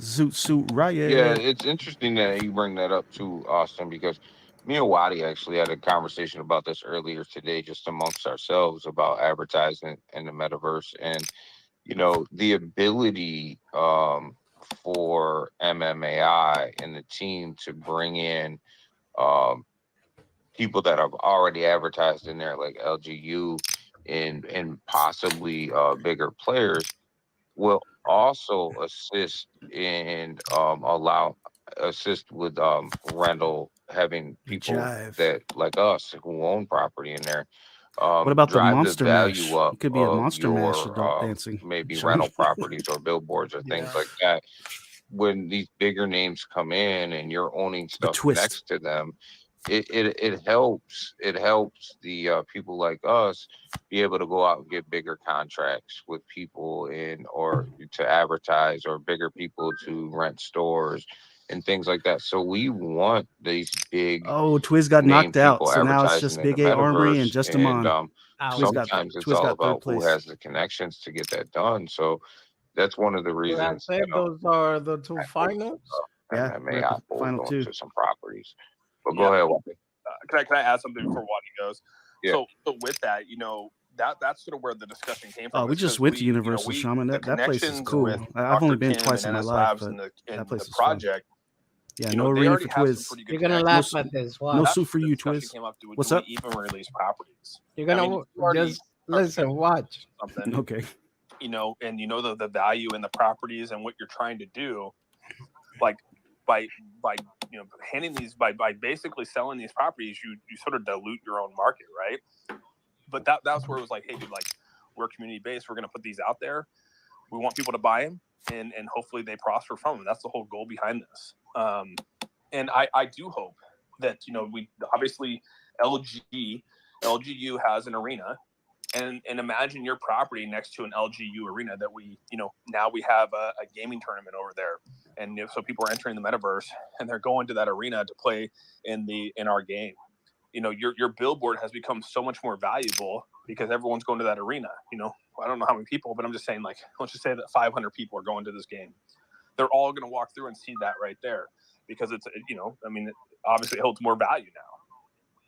Zoot Suit Riot. Yeah, it's interesting that you bring that up too, Austin, because me and Waddy actually had a conversation about this earlier today, just amongst ourselves about advertising in the metaverse and, you know, the ability for MMAI and the team to bring in people that have already advertised in there, like LGU and possibly bigger players, will also assist and assist with rental, having people that like us who own property in there. What about the drive Monster the value Mash? up It could be a of Monster Mash your adult dancing. maybe Sure. rental properties or billboards or things like that. When these bigger names come in and you're owning stuff next to them, it helps the people like us be able to go out and get bigger contracts with people or to advertise, or bigger people to rent stores and things like that. So we want these big Oh, Twiz got name knocked out, people so now it's advertising just in the Big A Armory and metaverse, just and Amon. sometimes it's Twiz all got third about who place. has the connections to get that done. So that's one of the So that's reasons, it. Those are the two finals. Yeah, and we're at the final going two. to some properties. But go ahead, Wally. Can I add something before Wadi goes? Yeah. So with that, that's sort of where the discussion came from. Oh, we just went to Universal, Shaman. That place is cool. I've only been twice in my life, but that place is fun. Yeah, no arena for Twiz. You're gonna laugh at this. Wow. No suit for you, Twiz. What's up? Even release properties. You're gonna just listen, watch. Something. Okay. And the value in the properties and what you're trying to do, like by handing these by basically selling these properties, you sort of dilute your own market, right? But that's where it was like, hey, dude, like we're community based, we're gonna put these out there. We want people to buy them, and hopefully they prosper from them. That's the whole goal behind this. And I do hope that we obviously LGU has an arena. And imagine your property next to an LGU arena that we, now we have a gaming tournament over there. And so people are entering the metaverse and they're going to that arena to play in our game. Your billboard has become so much more valuable because everyone's going to that arena. I don't know how many people, but I'm just saying, like, let's just say that 500 people are going to this game. They're all going to walk through and see that right there because it's, obviously it holds more value now.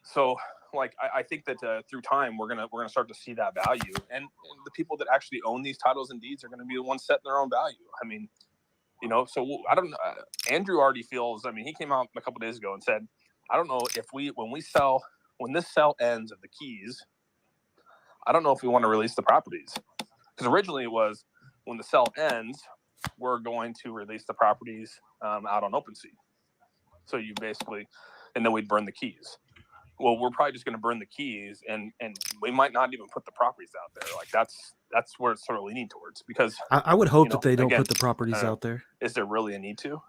So, like, I think that through time we're gonna start to see that value, and the people that actually own these titles and deeds are going to be the ones setting their own value. So I don't know. Andrew already feels. He came out a couple days ago and said, I don't know if when this sell ends of the keys, I don't know if we want to release the properties, because originally it was when the sell ends, we're going to release the properties out on OpenSea. So you basically, and then we'd burn the keys. Well, we're probably just going to burn the keys, and we might not even put the properties out there. Like that's where it's sort of leaning towards, because I would hope that they don't put the properties out there. Is there really a need to?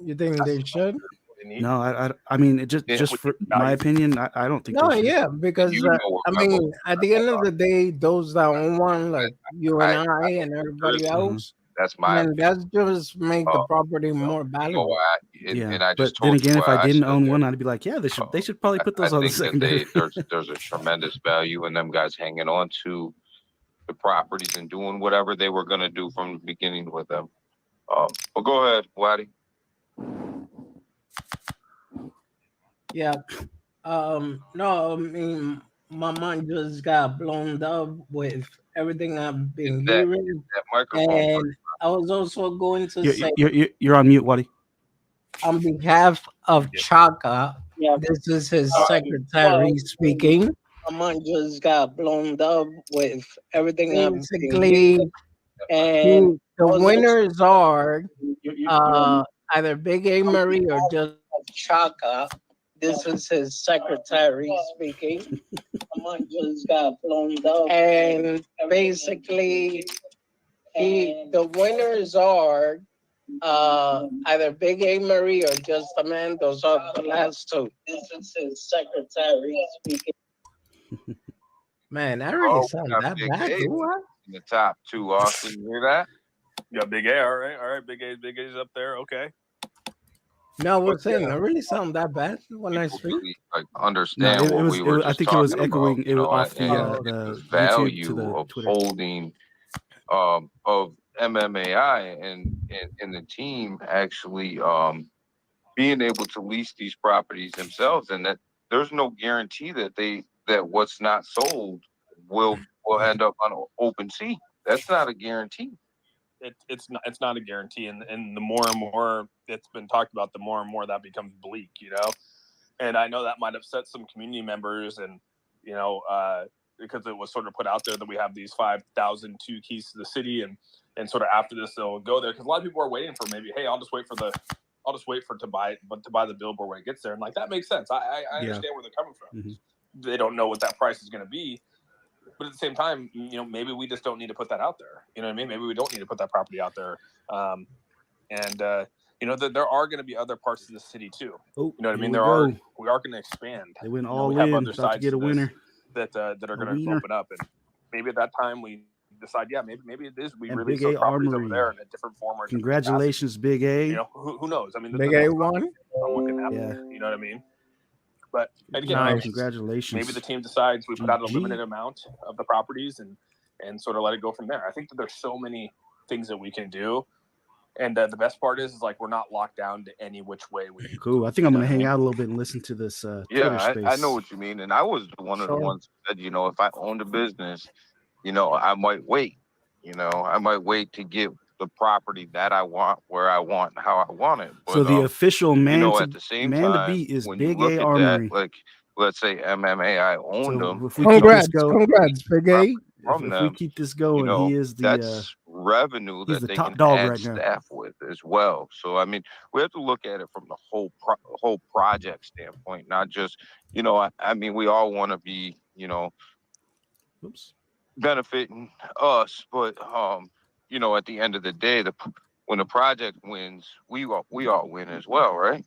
You think they should? No, I mean, it just for my opinion, I don't think. No, they should. yeah, because at the end of the day, those that own one, like you and I and everybody else, that's my. That's just make the property more valuable. But then again, if I didn't own one, I'd be like, yeah, they should probably put those on the secondary. There's a tremendous value in them guys hanging on to the properties and doing whatever they were going to do from the beginning with them. But go ahead, Waddy. Yeah. No, my mind just got blown up with everything I've been hearing. And I was also going to say, you're on mute, Waddy. On behalf of Chaka, this is his secretary speaking. My mind just got blown up with everything I've been hearing. And the winners are either Big A Murray or just Chaka. This is his secretary speaking. Someone just got blown up. And basically, the winners are either Big A Murray or Just a Man. Those are the last two. This is his secretary speaking. Man, that really sounds that bad, in the top two, Austin. You hear that? You got Big A, all right. Big A's up there, okay. No, we're saying it really sound that bad when I speak. Really, understand what we were just I think talking it was echoing about, you know, off the value YouTube to the of Twitter. holding of MMAI and the team actually being able to lease these properties themselves, and that there's no guarantee that what's not sold will end up on OpenSea. That's not a guarantee. It's not a guarantee, and the more and more it's been talked about, the more and more that becomes bleak, And I know that might upset some community members, and because it was sort of put out there that we have these 5,002 keys to the city, and sort of after this they'll go there, because a lot of people are waiting for maybe, hey, I'll just wait to buy the billboard when it gets there, and like that makes sense. I understand where they're coming from. Mm-hmm. They don't know what that price is going to be. But at the same time, maybe we just don't need to put that out there. You know what I mean? Maybe we don't need to put that property out there. There are going to be other parts of the city too. Oh, you know what I mean? We are going to expand. They went all we have in. other About to sides get a winner. that are going to open up, and maybe at that time we decide, yeah, maybe it is we And release Big those A properties over Armory. there in a different form or different Congratulations, Big A. capacity. Who knows? I mean, Big A1. What can happen? Yeah. You know what I mean? But again, Nice. Congratulations. maybe the team decides we put out a GG. limited amount of the properties and sort of let it go from there. I think that there's so many things that we can do. And the best part is like we're not locked down to any which way we. Cool. I think I'm gonna hang out a little bit and listen to this Twitter space. I know what you mean, and I was one of the ones that if I owned a business, I might wait. I might wait to get the property that I want, where I want, how I want it. But, so the official man at the same man time, to beat is when Big you look A at Armory. that, like let's say MMA, I owned them. If we keep this going, congrats, Big A. If we keep this going, he is the that's revenue he's that the they top can dog add right now. staff with as well. So I mean, we have to look at it from the whole project standpoint, not just I mean, we all want to be benefiting us, but at the end of the day, when the project wins, we all win as well, right?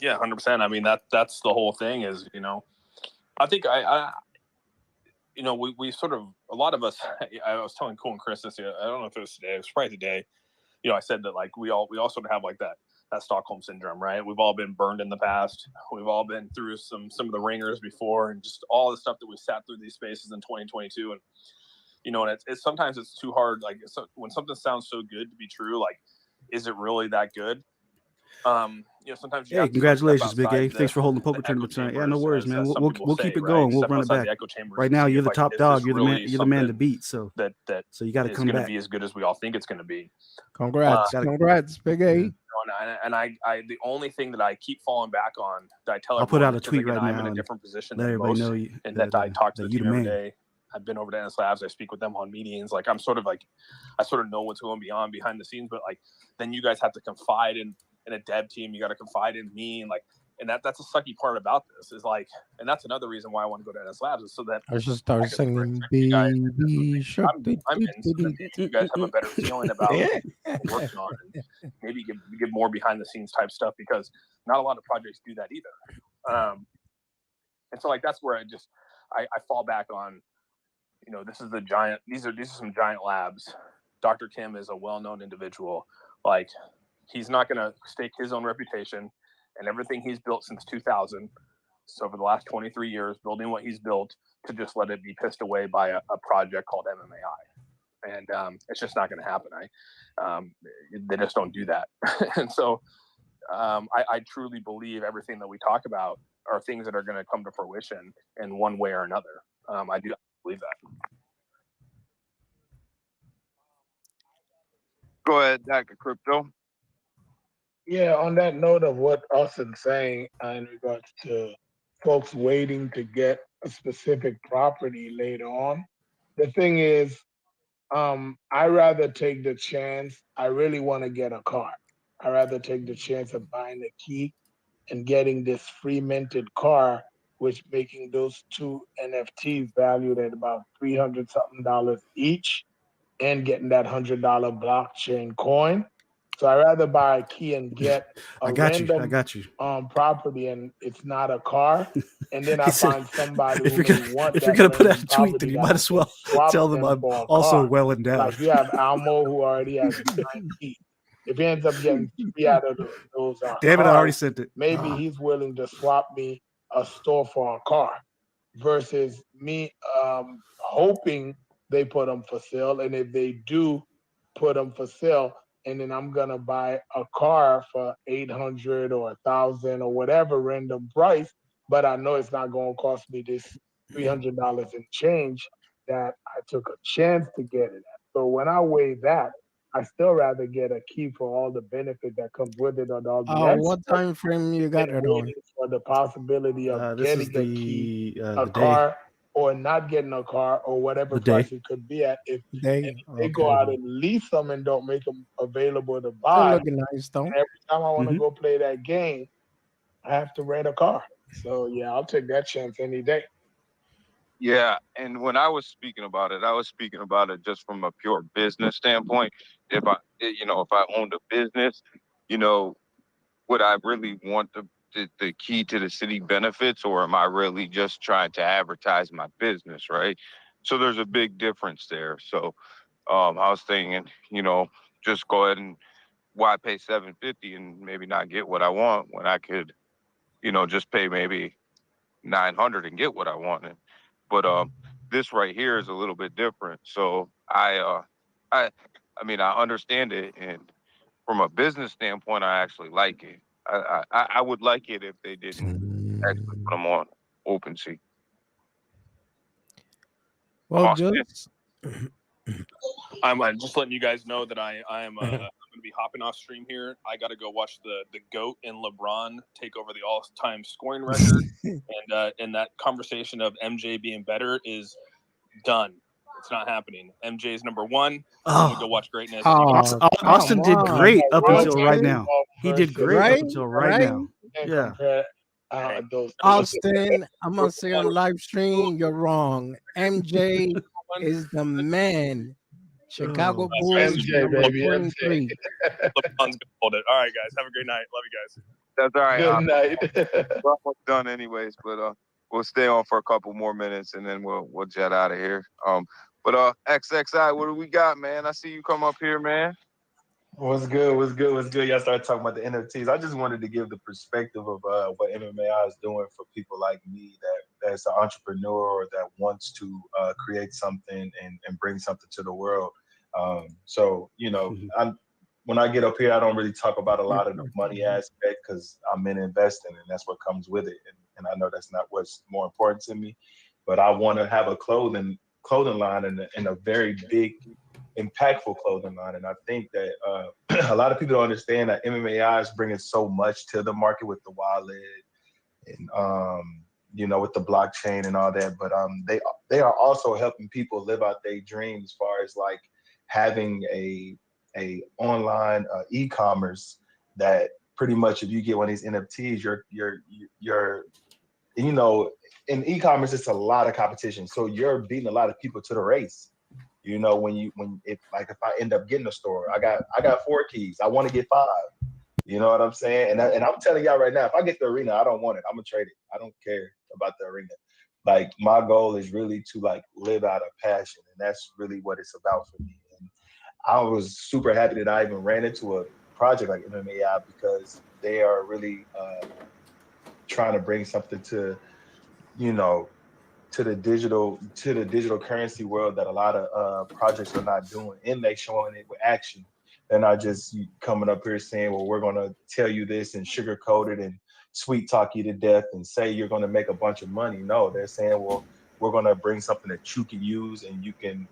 Yeah, 100%. I mean, that's the whole thing is, I think we sort of, a lot of us, I was telling Cool and Chris this, I don't know if it was today, it was probably today, I said that like we all sort of have like that Stockholm syndrome, right? We've all been burned in the past. We've all been through some of the ringers before, and just all the stuff that we sat through these spaces in 2022. And, and it's sometimes it's too hard. Like when something sounds so good to be true, like, is it really that good? Sometimes. Hey, congratulations, Big A. Thanks for holding the poker tournament tonight. Yeah, no worries, man. We'll keep it going. We'll run it back. Right now, you're the top dog. You're the man. You're the man to beat. So so you got to come back. It's going to be as good as we all think it's going to be. Congrats, Big A. And I the only thing that I keep falling back on that I tell I'll put out a because, tweet again, right I'm now in a and different position let than everybody most, know you, and that I talk to the you team the every man. day. I've been over to NS Labs. I speak with them on meetings. Like I'm sort of like, I sort of know what's going on behind the scenes. But like, then you guys have to confide in a dev team. You got to confide in me, and that's a sucky part about this is like, and that's another reason why I want to go to NS Labs is so that I should start singing Baby Shark. I'm in so that you guys have a better feeling about what we're working on, and maybe give more behind the scenes type stuff because not a lot of projects do that either. And so like that's where I fall back on, this is the giant. These are some giant labs. Dr. Kim is a well-known individual. Like he's not going to stake his own reputation and everything he's built since 2000. So over the last 23 years, building what he's built to just let it be pissed away by a project called MMAI. And it's just not going to happen. They just don't do that. And so I truly believe everything that we talk about are things that are going to come to fruition in one way or another. I do believe that. Go ahead, Chaka Crypto. Yeah, on that note of what Austin's saying in regards to folks waiting to get a specific property later on, the thing is, I rather take the chance. I really want to get a car. I rather take the chance of buying a key and getting this free minted car, which making those two NFTs valued at about $300 something each, and getting that $100 blockchain coin. So I rather buy a key and get a random property, and it's not a car. And then I find somebody if you're gonna put out a tweet, then you might as well tell them I'm also well endowed. Like you have Almo who already has 9 keys. If he ends up getting 3 out of those Damn it, cars, I already sent it. Maybe he's willing to swap me a store for a car versus me hoping they put them for sale. And if they do put them for sale, and then I'm gonna buy a car for $800 or $1,000 or whatever random price, but I know it's not gonna cost me this $300 in change that I took a chance to get it at. So when I weigh that, I still rather get a key for all the benefit that comes with it on all the extras. What time frame you got it on? For the possibility of getting a key, a day. car, or not getting a car, or whatever price it could be at. If they go out and lease them and don't make them available to buy, looking nice, though. Every time I want to go play that game, I have to rent a car. So yeah, I'll take that chance any day. Yeah, and when I was speaking about it just from a pure business standpoint. If I owned a business, would I really want the key to the city benefits, or am I really just trying to advertise my business, right? So there's a big difference there. So I was thinking, just go ahead and why pay $750 and maybe not get what I want when I could, just pay maybe $900 and get what I wanted. But this right here is a little bit different. So I understand it, and from a business standpoint, I actually like it. I would like it if they didn't actually put them on OpenSea. Well, just I'm just letting you guys know that I'm going to be hopping off stream here. I got to go watch the GOAT and LeBron take over the all-time scoring record, and that conversation of MJ being better is done. It's not happening. MJ is number one. I'm gonna go watch greatness. Austin did great up until right now. He did great up until right now. Yeah. Austin, I'm gonna say on live stream, you're wrong. MJ is the man. Chicago Bulls, MJ, number baby, 23. LeBron's gonna hold it. All right, guys. Have a great night. Love you guys. That's all right. Good night. We're almost done anyways, but we'll stay on for a couple more minutes and then we'll jet out of here. But XXI, what do we got, man? I see you come up here, man. What's good? Y'all started talking about the NFTs. I just wanted to give the perspective of what MMA is doing for people like me that's an entrepreneur or that wants to create something and bring something to the world. When I get up here, I don't really talk about a lot of the money aspect because I'm in investing and that's what comes with it. And I know that's not what's more important to me, but I want to have a clothing line and a very big, impactful clothing line. And I think that a lot of people don't understand that MMA is bringing so much to the market with the wallet and with the blockchain and all that. But they are also helping people live out their dreams as far as like having a online e-commerce that pretty much if you get one of these NFTs, you're in e-commerce it's a lot of competition, so you're beating a lot of people to the race. If I end up getting a store, I got 4 keys, I want to get 5. You know what I'm saying? And I'm telling y'all right now, if I get the arena, I don't want it. I'm gonna trade it. I don't care about the arena. Like my goal is really to like live out a passion, and that's really what it's about for me. And I was super happy that I even ran into a project like MMA because they are really trying to bring something to the digital currency world that a lot of projects are not doing, and they showing it with action. They're not just coming up here saying, well, we're going to tell you this and sugarcoat it and sweet talk you to death and say you're going to make a bunch of money. No, they're saying, well, we're going to bring something that you can use and you can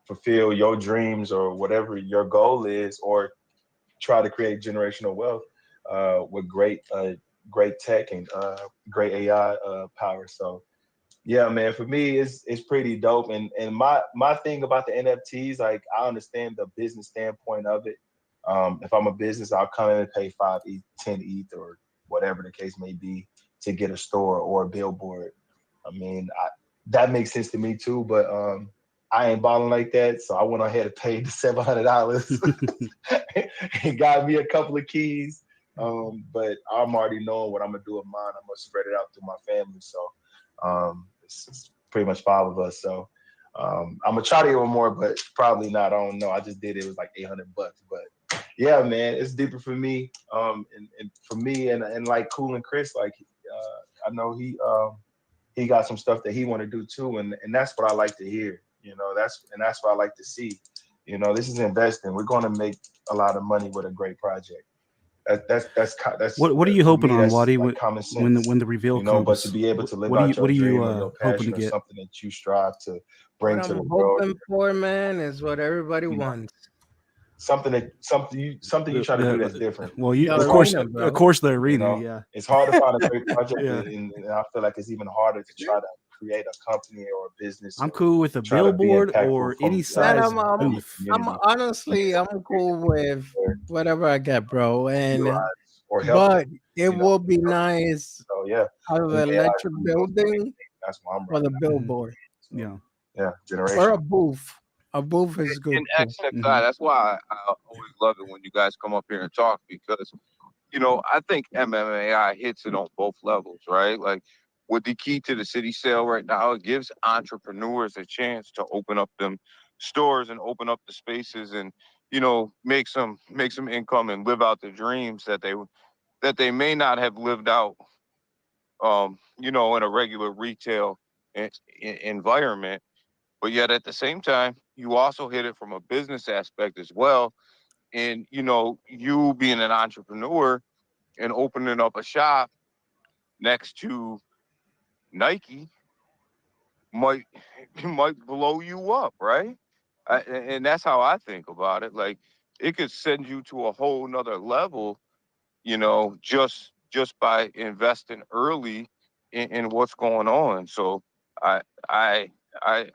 fulfill your dreams or whatever your goal is, or try to create generational wealth with great tech and great AI power. So yeah, man, for me, it's pretty dope. And my thing about the NFTs, like I understand the business standpoint of it. If I'm a business, I'll come in and pay 5 ETH, 10 ETH, or whatever the case may be to get a store or a billboard. I mean, that makes sense to me too, but I ain't balling like that. So I went ahead and paid the $700 and got me a couple of keys. But I'm already knowing what I'm gonna do with mine. I'm gonna spread it out through my family. So it's pretty much 5 of us. So I'm gonna try to get one more, but probably not. I don't know. I just did it. It was like $800. But yeah, man, it's deeper for me. And for me and like Cool and Chris, like I know he got some stuff that he want to do too, and that's what I like to hear. That's what I like to see. This is investing. We're going to make a lot of money with a great project. That's what are you hoping on, Waddy, like common sense, when the reveal comes? But to be able to live out your dream or your passion or something that you strive to bring to the world. What I'm hoping for, man, is what everybody wants. Something you try to do that's different. Well, of course, the arena. Yeah, it's hard to find a great project, and I feel like it's even harder to try to create a company or a business. I'm cool with a billboard or any size booth. I'm cool with whatever I get, bro. But it will be nice. So yeah, out of the electric building. That's why I'm for the billboard. Yeah, generation. Or a booth. A booth is good. And XXI, that's why I always love it when you guys come up here and talk, because I think MMAI hits it on both levels, right? Like with the key to the city sale right now, it gives entrepreneurs a chance to open up them stores and open up the spaces and, you know, make some income and live out the dreams that they may not have lived out, you know, in a regular retail environment. But yet at the same time, you also hit it from a business aspect as well. And, you know, you being an entrepreneur and opening up a shop next to Nike might blow you up, right? And that's how I think about it. Like, it could send you to a whole nother level, you know, just by investing early in what's going on. So I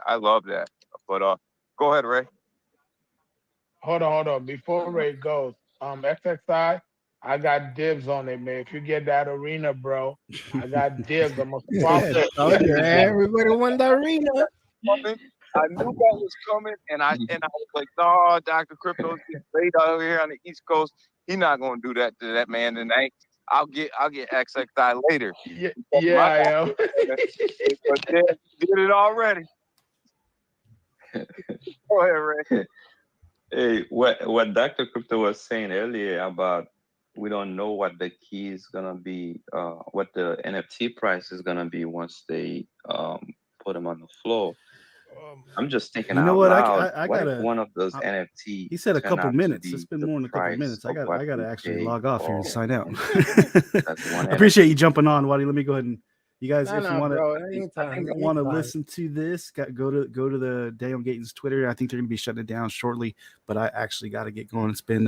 love that. But go ahead, Ray. Hold on. Before Ray goes, XXI, I got dibs on it, man. If you get that arena, bro, I got dibs. I'm a sponsor. Everybody won the arena. I knew that was coming, and I was like, no, Dr. Crypto's great out here on the East Coast. He's not gonna do that to that man tonight. I'll get XXI later. Yeah, I am. But did it already. Go ahead, Ray. Hey, what Dr. Crypto was saying earlier about we don't know what the key is gonna be, what the NFT price is gonna be once they put them on the floor. I'm just thinking, You know out what? loud, I what if gotta. one of those NFT. He said a turn couple out to minutes. be It's been the more than a couple price minutes. I of gotta what we actually pay log off here and for sign out. that's one I appreciate you jumping on, Waddy. Let me go ahead and you guys, No, if you no, want bro. to, Anytime. want to anytime. listen to this, go to the Daniel Gatens Twitter. I think they're gonna be shutting it down shortly, but I actually got to get going. It's been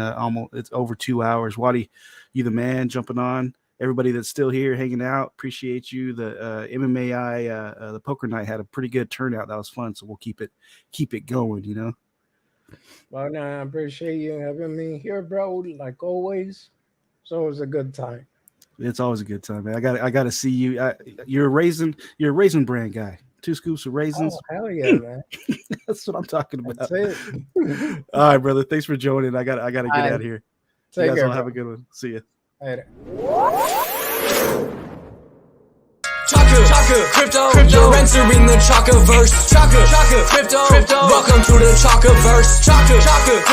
it's over 2 hours. Waddy, you the man, jumping on. Everybody that's still here hanging out, appreciate you. The MMAI, the poker night had a pretty good turnout. That was fun, so we'll keep it going. You know. Well, no, I appreciate you having me here, bro. Like always, it's always a good time. It's always a good time, man. I got to see you. You're a raisin brand guy. 2 scoops of raisins. Oh, hell yeah, man. That's what I'm talking about. That's it. All right, brother. Thanks for joining. I got to get out of here. You guys all have a good one. See ya. Later. Chaka Crypto, you're entering the Chaka verse. Chaka Crypto, welcome to the Chaka verse. Chaka Crypto.